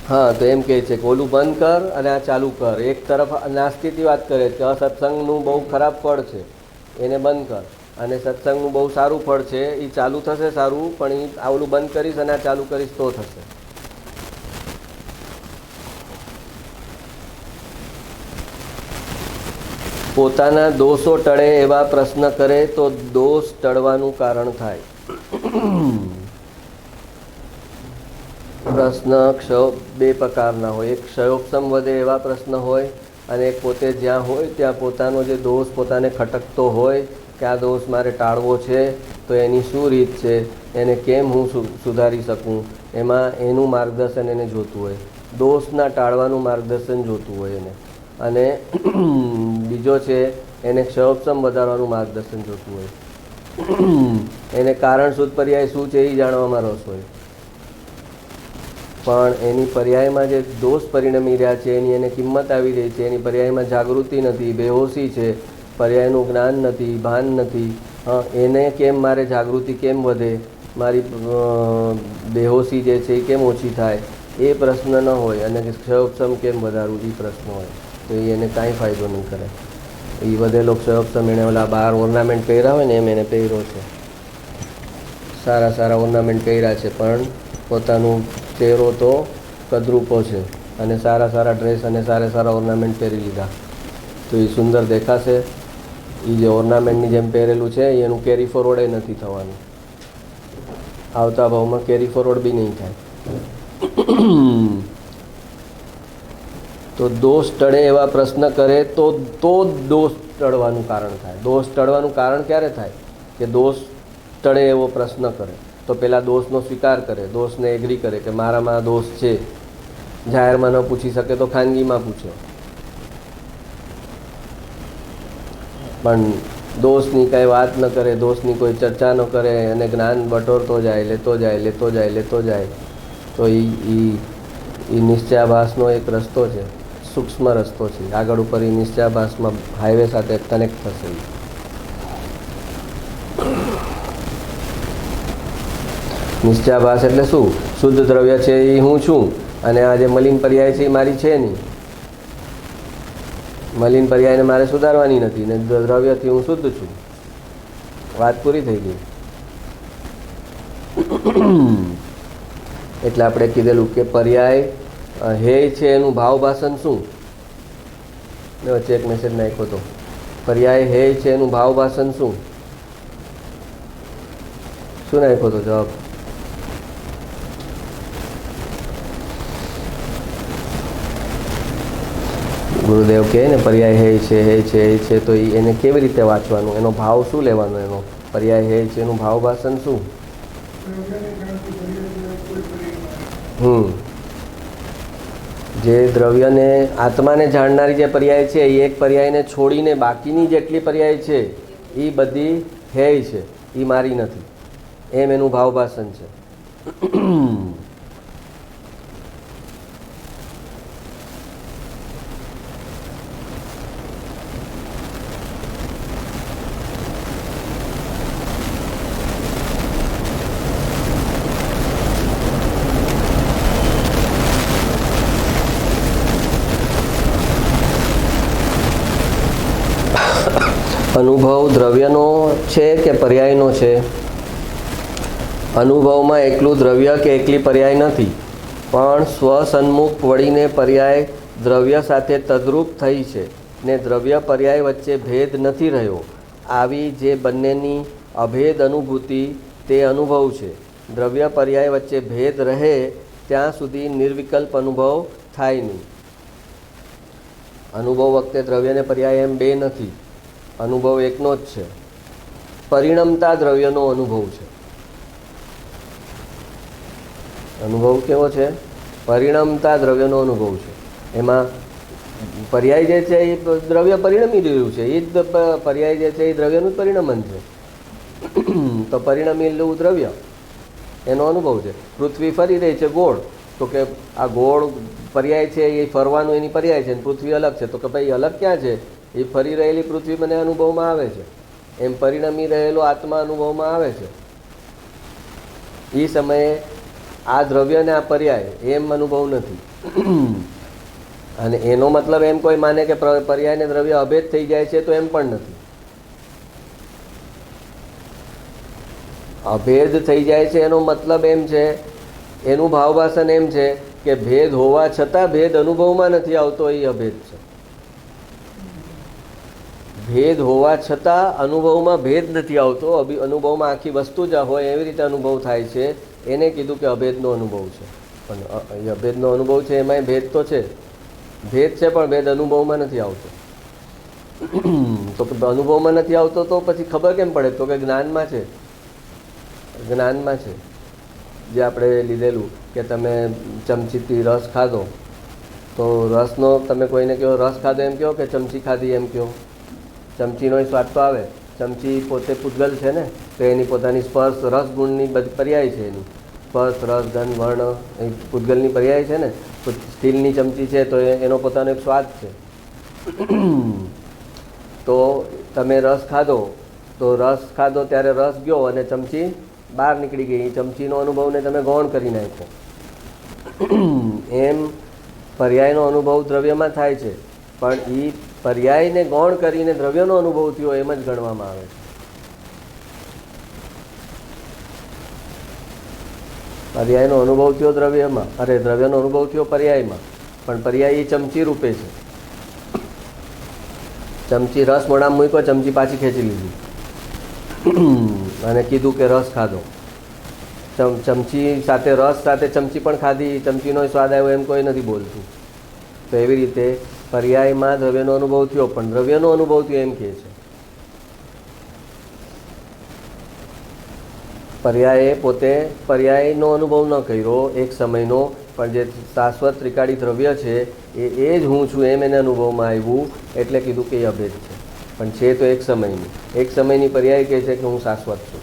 હા તો એમ કહે છે કે ઓલું બંધ કર અને આ ચાલુ કર. એક તરફ નાસ્તિકની વાત કરે છે કે સત્સંગનું બહુ ખરાબ ફળ છે એને બંધ કર, અને સત્સંગનું બહુ સારું ફળ છે એ ચાલુ થશે સારું, પણ એ આવલું બંધ કરીશ અને આ ચાલુ કરીશ તો થશે. પોતાના દોષો ટળે એવા પ્રશ્ન કરે તો દોષ ટળવાનું કારણ થાય. પ્રશ્ન 2 પ્રકારના હોય, એક ક્ષયોક્ષમ વધે એવા પ્રશ્ન હોય, અને એક પોતે જ્યાં હોય ત્યાં પોતાનો જે દોષ પોતાને ખટકતો હોય કે આ દોષ મારે ટાળવો છે તો એની શું રીત છે, એને કેમ હું સુધારી શકું, એમાં એનું માર્ગદર્શન એને જોતું હોય. દોષના ટાળવાનું માર્ગદર્શન જોતું હોય એને. અને બીજો છે એને ક્ષયોક્ષમ વધારવાનું માર્ગદર્શન જોતું હોય. એને કારણ શુદ્ધ પર્યાય શું છે એ જાણવામાં રસ હોય, પણ એની પર્યાયમાં જે દોષ પરિણમી રહ્યા છે એની એને કિંમત આવી રહી છે, એની પર્યાયમાં જાગૃતિ નથી, બેહોશી છે, પર્યાયનું જ્ઞાન નથી, ભાન નથી. એને કેમ મારે જાગૃતિ કેમ વધે, મારી બેહોશી જે છે એ કેમ ઓછી થાય એ પ્રશ્ન ન હોય, અને ક્ષયોક્ષમ કેમ વધારવું એ પ્રશ્ન હોય, તો એ એને કાંઈ ફાયદો નહીં કરે. એ વધેલો ક્ષયોક્ષમ એણે ઓલા 12 ઓર્નામેન્ટ પહેર્યા હોય ને એમ એને પહેર્યો છે, સારા સારા ઓર્નામેન્ટ પહેર્યા છે, પણ પોતાનું ચહેરો તો કદરૂપો છે, અને સારા સારા ડ્રેસ અને સારા સારા ઓર્નામેન્ટ પહેરી લીધા તો એ સુંદર દેખાશે. એ જે ઓર્નામેન્ટની જેમ પહેરેલું છે એનું કેરી ફોરવર્ડ નથી થવાનું, આવતા ભાવમાં કેરી ફોરવર્ડ બી નહીં થાય. તો દોષ ટળે એવા પ્રશ્ન કરે તો દોષ ટળવાનું કારણ થાય. દોષ ટળવાનું કારણ ક્યારે થાય કે દોષ ટળે એવો પ્રશ્ન કરે તો પહેલાં દોષનો સ્વીકાર કરે, દોષને એગ્રી કરે કે મારામાં દોષ છે. જાહેરમાં ન પૂછી શકે તો ખાનગીમાં પૂછે, પણ દોષની કાંઈ વાત ન કરે, દોષની કોઈ ચર્ચા ન કરે, અને જ્ઞાન બટોરતો જાય, લેતો જાય, તો એ નિશ્ચયાભાસનો એક રસ્તો છે. સૂક્ષ્મ રસ્તો છે. આગળ ઉપર એ નિશ્ચયાભાસમાં હાઈવે સાથે કનેક્ટ થશે. નિશ્ચયાભાસ એટલે શું? શુદ્ધ દ્રવ્ય છે એ હું છું, અને આ જે મલિન પર્યાય છે એ મારી છે નહીં. મલિન પર્યાયને મારે સુધારવાની નથી, ને દ્રવ્યથી હું શુદ્ધ છું. વાત પૂરી થઈ ગઈ. એટલે આપણે કીધેલું કે પર્યાય હે છે એનું ભાવભાષણ શું? વચ્ચે એક મેસેજ નાખ્યો હતો. પર્યાય હે છે એનું ભાવભાષણ શું શું નાખ્યો હતો જવાબ? ગુરુદેવ કહે ને પર્યાય હે છે, હે છે, હે છે, તો એને કેવી રીતે વાંચવાનું? એનો ભાવ શું લેવાનો? એનો પર્યાય હે છે એનું ભાવભાષણ શું? જે દ્રવ્યને આત્માને જાણનારી જે પર્યાય છે એ એક પર્યાયને છોડીને બાકીની જેટલી પર્યાય છે એ બધી હે છે, એ મારી નથી, એમ એનું ભાવભાષણ છે. અનુભવ દ્રવ્યનો છે કે પર્યાયનો છે? અનુભવમાં એકલું દ્રવ્ય કે એકલી પર્યાય નથી, પણ સ્વસન્મુખ વળીને પર્યાય દ્રવ્ય સાથે તદ્રૂપ થઈ છે ને દ્રવ્ય પર્યાય વચ્ચે ભેદ નથી રહ્યો. આવી જે બંનેની અભેદ અનુભૂતિ તે અનુભવ છે. દ્રવ્ય પર્યાય વચ્ચે ભેદ રહે ત્યાં સુધી નિર્વિકલ્પ અનુભવ થાય નહીં. અનુભવ વખતે દ્રવ્ય ને પર્યાય એમ બે નથી, અનુભવ એકનો જ છે. પરિણમતા દ્રવ્યનો અનુભવ છે. અનુભવ કેવો છે? પરિણમતા દ્રવ્યનો અનુભવ છે. એમાં પર્યાય જે છે એ દ્રવ્ય પરિણમી રહ્યું છે, એ જ પર્યાય જે છે એ દ્રવ્યનું જ પરિણમન છે. તો પરિણમેલું દ્રવ્ય એનો અનુભવ છે. પૃથ્વી ફરી રહી છે ગોળ, તો કે આ ગોળ પર્યાય છે એ ફરવાનું એની પર્યાય છે, પૃથ્વી અલગ છે, તો કે ભાઈ અલગ ક્યાં છે? એ ફરી રહેલી પૃથ્વી મને અનુભવમાં આવે છે. એમ પરિણમી રહેલો આત્મા અનુભવમાં આવે છે. એ સમયે આ દ્રવ્ય ને આ પર્યાય એમ અનુભવ નથી. અને એનો મતલબ એમ કોઈ માને કે પર્યાય ને દ્રવ્ય અભેદ થઈ જાય છે, તો એમ પણ નથી. અભેદ થઈ જાય છે એનો મતલબ એમ છે, એનું ભાવભાષણ એમ છે કે ભેદ હોવા છતાં ભેદ અનુભવમાં નથી આવતો, એ અભેદ છે. ભેદ હોવા છતાં અનુભવમાં ભેદ નથી આવતો, અનુભવમાં આખી વસ્તુ જ હોય એવી રીતે અનુભવ થાય છે, એને કીધું કે અભેદનો અનુભવ છે. પણ અભેદનો અનુભવ છે એમાંય ભેદ તો છે, ભેદ છે, પણ ભેદ અનુભવમાં નથી આવતો. તો અનુભવમાં નથી આવતો તો પછી ખબર કેમ પડે? તો કે જ્ઞાનમાં છે. જ્ઞાનમાં છે. જે આપણે લીધેલું કે તમે ચમચીથી રસ ખાધો, તો રસનો તમે કોઈને કહો રસ ખાધો એમ કહો કે ચમચી ખાધી એમ કહો? ચમચીનો સ્વાદ તો આવે. ચમચી પોતે પૂતગલ છે ને, તો એની પોતાની સ્પર્શ રસ ગુણની બધી પર્યાય છે. એની સ્પર્શ રસ ગંધ વર્ણ એ પૂતગલની પર્યાય છે ને. સ્ટીલની ચમચી છે તો એનો પોતાનો એક સ્વાદ છે. તો તમે રસ ખાધો, તો રસ ખાધો ત્યારે રસ ગયો અને ચમચી બહાર નીકળી ગઈ. ચમચીનો અનુભવને તમે ગૌણ કરી નાખો. એમ પર્યાયનો અનુભવ દ્રવ્યમાં થાય છે, પણ એ પર્યાયને ગૌણ કરીને દ્રવ્યનો અનુભવ થયો એમ જ ગણવામાં આવે છે. પર્યાયનો અનુભવ થયો દ્રવ્યમાં, અરે દ્રવ્યનો અનુભવ થયો પર્યાયમાં, પણ પર્યાય એ ચમચી રૂપે છે. ચમચી રસ મોઢામાં મૂક્યો, ચમચી પાછી ખેંચી લીધી અને કીધું કે રસ ખાધો. ચમચી સાથે રસ સાથે ચમચી પણ ખાધી, ચમચીનો સ્વાદ આવ્યો એમ કોઈ નથી બોલતું. તો એવી રીતે પર્યાયમાં દ્રવ્યનો અનુભવ થયો, પણ દ્રવ્યનો અનુભવ થયો એમ કહે છે. પર્યાયે પોતે પર્યાયનો અનુભવ ન કર્યો એક સમયનો, પણ જે શાશ્વત ત્રિકાળી દ્રવ્ય છે એ જ હું છું એમ એને અનુભવમાં આવ્યું, એટલે કીધું કે એ અભેદ છે. પણ છે તો એક સમયની પર્યાય કહે છે કે હું શાશ્વત છું.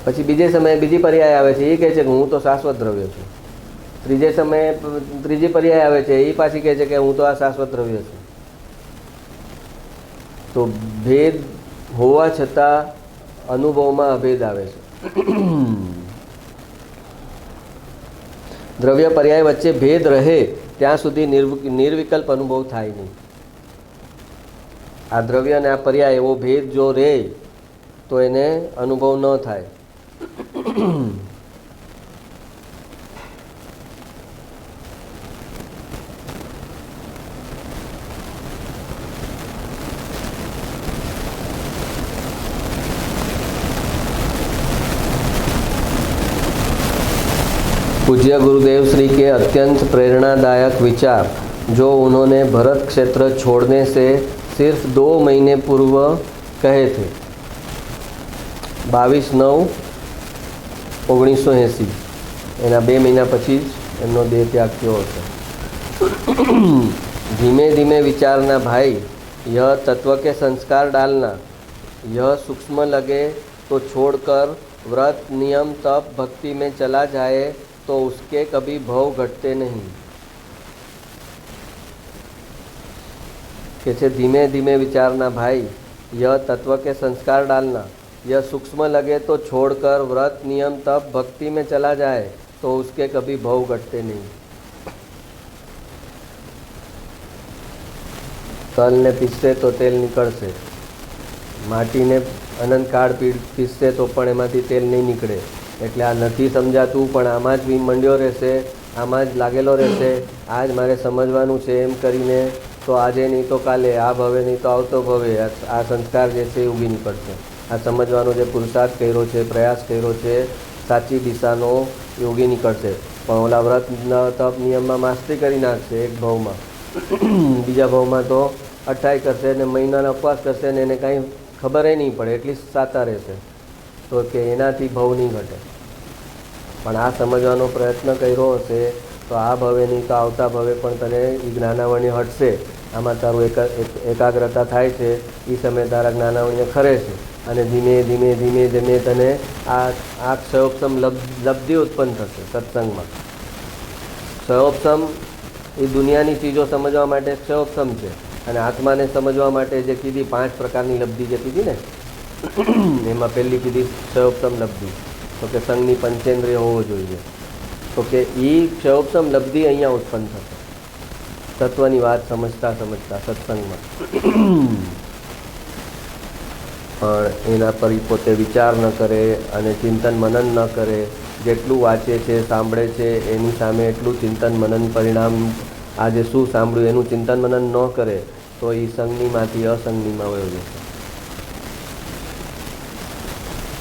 પછી બીજે સમયે બીજી પર્યાય આવે છે, એ કહે છે કે હું તો શાશ્વત દ્રવ્ય છું. ત્રીજે સમયે ત્રીજી પર્યાય આવે છે, એ પાછી કહે છે કે હું તો આ શાશ્વત દ્રવ્ય છું. તો ભેદ હોવા છતાં અનુભવમાં અભેદ આવે છે. દ્રવ્ય પર્યાય વચ્ચે ભેદ રહે ત્યાં સુધી નિર્વિકલ્પ અનુભવ થાય નહીં. આ દ્રવ્ય અને આ પર્યાય એવો ભેદ જો રહે તો એને અનુભવ ન થાય. पूज्य गुरुदेव श्री के अत्यंत प्रेरणादायक विचार जो उन्होंने भरत क्षेत्र छोड़ने से सिर्फ 2 महीने पूर्व कहे थे. 22/9/1980 एना 2 महीना पछी एमनो देह त्याग थयो हतो. धीमे धीमे विचारना भाई, यह तत्व के संस्कार डालना. यह सूक्ष्म लगे तो छोड़कर व्रत नियम तप भक्ति में चला जाए तो उसके कभी भव घटते नहीं. कैसे धीमे धीमे विचारना भाई, यह तत्व के संस्कार डालना. यह सूक्ष्म लगे तो छोड़कर व्रत नियम तप भक्ति में चला जाए तो उसके कभी भव घटते नहीं. तल ने पीससे तो तेल निकलશે, માટીને અનંત કાળ પીસશે તો પણ એમાંથી તેલ નહીં નીકળે. એટલે આ નથી સમજાતું પણ આમાં જ મંડ્યો રહેશે, આમાં જ લાગેલો રહેશે. આજ મારે સમજવાનું છે એમ કરીને તો આજે નહીં તો કાલે, આ ભવે નહીં તો આવતો ભવે આ સંસ્કાર જે છે એ ઉગી નીકળશે. આ સમજવાનો જે પુરુષાર્થ કર્યો છે, પ્રયાસ કર્યો છે, સાચી દિશાનો એ ઉગી નીકળશે. પણ ઓલા વ્રત તપ નિયમમાં માસ્તરી કરી નાખશે એક ભાવમાં, બીજા ભાવમાં તો અઠાઈ કરશે ને મહિનાનો ઉપવાસ કરશે ને એને કાંઈ ખબર નહીં પડે, એટલી સાતા રહેશે. તો કે એનાથી ભાવ નહીં ઘટે. પણ આ સમજવાનો પ્રયત્ન કર્યો હશે તો આ ભવે નહીં તો આવતા ભવે પણ તને એ જ્ઞાનાવણી હટશે. આમાં તારું એકાગ્રતા થાય છે, એ સમયે તારા જ્ઞાનાવણીને ખરે છે અને ધીમે ધીમે ધીમે ધીમે તને આ ક્ષયોપસમ લબ્ધિ ઉત્પન્ન થશે સત્સંગમાં. ક્ષયોપસમ એ દુનિયાની ચીજો સમજવા માટે ક્ષયોપસમ છે, અને આત્માને સમજવા માટે જે કીધી 5 પ્રકારની લબ્ધિ જે કીધી ને, એમાં પહેલી કીધી ક્ષયોપસમ લબ્ધિ. તો કે સંઘની પંચેન્દ્રિય હોવો જોઈએ. તો કે એ ક્ષયોપસમ લબ્ધિ અહીંયા ઉત્પન્ન થશે તત્વની વાત સમજતા સમજતા સત્સંગમાં. પણ એના પર પોતે વિચાર ન કરે અને ચિંતન મનન ન કરે. જેટલું વાંચે છે, સાંભળે છે, એની સામે એટલું ચિંતન મનન પરિણામ આજે શું સાંભળ્યું એનું ચિંતન મનન ન કરે તો એ સંજ્ઞીમાંથી અસંજ્ઞીમાં વયો જશે.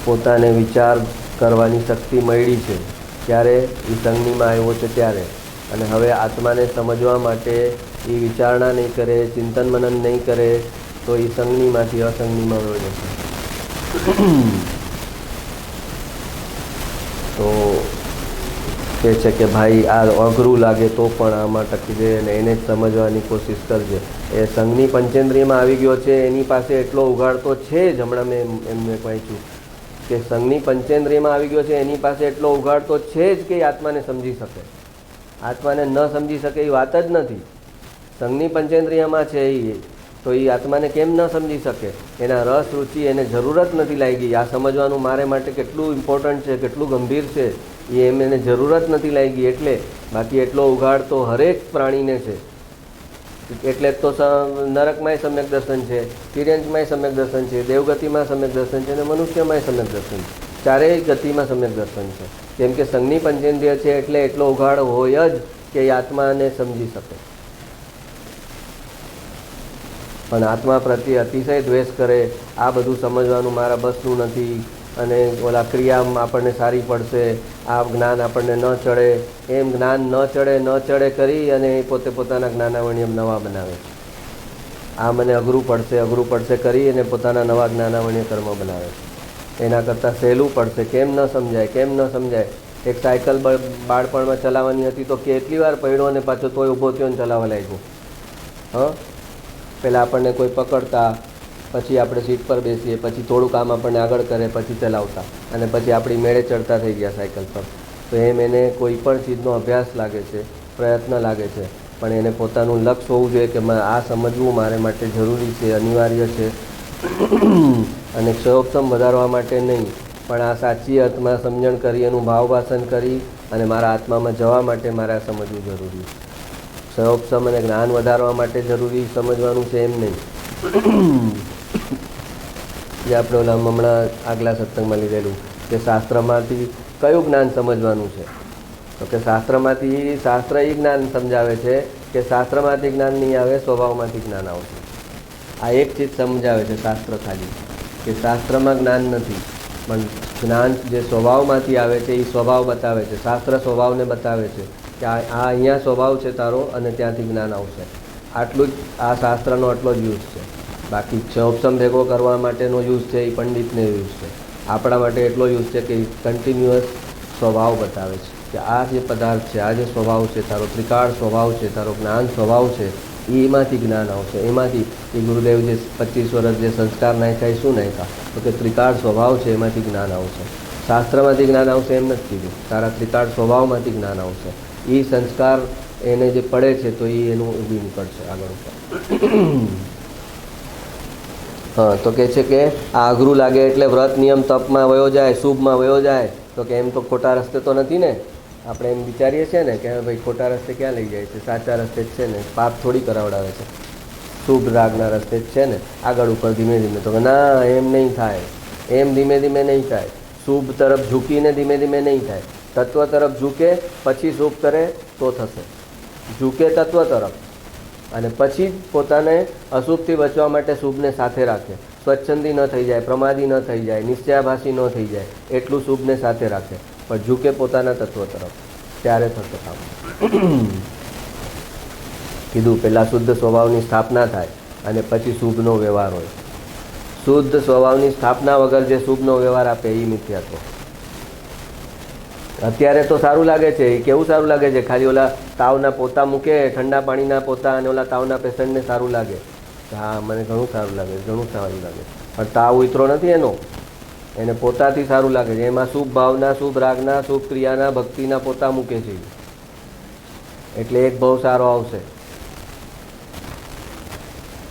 પોતાને વિચાર કરવાની શક્તિ મળી છે ત્યારે એ સંજ્ઞીમાં આવ્યો છે ત્યારે, અને હવે આત્માને સમજવા માટે એ વિચારણા નહીં કરે, ચિંતન મનન નહીં કરે તો એ સંજ્ઞીમાંથી અસંજ્ઞીમાં વયો જશે. તો કહે છે કે ભાઈ આ અઘરું લાગે તો પણ આમાં ટકી જાય અને એને જ સમજવાની કોશિશ કરજે. એ સંઘની પંચેન્દ્રિયમાં આવી ગયો છે, એની પાસે એટલો ઉઘાડ તો છે જ. હમણાં મેં એમને વાંચ્યું કે સંઘની પંચેન્દ્રિયમાં આવી ગયો છે, એની પાસે એટલો ઉઘાડ તો છે જ કે આત્માને સમજી શકે. આત્માને ન સમજી શકે એ વાત જ નથી. સંઘની પંચેન્દ્રિયમાં છે એ, તો એ આત્માને કેમ ન સમજી શકે? એના રસ રુચિ એને જરૂરત નથી લાગી. આ સમજવાનું મારે માટે કેટલું ઇમ્પોર્ટન્ટ છે, કેટલું ગંભીર છે એ એમ એને જરૂરત નથી લાગી. એટલે બાકી એટલો ઉઘાડ તો હરેક પ્રાણીને છે. એટલે જ તો નરકમાંય સમ્યક દર્શન છે, તિર્યંચમાંય સમ્યક દર્શન છે, દેવગતિમાં સમ્યક દર્શન છે અને મનુષ્યમાંય સમ્યક દર્શન છે. ચારેય ગતિમાં સમ્યક દર્શન છે. કેમ કે સંઘની પંચેન્દ્રિય છે એટલે એટલો ઉઘાડ હોય જ કે એ આત્માને સમજી શકે. પણ આત્મા પ્રત્યે અતિશય દ્વેષ કરે, આ બધું સમજવાનું મારા બસનું નથી અને ઓલા ક્રિયા આપણને સારી પડશે, આ જ્ઞાન આપણને ન ચડે, એમ જ્ઞાન ન ચડે કરી અને પોતે પોતાના જ્ઞાનાવણી નવા બનાવે. આ મને અઘરું પડશે કરી અને પોતાના નવા જ્ઞાનાવણીય કર્મ બનાવે. એના કરતાં સહેલું પડશે. કેમ ન સમજાય? એક સાયકલ બાળપણમાં ચલાવવાની હતી તો કેટલી વાર પડ્યો અને પાછો તોય ઊભો થયો ને ચલાવવા લાગ્યો. પહેલાં આપણને કોઈ પકડતા, પછી આપણે સીટ પર બેસીએ, પછી થોડું કામ આપણને આગળ કરે, પછી ચલાવતા અને પછી આપણી મેળે ચડતા થઈ ગયા સાયકલ પર. તો એમ એને કોઈ પણ ચીજનો અભ્યાસ લાગે છે, પ્રયત્ન લાગે છે, પણ એને પોતાનું લક્ષ્ય હોવું જોઈએ કે આ સમજવું મારે માટે જરૂરી છે, અનિવાર્ય છે. અને ક્ષયોપસમ વધારવા માટે નહીં, પણ આ સાચી અર્થમાં સમજણ કરી, એનું ભાવભાષણ કરી અને મારા આત્મામાં જવા માટે મારે આ સમજવું જરૂરી છે. ક્ષયોપસમ અને જ્ઞાન વધારવા માટે જરૂરી સમજવાનું છે એમ નહીં. જે આપણે ઓલા હમણાં આગલા સત્સંગમાં લીધેલું કે શાસ્ત્રમાંથી કયું જ્ઞાન સમજવાનું છે, તો કે શાસ્ત્રમાંથી શાસ્ત્ર એ જ્ઞાન સમજાવે છે કે શાસ્ત્રમાંથી જ્ઞાન નહીં આવે, સ્વભાવમાંથી જ્ઞાન આવશે. આ એક ચીજ સમજાવે છે શાસ્ત્ર ખાલી, કે શાસ્ત્રમાં જ્ઞાન નથી, પણ જ્ઞાન જે સ્વભાવમાંથી આવે છે એ સ્વભાવ બતાવે છે. શાસ્ત્ર સ્વભાવને બતાવે છે કે આ અહીંયા સ્વભાવ છે તારો અને ત્યાંથી જ્ઞાન આવશે. આટલું જ આ શાસ્ત્રનો આટલો જ યુઝ છે. બાકી ક્ષયોપસમ ભેગો કરવા માટેનો યુઝ છે એ પંડિતને યુઝ છે. આપણા માટે એટલો યુઝ છે કે કન્ટિન્યુઅસ સ્વભાવ બતાવે છે કે આ જે પદાર્થ છે, આ જે સ્વભાવ છે તારો, ત્રિકાળ સ્વભાવ છે તારો, જ્ઞાન સ્વભાવ છે, એમાંથી જ્ઞાન આવશે. એમાંથી એ ગુરુદેવ જે 25 વર્ષ જે સંસ્કાર નાખ્યા એ શું નાખ્યા, તો કે ત્રિકાળ સ્વભાવ છે એમાંથી જ્ઞાન આવશે. શાસ્ત્રમાંથી જ્ઞાન આવશે એમ નથી કીધું, તારા ત્રિકાળ સ્વભાવમાંથી જ્ઞાન આવશે. એ સંસ્કાર એને જે પડે છે તો એ એનું ઊભી નીકળશે આગળ ઉપર. હા, તો કહે છે કે આ અઘરું લાગે એટલે વ્રત નિયમ તપમાં વયો જાય, શુભમાં વયો જાય. તો કે એમ તો ખોટા રસ્તે તો નથી ને. આપણે એમ વિચારીએ છીએ ને કે ભાઈ ખોટા રસ્તે ક્યાં લઈ જાય છે, સાચા રસ્તે જ છે ને, પાપ થોડી કરાવડાવે છે, શુભ રાગના રસ્તે જ છે ને, આગળ ઉપર ધીમે ધીમે. તો ના, એમ નહીં થાય, એમ ધીમે ધીમે નહીં થાય. શુભ તરફ ઝૂકીને ધીમે ધીમે નહીં થાય. તત્વ તરફ ઝૂકે પછી શુભ કરે તો થશે. ઝૂકે તત્વ તરફ અને પછી પોતાને અશુભથી બચવા માટે શુભને સાથે રાખે. સ્વચ્છંદી ન થઈ જાય, પ્રમાદી ન થઈ જાય, નિશ્ચયાભાસી ન થઈ જાય, એટલું શુભને સાથે રાખે, પણ ઝૂકે પોતાના તત્વ તરફ, ત્યારે થશે કામ. કીધું પહેલાં શુદ્ધ સ્વભાવની સ્થાપના થાય અને પછી શુભનો વ્યવહાર હોય. શુદ્ધ સ્વભાવની સ્થાપના વગર જે શુભનો વ્યવહાર આપે એ મિથ્યાત્વ. અત્યારે તો સારું લાગે છે. એ કેવું સારું લાગે છે, ખાલી ઓલા તાવના પોતા મૂકે, ઠંડા પાણીના પોતા, અને ઓલા તાવના પેશન્ટને સારું લાગે. હા, મને ઘણું સારું લાગે, ઘણું સારું લાગે, પણ તાવ ઉતરો નથી એનો, એને પોતાથી સારું લાગે છે. એમાં શુભ ભાવના, શુભ રાગના, શુભ ક્રિયાના, ભક્તિના પોતા મૂકે છે, એટલે એક ભાવ સારો આવશે.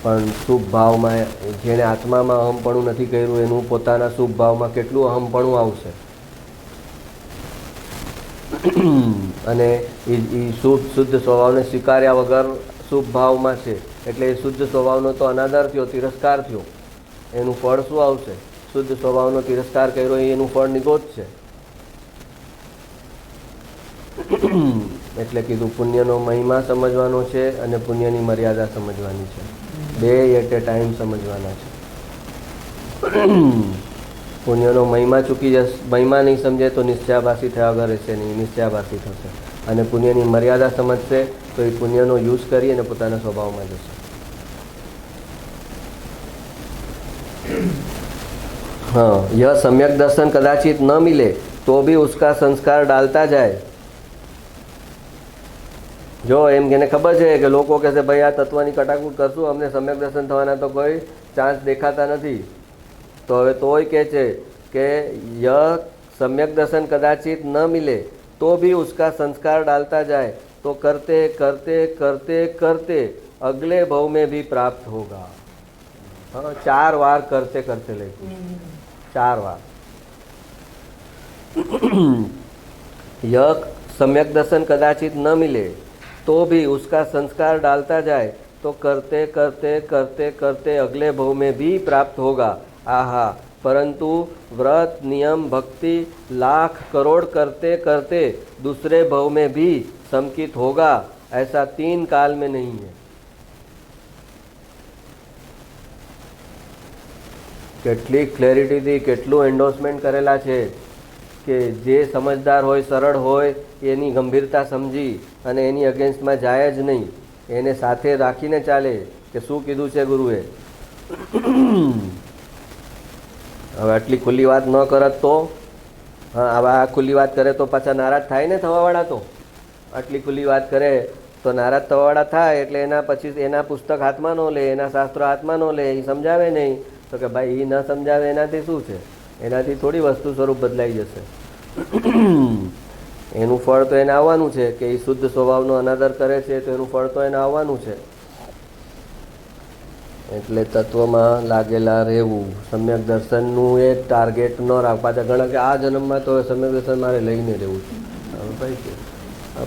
પણ શુભ ભાવમાં જેણે આત્મામાં અહમપણું નથી કર્યું એનું પોતાના શુભ ભાવમાં કેટલું અહમપણું આવશે. અને એ શુદ્ધ સ્વભાવને સ્વીકાર્યા વગર શુભ ભાવમાં છે, એટલે એ શુદ્ધ સ્વભાવનો તો અનાદર થયો, તિરસ્કાર થયો. એનું ફળ શું આવશે? શુદ્ધ સ્વભાવનો તિરસ્કાર કર્યો એનું ફળ નિગોચ છે. એટલે કીધું પુણ્યનો મહિમા સમજવાનો છે અને પુણ્યની મર્યાદા સમજવાની છે. બે એટ એ ટાઈમ સમજવાના છે. પુણ્યનો મહિમા ચૂકી જશે, મહિમા નહીં સમજે તો નિશ્ચયાભાસી થયા વગર રહેશે નહીં, નિશ્ચયાભાસી થશે. અને પુણ્યની મર્યાદા સમજશે તો એ પુણ્યનો યુઝ કરી અને પોતાના સ્વભાવમાં જશે. हाँ, यह सम्यक दर्शन कदाचित न मिले तो भी उसका संस्कार डालता जाए. જો એમ કે ખબર છે કે લોકો કહેશે ભાઈ આ તત્વની કટાકૂટ કરશું, અમને સમ્યક દર્શન થવાના તો કોઈ ચાન્સ દેખાતા નથી, તો હવે તોય કહે છે કે યહ सम्यक दर्शन कदाचित न मिले तो भी उसका संस्कार डालता जाए तो करते करते करते करते अगले भव में भी प्राप्त होगा. हाँ, 4 बार करते करते लेकिन 4 बार. यह सम्यक दर्शन कदाचित न मिले तो भी उसका संस्कार डालता जाए तो करते करते करते करते अगले भव में भी प्राप्त होगा. आहा, परंतु व्रत नियम भक्ति लाख करोड़ करते करते दूसरे भव में भी समकित होगा, ऐसा 3 काल में नहीं है. કેટલી ક્લેરિટીથી કેટલું એન્ડોર્સમેન્ટ કરેલા છે કે જે સમજદાર હોય, સરળ હોય, એની ગંભીરતા સમજી અને એની અગેન્સ્ટમાં જાય જ નહીં, એને સાથે રાખીને ચાલે કે શું કીધું છે ગુરુએ. હવે આટલી ખુલ્લી વાત ન કરત તો, હા, હવે આ ખુલ્લી વાત કરે તો પાછા નારાજ થાય ને થવાવાળા. તો આટલી ખુલ્લી વાત કરે તો નારાજ થવાવાળા થાય, એટલે એના પછી એના પુસ્તક હાથમાં ન લે, એના શાસ્ત્રો હાથમાં ન લે, એ સમજાવે નહીં. તો કે ભાઈ એ ન સમજાવે એનાથી શું છે, એનાથી થોડી વસ્તુ સ્વરૂપ બદલાઈ જશે. એનું ફળ તો એને આવવાનું છે કે એ શુદ્ધ સ્વભાવનો અનાદર કરે છે, તો એનું ફળ તો એને આવવાનું છે. એટલે તત્વમાં લાગેલા રહેવું, સમ્યક દર્શનનું એ ટાર્ગેટ ન રાખવા. ઘણા કે આ જન્મમાં તો સમ્યક દર્શન મારે લઈને રહેવું છે.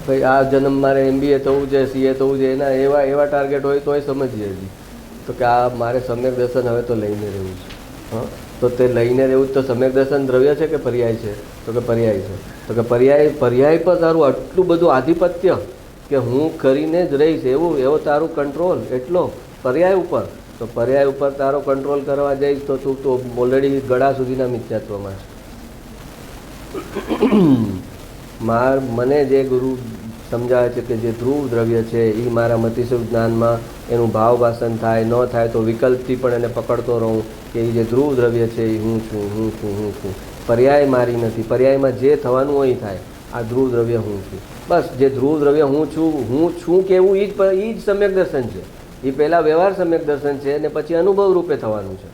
ભાઈ આ જન્મ મારે MBA થવું છે, CA થવું છે, એના એવા ટાર્ગેટ હોય તોય સમજીએ હજી તો કે આ મારે સમ્યક દર્શન હવે તો લઈને રહેવું છે. હા, તો તે લઈને રહેવું તો સમ્યક દર્શન દ્રવ્ય છે કે પર્યાય છે? તો કે પર્યાય છે. તો કે પર્યાય પર તારું આટલું બધું આધિપત્ય કે હું કરીને જ રહીશ એવો તારું કંટ્રોલ એટલો પર્યાય ઉપર. તો પર્યાય ઉપર તારો કંટ્રોલ કરવા જઈશ તો તું તો ઓલરેડી ગળા સુધીના મિથ્યાત્વમાં છે. મને જે ગુરુ સમજાવે છે કે જે ધ્રુવ દ્રવ્ય છે એ મારા મતિસ્વરૂપ જ્ઞાનમાં એનું ભાવ વાસન થાય ન થાય તો વિકલ્પથી પણ એને પકડતો રહું કે એ જે ધ્રુવ દ્રવ્ય છે એ હું છું, હું છું, હું છું. પર્યાય મારી નથી. પર્યાયમાં જે થવાનું હોય થાય. આ ધ્રુવ દ્રવ્ય હું છું. બસ જે ધ્રુવ દ્રવ્ય હું છું કેવું એ જ સમ્યક દર્શન છે. એ પહેલાં વ્યવહાર સમ્યક દર્શન છે અને પછી અનુભવ રૂપે થવાનું છે.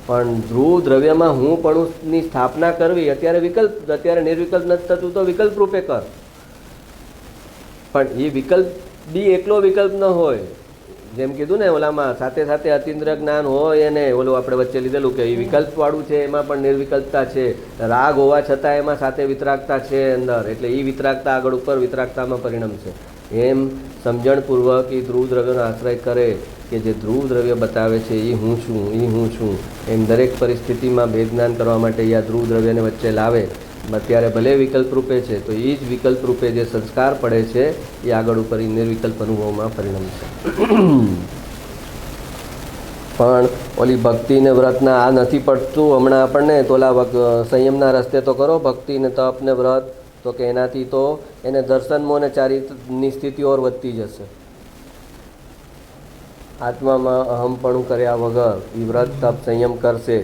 પણ ધ્રુવ દ્રવ્યમાં હું પણુની સ્થાપના કરવી અત્યારે નિર્વિકલ્પ નથી થતું તો વિકલ્પ રૂપે કર. પણ એ વિકલ્પ બી એકલો વિકલ્પ ન હોય. જેમ કીધું ને ઓલામાં સાથે સાથે અતિન્દ્રિય જ્ઞાન હોય અને ઓલું આપણે વચ્ચે લીધેલું કે એ વિકલ્પવાળું છે એમાં પણ નિર્વિકલ્પતા છે. રાગ હોવા છતાં એમાં સાથે વિતરાગતા છે અંદર. એટલે એ વિતરાગતા આગળ ઉપર વિતરાગતામાં પરિણમશે. એમ સમજણપૂર્વક એ ધ્રુવ દ્રવ્યનો આશ્રય કરે કે જે ધ્રુવ દ્રવ્ય બતાવે છે એ હું છું. એમ દરેક પરિસ્થિતિમાં ભેદજ્ઞાન કરવા માટે આ ધ્રુવ દ્રવ્યને વચ્ચે લાવે. અત્યારે ભલે વિકલ્પ રૂપે છે તો એ જ વિકલ્પ રૂપે જે સંસ્કાર પડે છે એ આગળ ઉપર નિર્વિકલ્પ અનુભવમાં પરિણમશે. પણ ઓલી ભક્તિ ને વ્રતના આ નથી પડતું હમણાં આપણને. તો ઓલા સંયમના રસ્તે તો કરો ભક્તિ ને તપ ને વ્રત, તો કે એનાથી તો એને દર્શનમાં અને ચારિત્રની સ્થિતિ ઓર વધતી જશે. આત્મામાં અહમપણું કર્યા વગર એ વ્રત તપ સંયમ કરશે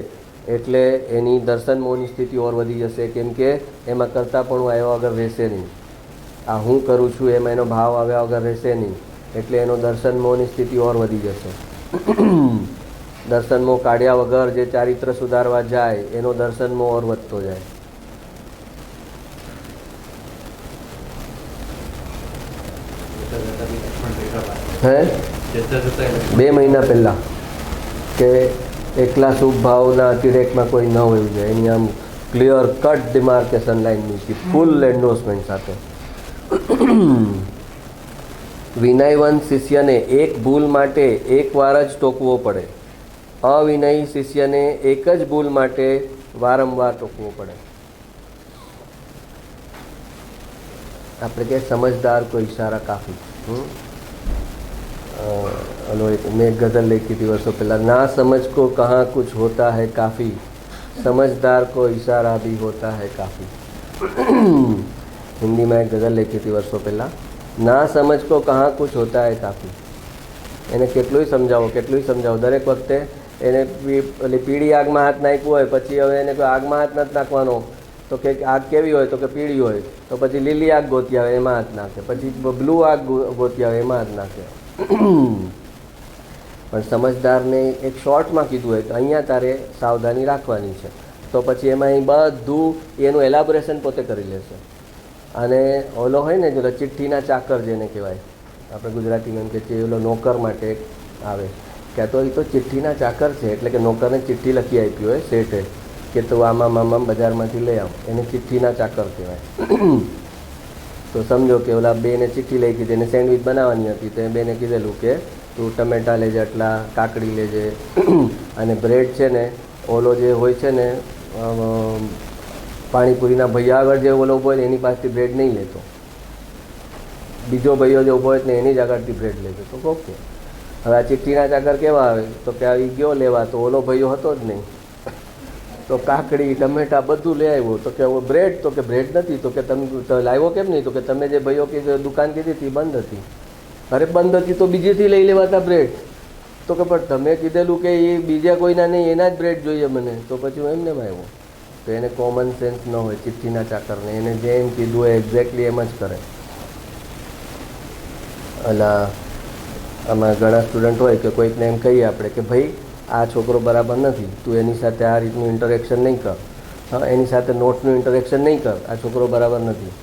એટલે એની દર્શન મોહની સ્થિતિ ઓર વધી જશે. કેમ કે એમાં કરતાપણું આવ્યા વગર રહેશે નહીં. આ હું કરું છું એમાં એનો ભાવ આવ્યા વગર રહેશે નહીં. એટલે એનો દર્શન મોહની સ્થિતિ ઓર વધી જશે. દર્શન મોહ કાઢ્યા વગર જે ચારિત્ર સુધારવા જાય એનો દર્શન મોહ ઓર વધતો જાય. હે 2 મહિના પહેલાં કે એકલા શુભ ભાવના અતિરેકમાં કોઈ ન હોવું જોઈએ. એની આમ ક્લિયર કટ ડિમાર્કેશન લાઈન મૂકી ફૂલ એન્ડોર્સમેન્ટ સાથે. વિનયવંત શિષ્યને એક ભૂલ માટે એકવાર જ ટોકવો પડે. અવિનયી શિષ્યને એક જ ભૂલ માટે વારંવાર ટોકવો પડે. આપણે કે સમજદાર કો ઇશારા કાફી. मैं एक गज़ल लिखी थी वर्षों पहला, ना समझ को कहाँ कुछ होता है काफ़ी, समझदार को इशारा भी होता है काफ़ी. हिंदी में एक गज़ल लिखी थी वर्षों पहला, ना समझ को कहाँ कुछ होता है काफ़ी. એને કેટલુંય સમજાવો દરેક વખતે એને પેલી પીળી આગમાં હાથ નાખ્યો હોય પછી હવે એને કોઈ આગમાં હાથ નથી નાખવાનો તો કે આગ કેવી હોય તો કે પીળી હોય તો પછી લીલી આગ ગોતી આવે એમાં હાથ નાખે, પછી બ્લુ આગ ગોતી આવે એમાં હાથ નાખે. પણ સમજદારને એક શોર્ટમાં કીધું હોય કે અહીંયા તારે સાવધાની રાખવાની છે તો પછી એમાં એ બધું એનું એલાબોરેશન પોતે કરી લેશે. અને ઓલો હોય ને જો ચિઠ્ઠીના ચાકર જેને કહેવાય, આપણે ગુજરાતીમાં એમ કે છે ઓલો નોકર માટે આવે કે તો એ તો ચિઠ્ઠીના ચાકર છે, એટલે કે નોકરને ચિઠ્ઠી લખી આપી હોય શેઠે કે તું આમાં બજારમાંથી લઈ આવ, એને ચિઠ્ઠીના ચાકર કહેવાય. તો સમજો કે ઓલા બેને ચિઠ્ઠી લઈ કીધી, એને સેન્ડવિચ બનાવવાની હતી તો એ બેને કીધેલું કે તું ટમેટા લેજે આટલા, કાકડી લેજે, અને બ્રેડ છે ને ઓલો જે હોય છે ને પાણીપુરીના ભૈયા આગળ જે ઓલો ઊભો હોય ને એની પાસેથી બ્રેડ નહીં લેતો, બીજો ભાઈઓ જે ઊભો હોય ને એની જ આગળથી બ્રેડ લેજો. તો ઓકે, હવે આ ચિઠ્ઠીના ચાકર કેવા આવે તો કે આવી ગયો લેવા તો ઓલો ભાઈઓ હતો જ નહીં, તો કાકડી ટમેટા બધું લઈ આવ્યો તો કે બ્રેડ, તો કે બ્રેડ નથી, તો કે તમે લાવ્યો કેમ નહીં, તો કે તમે જે ભાઈઓ કે દુકાન કીધી હતી બંધ હતી. અરે બંધ હતી તો બીજેથી લઈ લેવાતા બ્રેડ, તો કે પણ તમે કીધેલું કે એ બીજા કોઈના નહીં એના જ બ્રેડ જોઈએ મને, તો પછી હું એમને આવ્યો. તો એને કોમન સેન્સ ન હોય ચિઠ્ઠીના ચાકરને, એને જેમ કીધું હોય એક્ઝેક્ટલી એમ જ કરે. અલા આમાં ઘણા સ્ટુડન્ટ હોય કે કોઈકને એમ કહીએ આપણે કે ભાઈ આ છોકરો બરાબર નથી, તું એની સાથે આ રીતનું ઇન્ટરેક્શન નહીં કર, હા, એની સાથે નોટ્સનું ઇન્ટરેક્શન નહીં કર, આ છોકરો બરાબર નથી.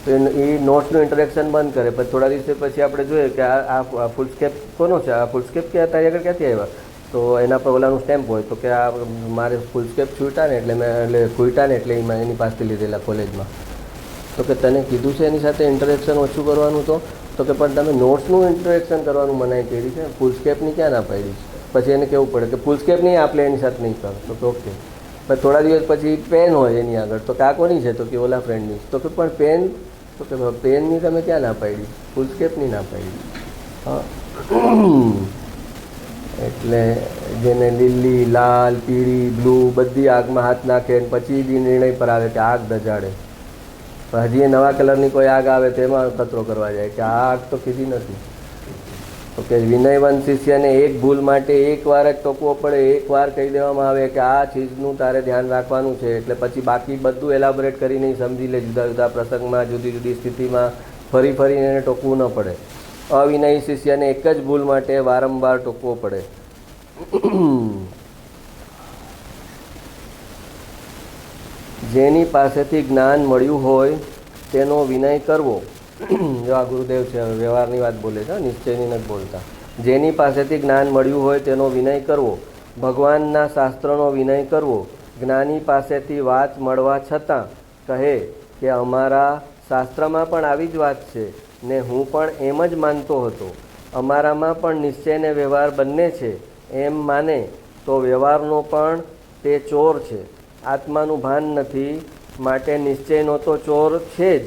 તો એ નોટ્સનું ઇન્ટરેક્શન બંધ કરે. પછી થોડા દિવસે પછી આપણે જોઈએ કે આ ફૂલસ્કેપ કોનો છે, આ ફૂલસ્કેપ ક્યાં તારી આગળ ક્યાંથી આવ્યા? તો એના પર ઓલાનું સ્ટેમ્પ હોય તો કે આ મારે ફૂલસ્કેપ છૂટા ને એટલે ખૂટ્યા ને એટલે એની પાસેથી લીધેલા કોલેજમાં. તો કે તને કીધું છે એની સાથે ઇન્ટરેક્શન ઓછું કરવાનું. તો કે પણ તમે નોટ્સનું ઇન્ટરેક્શન કરવાનું મનાઈ કરી છે, ફૂલસ્કેપની ક્યાં ના પાડી છે? પછી એને કહેવું પડે કે ફૂલસ્કેપ નહીં, આપણે એની સાથે નહીં કરો. તો કે ઓકે. પણ થોડા દિવસ પછી પેન હોય એની આગળ, તો કે આ કોની છે? તો કે ઓલા ફ્રેન્ડની. તો કે પણ પેન, તો કે પેનની તમે ક્યાં ના પાડી? ફૂલસ્કેપની ના પાડી. હા, એટલે જેને લીલી, લાલ, પીળી, બ્લુ બધી આગમાં હાથ નાખે પછી જ નિર્ણય પર આવે કે આગ દજાડે. હજી એ નવા કલરની કોઈ આગ આવે તેમાં કચરો કરવા જાય કે આ આગ તો કીધી નથી. તો કે વિનયવંત શિષ્યને એક ભૂલ માટે એકવાર જ ટોકવો પડે, એકવાર કહી દેવામાં આવે કે આ ચીજનું તારે ધ્યાન રાખવાનું છે, એટલે પછી બાકી બધું એલાબોરેટ કરીને સમજી લે. જુદા જુદા પ્રસંગમાં, જુદી જુદી સ્થિતિમાં ફરી ફરીને એને ટોકવું ન પડે. અવિનયી શિષ્યને એક જ ભૂલ માટે વારંવાર ટોકવો પડે. જેની પાસેથી જ્ઞાન મળ્યું હોય તેનો વિનય કરવો. જો આ ગુરુદેવ છે, વ્યવહારની વાત બોલે છે, નિશ્ચયની નથી બોલતા. જેની પાસેથી જ્ઞાન મળ્યું હોય તેનો વિનય કરવો, ભગવાનના શાસ્ત્રનો વિનય કરવો. જ્ઞાની પાસેથી વાત મળવા છતાં કહે કે અમારા શાસ્ત્રમાં પણ આવી જ વાત છે ને હું પણ એમ જ માનતો હતો, અમારામાં પણ નિશ્ચય ને વ્યવહાર બંને છે એમ માને તો વ્યવહારનો પણ તે ચોર છે. આત્માનું ભાન નથી માટે નિશ્ચયનો તો ચોર છે જ,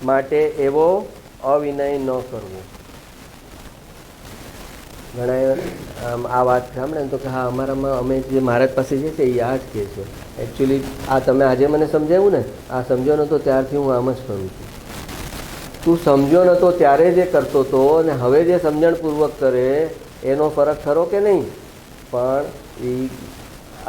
માટે એવો અવિનય ન કરવો. ઘણા આ વાત સાંભળે ને તો કે હા અમારામાં અમે જે મહારાજ પાસે જે છે એ આ જ કહે છે. એકચ્યુઅલી આ તમે આજે મને સમજાવ્યું ને, આ સમજ્યો નહોતો ત્યારથી હું આમ જ કરું છું. તું સમજ્યો નહોતો ત્યારે જે કરતો હતો ને હવે જે સમજણપૂર્વક કરે એનો ફરક ખરો કે નહીં? પણ એ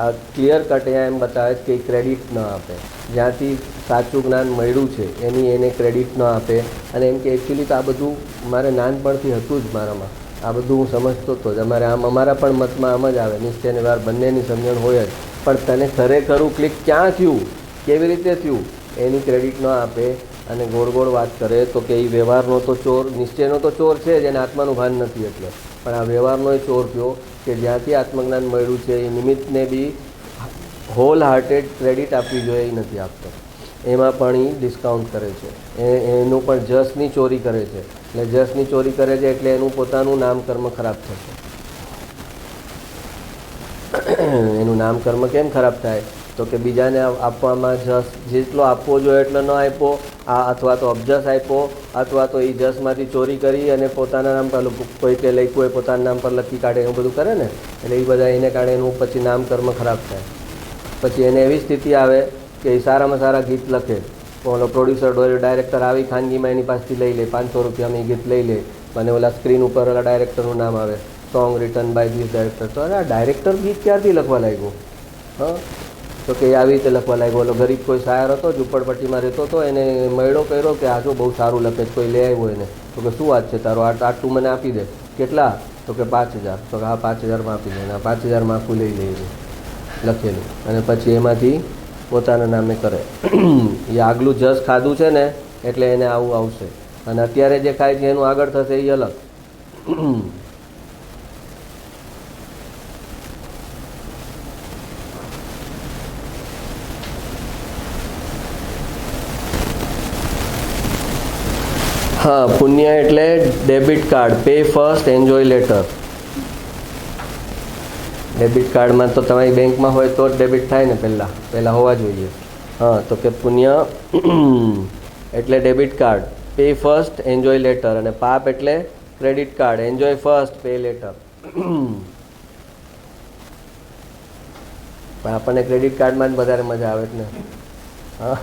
આ ક્લિયર કટ અહીંયા એમ બતાવે કે ક્રેડિટ ન આપે. જ્યાંથી સાચું જ્ઞાન મળ્યું છે એને ક્રેડિટ ન આપે. અને એમ કે એકચ્યુઅલી તો આ બધું મારે નાનપણથી હતું જ મારામાં, આ બધું હું સમજતો હતો જ. અમારા પણ મતમાં આમ જ આવે, નિશ્ચય અને વ્યવહાર બંનેની સમજણ હોય જ. પણ તને ખરેખરું ક્લિક ક્યાં થયું, કેવી રીતે થયું એની ક્રેડિટ ન આપે અને ગોળ ગોળ વાત કરે. તો કે એ વ્યવહારનો તો ચોર, નિશ્ચયનો તો ચોર છે જ, એને આત્માનું ભાન નથી એટલે. પણ આ વ્યવહારનો એ ચોર થયો કે જ્યાંથી આત્મજ્ઞાન મળ્યું છે એ નિમિત્તને બી હોલ હાર્ટેડ ક્રેડિટ આપવી જોઈએ એ નથી આપતો. એમાં પણ એ ડિસ્કાઉન્ટ કરે છે, એનું પણ જસની ચોરી કરે છે. એટલે જસની ચોરી કરે છે એટલે એનું પોતાનું નામકર્મ ખરાબ થશે. એનું નામકર્મ કેમ ખરાબ થાય? તો કે બીજાને આપવામાં જસ જેટલો આપવો જોઈએ એટલો ન આપ્યો, અથવા તો અબજસ આપ્યો, અથવા તો એ જસમાંથી ચોરી કરી અને પોતાના નામ પર કોઈ કે લખ્યું હોય પોતાના નામ પર લખી કાઢે, એવું બધું કરે ને. એટલે એ બધા એને કારણે એનું પછી નામકર્મ ખરાબ થાય. પછી એને એવી સ્થિતિ આવે કે એ સારામાં સારા ગીત લખે, ઓલો પ્રોડ્યુસર ડાયરેક્ટર આવી ખાનગીમાં એની પાસેથી લઈ લે, 500 રૂપિયામાં એ ગીત લઈ લે અને ઓલા સ્ક્રીન ઉપર ઓલા ડાયરેક્ટરનું નામ આવે, song written by this director. તો અરે આ ડાયરેક્ટર ગીત ક્યારથી લખવા લાગ્યો? હા, તો કે આવી રીતે લખવા લાગ્યો. ઓલો ગરીબ કોઈ શાયર હતો, ઝૂંપડપટ્ટીમાં રહેતો હતો, એને મળ્યો કર્યો કે આ જો બહુ સારું લખે છે, કોઈ લે આવ્યો એને. તો કે શું વાત છે તારો, આટલું મને આપી દે. કેટલા? તો કે 5000. તો કે હા 5000માં આપી દે. 5000માં આખું લઈ લે લખેલું અને પછી એમાંથી પોતાના નામે કરે. એ આગલું જસ ખાધું છે ને એટલે એને આવું આવશે. અને અત્યારે જે ખાય છે એનું આગળ થશે એ અલગ. હા, પુણ્ય એટલે debit card, pay first enjoy letter. Debit કાર્ડમાં તો તમારી બેંકમાં હોય તો જ ડેબિટ થાય ને, પહેલાં હોવા જોઈએ. હા, તો કે પુણ્ય એટલે debit card, pay first enjoy letter. અને પાપ એટલે credit card, enjoy first pay letter. પણ આપણને ક્રેડિટ કાર્ડમાં જ વધારે મજા આવે છે ને. હા,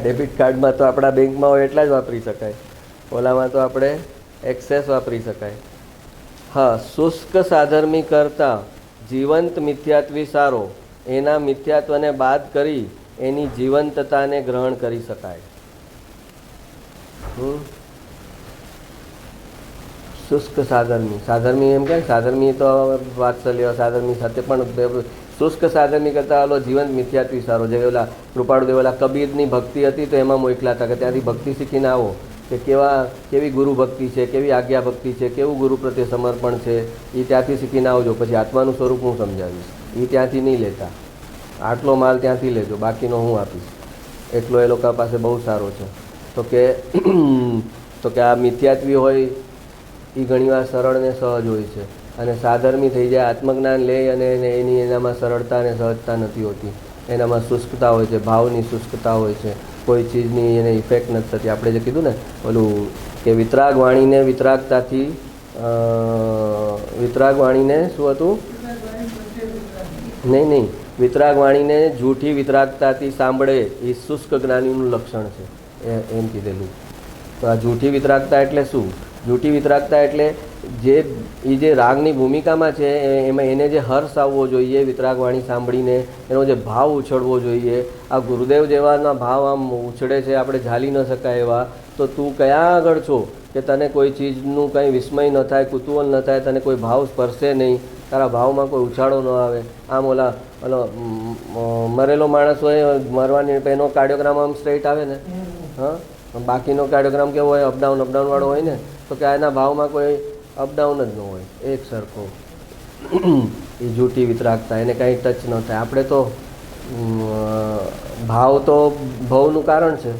ડેબિટ કાર્ડમાં તો આપણા બેંકમાં હોય એટલા જ વાપરી શકાય, ઓલામાં તો આપણે એક્સેસ વાપરી શકાય. હા, શુષ્ક સાધર્મી કરતાં જીવંત મિથ્યાત્વી સારો, એના મિથ્યાત્વને બાદ કરી એની જીવંતતાને ગ્રહણ કરી શકાય. શુષ્ક સાધર્મી, સાધર્મી એમ કે સાધર્મી તો વાત્સલ્ય, સાધર્મી સાથે પણ શુષ્ક સાધનની કરતાં ઓલો જીવંત મિથ્યાત્વી સારો. જે ઓલા કૃપાળુદેવ ઓલા કબીરની ભક્તિ હતી તો એમાં મોકલા હતા કે ત્યાંથી ભક્તિ શીખીને આવો, કે કેવી ગુરુ ભક્તિ છે, કેવી આજ્ઞા ભક્તિ છે, કેવું ગુરુ પ્રત્યે સમર્પણ છે, એ ત્યાંથી શીખીને આવજો. પછી આત્માનું સ્વરૂપ હું સમજાવીશ. એ ત્યાંથી નહીં લેતા, આટલો માલ ત્યાંથી લેજો, બાકીનો હું આપીશ. એટલો એ લોકો પાસે બહુ સારો છે. તો કે આ મિથ્યાત્વી હોય એ ઘણીવાર સરળ ને સહજ હોય છે, અને સાધર્મી થઈ જાય, આત્મજ્ઞાન લે અને એનામાં સરળતા અને સહજતા નથી હોતી. એનામાં શુષ્કતા હોય છે, ભાવની શુષ્કતા હોય છે, કોઈ ચીજની એને ઇફેક્ટ નથી થતી. આપણે જે કીધું ને ઓલું કે વિતરાગ વાણીને વિતરાગતાથી વિતરાગ વાણીને શું હતું? નહીં, વિતરાગ વાણીને જૂઠી વિતરાગતાથી સાંભળે એ શુષ્ક જ્ઞાનીનું લક્ષણ છે, એમ કીધેલું. તો આ જૂઠી વિતરાગતા એટલે શું? જૂઠી વિતરાગતા એટલે જે રાગની ભૂમિકામાં છે એમાં એને જે હર્ષ આવવો જોઈએ વિતરાગ વાણી સાંભળીને, એનો જે ભાવ ઉછળવો જોઈએ, આ ગુરુદેવ જેવાના ભાવ આમ ઉછળે છે, આપણે ઝાલી ન શકાય એવા. તો તું ક્યાં આગળ છો કે તને કોઈ ચીજનું કંઈ વિસ્મય ન થાય, કુતૂહલ ન થાય, તને કોઈ ભાવ સ્પર્શે નહીં, તારા ભાવમાં કોઈ ઉછાળો ન આવે. આમ ઓલો મરેલો માણસ હોય, મરવાની એનો કાર્ડિયોગ્રામ આમ સ્ટ્રેટ આવે ને, હા, બાકીનો કાર્ડિયોગ્રામ કેવો હોય? અપડાઉન વાળો હોય ને. તો કે એના ભાવમાં કોઈ અપડાઉન જ ન હોય, એક સરખો. એ જૂઠી વિતરાગતા, એને કાંઈ ટચ ન થાય. આપણે તો ભાવ તો ભવનું કારણ છે,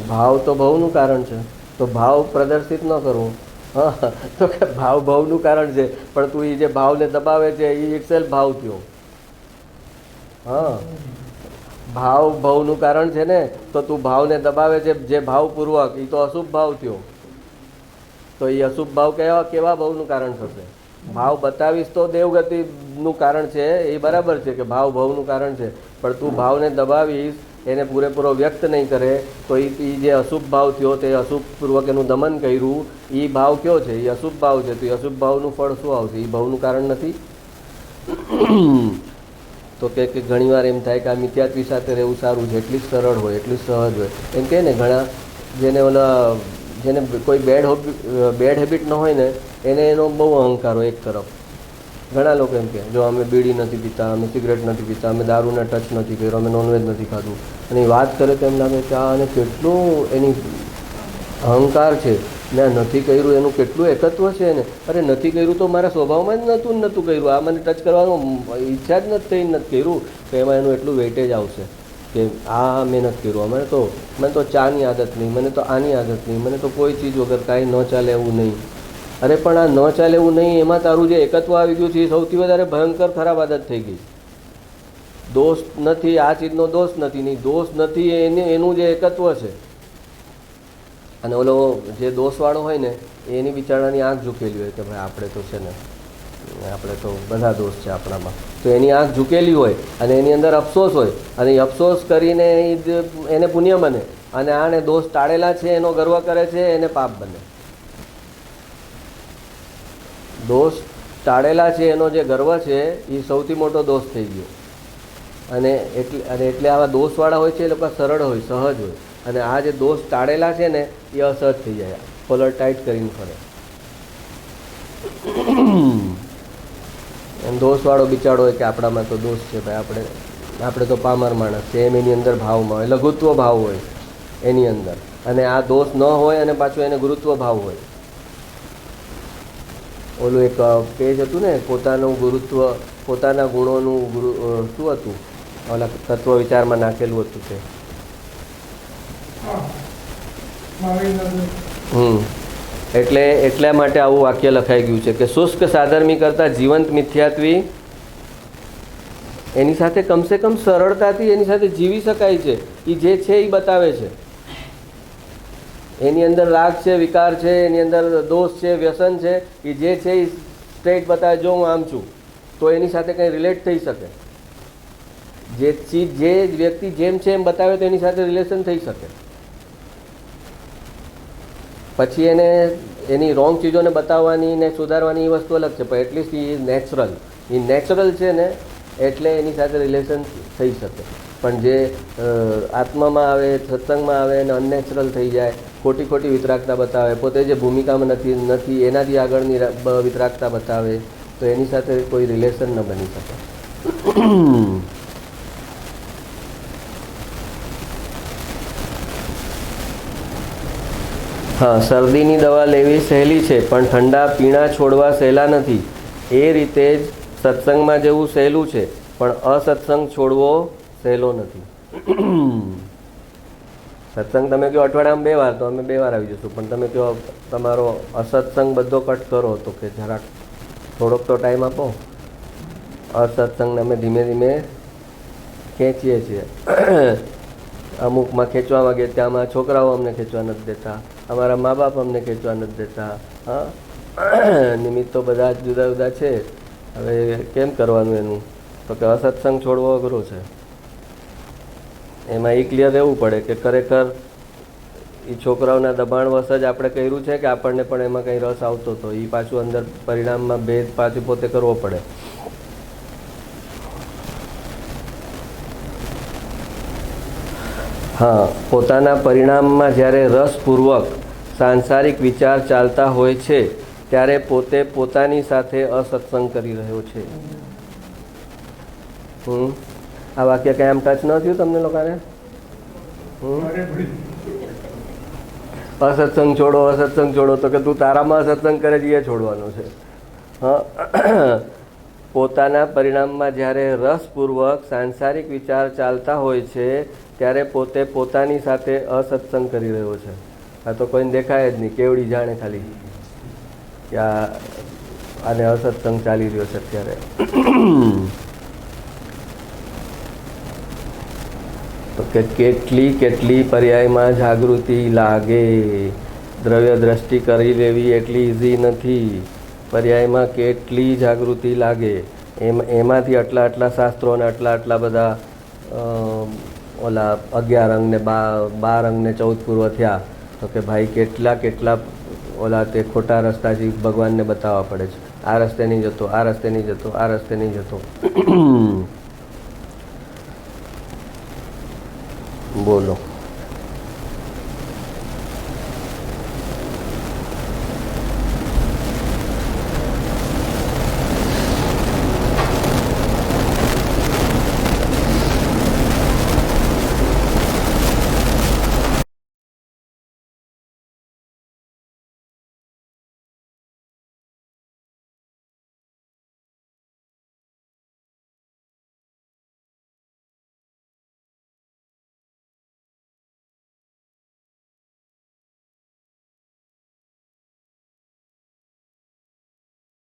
ભાવ તો ભવનું કારણ છે, તો ભાવ પ્રદર્શિત ન કરવું. હા, તો કે ભાવ ભવનું કારણ છે, પણ તું એ જે ભાવને દબાવે છે એ ઇટસેલ્ફ ભાવ થયો. હા, ભાવ ભવનું કારણ છે ને, તો તું ભાવને દબાવે છે જે ભાવપૂર્વક, એ તો અશુભ ભાવ થયો. તો એ અશુભ ભાવ કેવા ભાવનું કારણ થશે? ભાવ બતાવીશ તો દેવગતિનું કારણ છે, એ બરાબર છે કે ભાવ ભવનું કારણ છે, પણ તું ભાવને દબાવીશ, એને પૂરેપૂરો વ્યક્ત નહીં કરે, તો એ જે અશુભ ભાવ થયો તે અશુભપૂર્વક એનું દમન કર્યું, એ ભાવ કયો છે? એ અશુભ ભાવ છે. તો એ અશુભ ભાવનું ફળ શું આવશે? એ ભાવનું કારણ નથી. તો કે ઘણીવાર એમ થાય કે આ મિથ્યાત્વી સાથે રહેવું સારું છે, એટલી સરળ હોય, એટલી સહજ હોય. એમ કહે ને ઘણા જેને કોઈ બેડ હેબિટ ન હોય ને, એને એનો બહુ અહંકાર હોય એક તરફ. ઘણા લોકો એમ કહે, જો અમે બીડી નથી પીતા, અમે સિગરેટ નથી પીતા, અમે દારૂને ટચ નથી કર્યો, અમે નોનવેજ નથી ખાધું, અને એ વાત કરે તો એમ લાગે કે આ અને કેટલું એની અહંકાર છે, મેં નથી કર્યું એનું કેટલું એકત્વ છે એને. અરે નથી કર્યું તો મારા સ્વભાવમાં જ નહોતું કર્યું, આ મને ટચ કરવાનું ઈચ્છા જ નથી થઈ, નથી કર્યું, તો એમાં એનું એટલું વેટેજ આવશે કે આ મેં નથી કર્યું. મને તો ચાની આદત નહીં, મને તો આની આદત નહીં, મને તો કોઈ ચીજ વગર કાંઈ ન ચાલે એવું નહીં. અરે પણ આ ન ચાલે એવું નહીં, એમાં તારું જે એકત્વ આવી ગયું છે એ સૌથી વધારે ભયંકર ખરાબ આદત થઈ ગઈ. દોષ નથી, આ ચીજનો દોષ નથી, નહીં દોષ નથી, એનું જે એકત્વ છે. અને ઓલો જે દોષવાળો હોય ને, એની બિચારાની આંખ ઝૂકેલી હોય કે ભાઈ આપણે તો છે ને, આપણે તો બધા દોષ છે આપણામાં. તો એની આંખ ઝૂકેલી હોય અને એની અંદર અફસોસ હોય, અને એ અફસોસ કરીને એને પુણ્ય બને, અને આને દોષ ટાળેલા છે એનો ગર્વ કરે છે, એને પાપ બને. દોષ ટાળેલા છે એનો જે ગર્વ છે એ સૌથી મોટો દોષ થઈ ગયો. અને એટલે આવા દોષવાળા હોય છે એ લોકો સરળ હોય, સહજ હોય, અને આ જે દોષ ટાળેલા છે ને એ અસહજ થઈ જાય, કોલર ટાઈટ કરીને ફરે. એમ દોષવાળો બિચારો હોય કે આપણામાં તો દોષ છે ભાઈ, આપણે તો પામર માણસ છે, એમ એની અંદર ભાવમાં હોય, લઘુત્વ ભાવ હોય એની અંદર, અને આ દોષ ન હોય અને પાછું એને ગુરુત્વ ભાવ હોય. ઓલું એક પેજ હતું ને, પોતાનું ગુરુત્વ, પોતાના ગુણોનું શું હતું, ઓલા તત્વ વિચારમાં નાખેલું હતું તે. એટલા માટે આવું વાક્ય લખાઈ ગયું છે કે શુષ્ક સાધર્મી કરતાં જીવંત મિથ્યાત્વી, એની સાથે કમસે કમ સરળતાથી એની સાથે જીવી શકાય છે. એ જે છે એ બતાવે છે, એની અંદર રાગ છે, વિકાર છે, એની અંદર દોષ છે, વ્યસન છે, એ જે છે એ સ્ટ્રેટ બતાવે, જો હું આમ છું, તો એની સાથે કંઈ રિલેટ થઈ શકે. જે વ્યક્તિ જેમ છે એમ બતાવે તો એની સાથે રિલેશન થઈ શકે. પછી એને એની રોંગ ચીજોને બતાવવાની ને સુધારવાની એ વસ્તુ અલગ છે, પણ એટલીસ્ટ એ નેચરલ છે ને, એટલે એની સાથે રિલેશન થઈ શકે. પણ જે આત્મામાં આવે, સત્સંગમાં આવે અને અનનેચરલ થઈ જાય, ખોટી વિતરાગતા બતાવે, પોતે જે ભૂમિકામાં નથી એનાથી આગળની વિતરાગતા બતાવે, તો તો એની સાથે કોઈ રિલેશન ન બની શકે. હા, શરદીની દવા લેવી સહેલી છે, પણ ઠંડા પીણા છોડવા સહેલા નથી. એ રીતે જ સત્સંગમાં જવું સહેલું છે, પણ અસત્સંગ છોડવો સહેલો નથી. સત્સંગ તમે કહો અઠવાડિયામાં 2 વાર, તો અમે 2 વાર આવી જઈશું, પણ તમે કહો તમારો અસત્સંગ બધો કટ કરો, તો કે જરાક થોડોક તો ટાઈમ આપો. અસત્સંગને અમે ધીમે ધીમે ખેંચીએ છીએ. અમુકમાં ખેંચવા માંગે, ત્યાંમાં છોકરાઓ અમને ખેંચવા નથી દેતા, અમારા મા બાપ અમને ખેંચવા નથી દેતા. હા, નિમિત્તો બધા જુદા જુદા છે. હવે કેમ કરવાનું એનું? તો કે અસત્સંગ છોડવો અઘરો છે. એમાં એ ક્લિયર રહેવું પડે કે ખરેખર એ છોકરાઓના દબાણવશ જ આપણે કર્યું છે કે આપણને પણ એમાં કંઈ રસ આવતો હતો. એ પાછું અંદર પરિણામમાં ભેદ પાછું પોતે કરવો પડે. હા, પોતાના પરિણામમાં જ્યારે રસપૂર્વક સાંસારિક વિચાર ચાલતા હોય છે ત્યારે પોતે પોતાની સાથે અસત્સંગ કરી રહ્યો છે. આ વાક્ય કંઈ આમ ટચ ન થયું તમને લોકોને? અસત્સંગ છોડો, અસત્સંગ છોડો, તો કે તું તારામાં અસત્સંગ કરે છે એ છોડવાનો છે. હા, પોતાના પરિણામમાં જ્યારે રસપૂર્વક સાંસારિક વિચાર ચાલતા હોય છે ત્યારે પોતે પોતાની સાથે અસત્સંગ કરી રહ્યો છે. આ તો કોઈને દેખાય જ નહીં, કેવડી જાણે ખાલી કે આને અસત્સંગ ચાલી રહ્યો છે અત્યારે. તો કે કેટલી પર્યાયમાં જાગૃતિ લાગે. દ્રવ્ય દ્રષ્ટિ કરી લેવી એટલી ઇઝી નથી. પર્યાયમાં કેટલી જાગૃતિ લાગે. એમાંથી આટલા શાસ્ત્રો અને આટલા બધા ઓલા 11 અંગ ને 12 અંગ ને 14 પૂર્વ થયા. તો કે ભાઈ કેટલા ઓલા તે ખોટા રસ્તાથી ભગવાનને બતાવવા પડે છે. આ રસ્તે નહીં જતો, આ રસ્તે નહીં જતો, આ રસ્તે નહીં જતો. બોલો.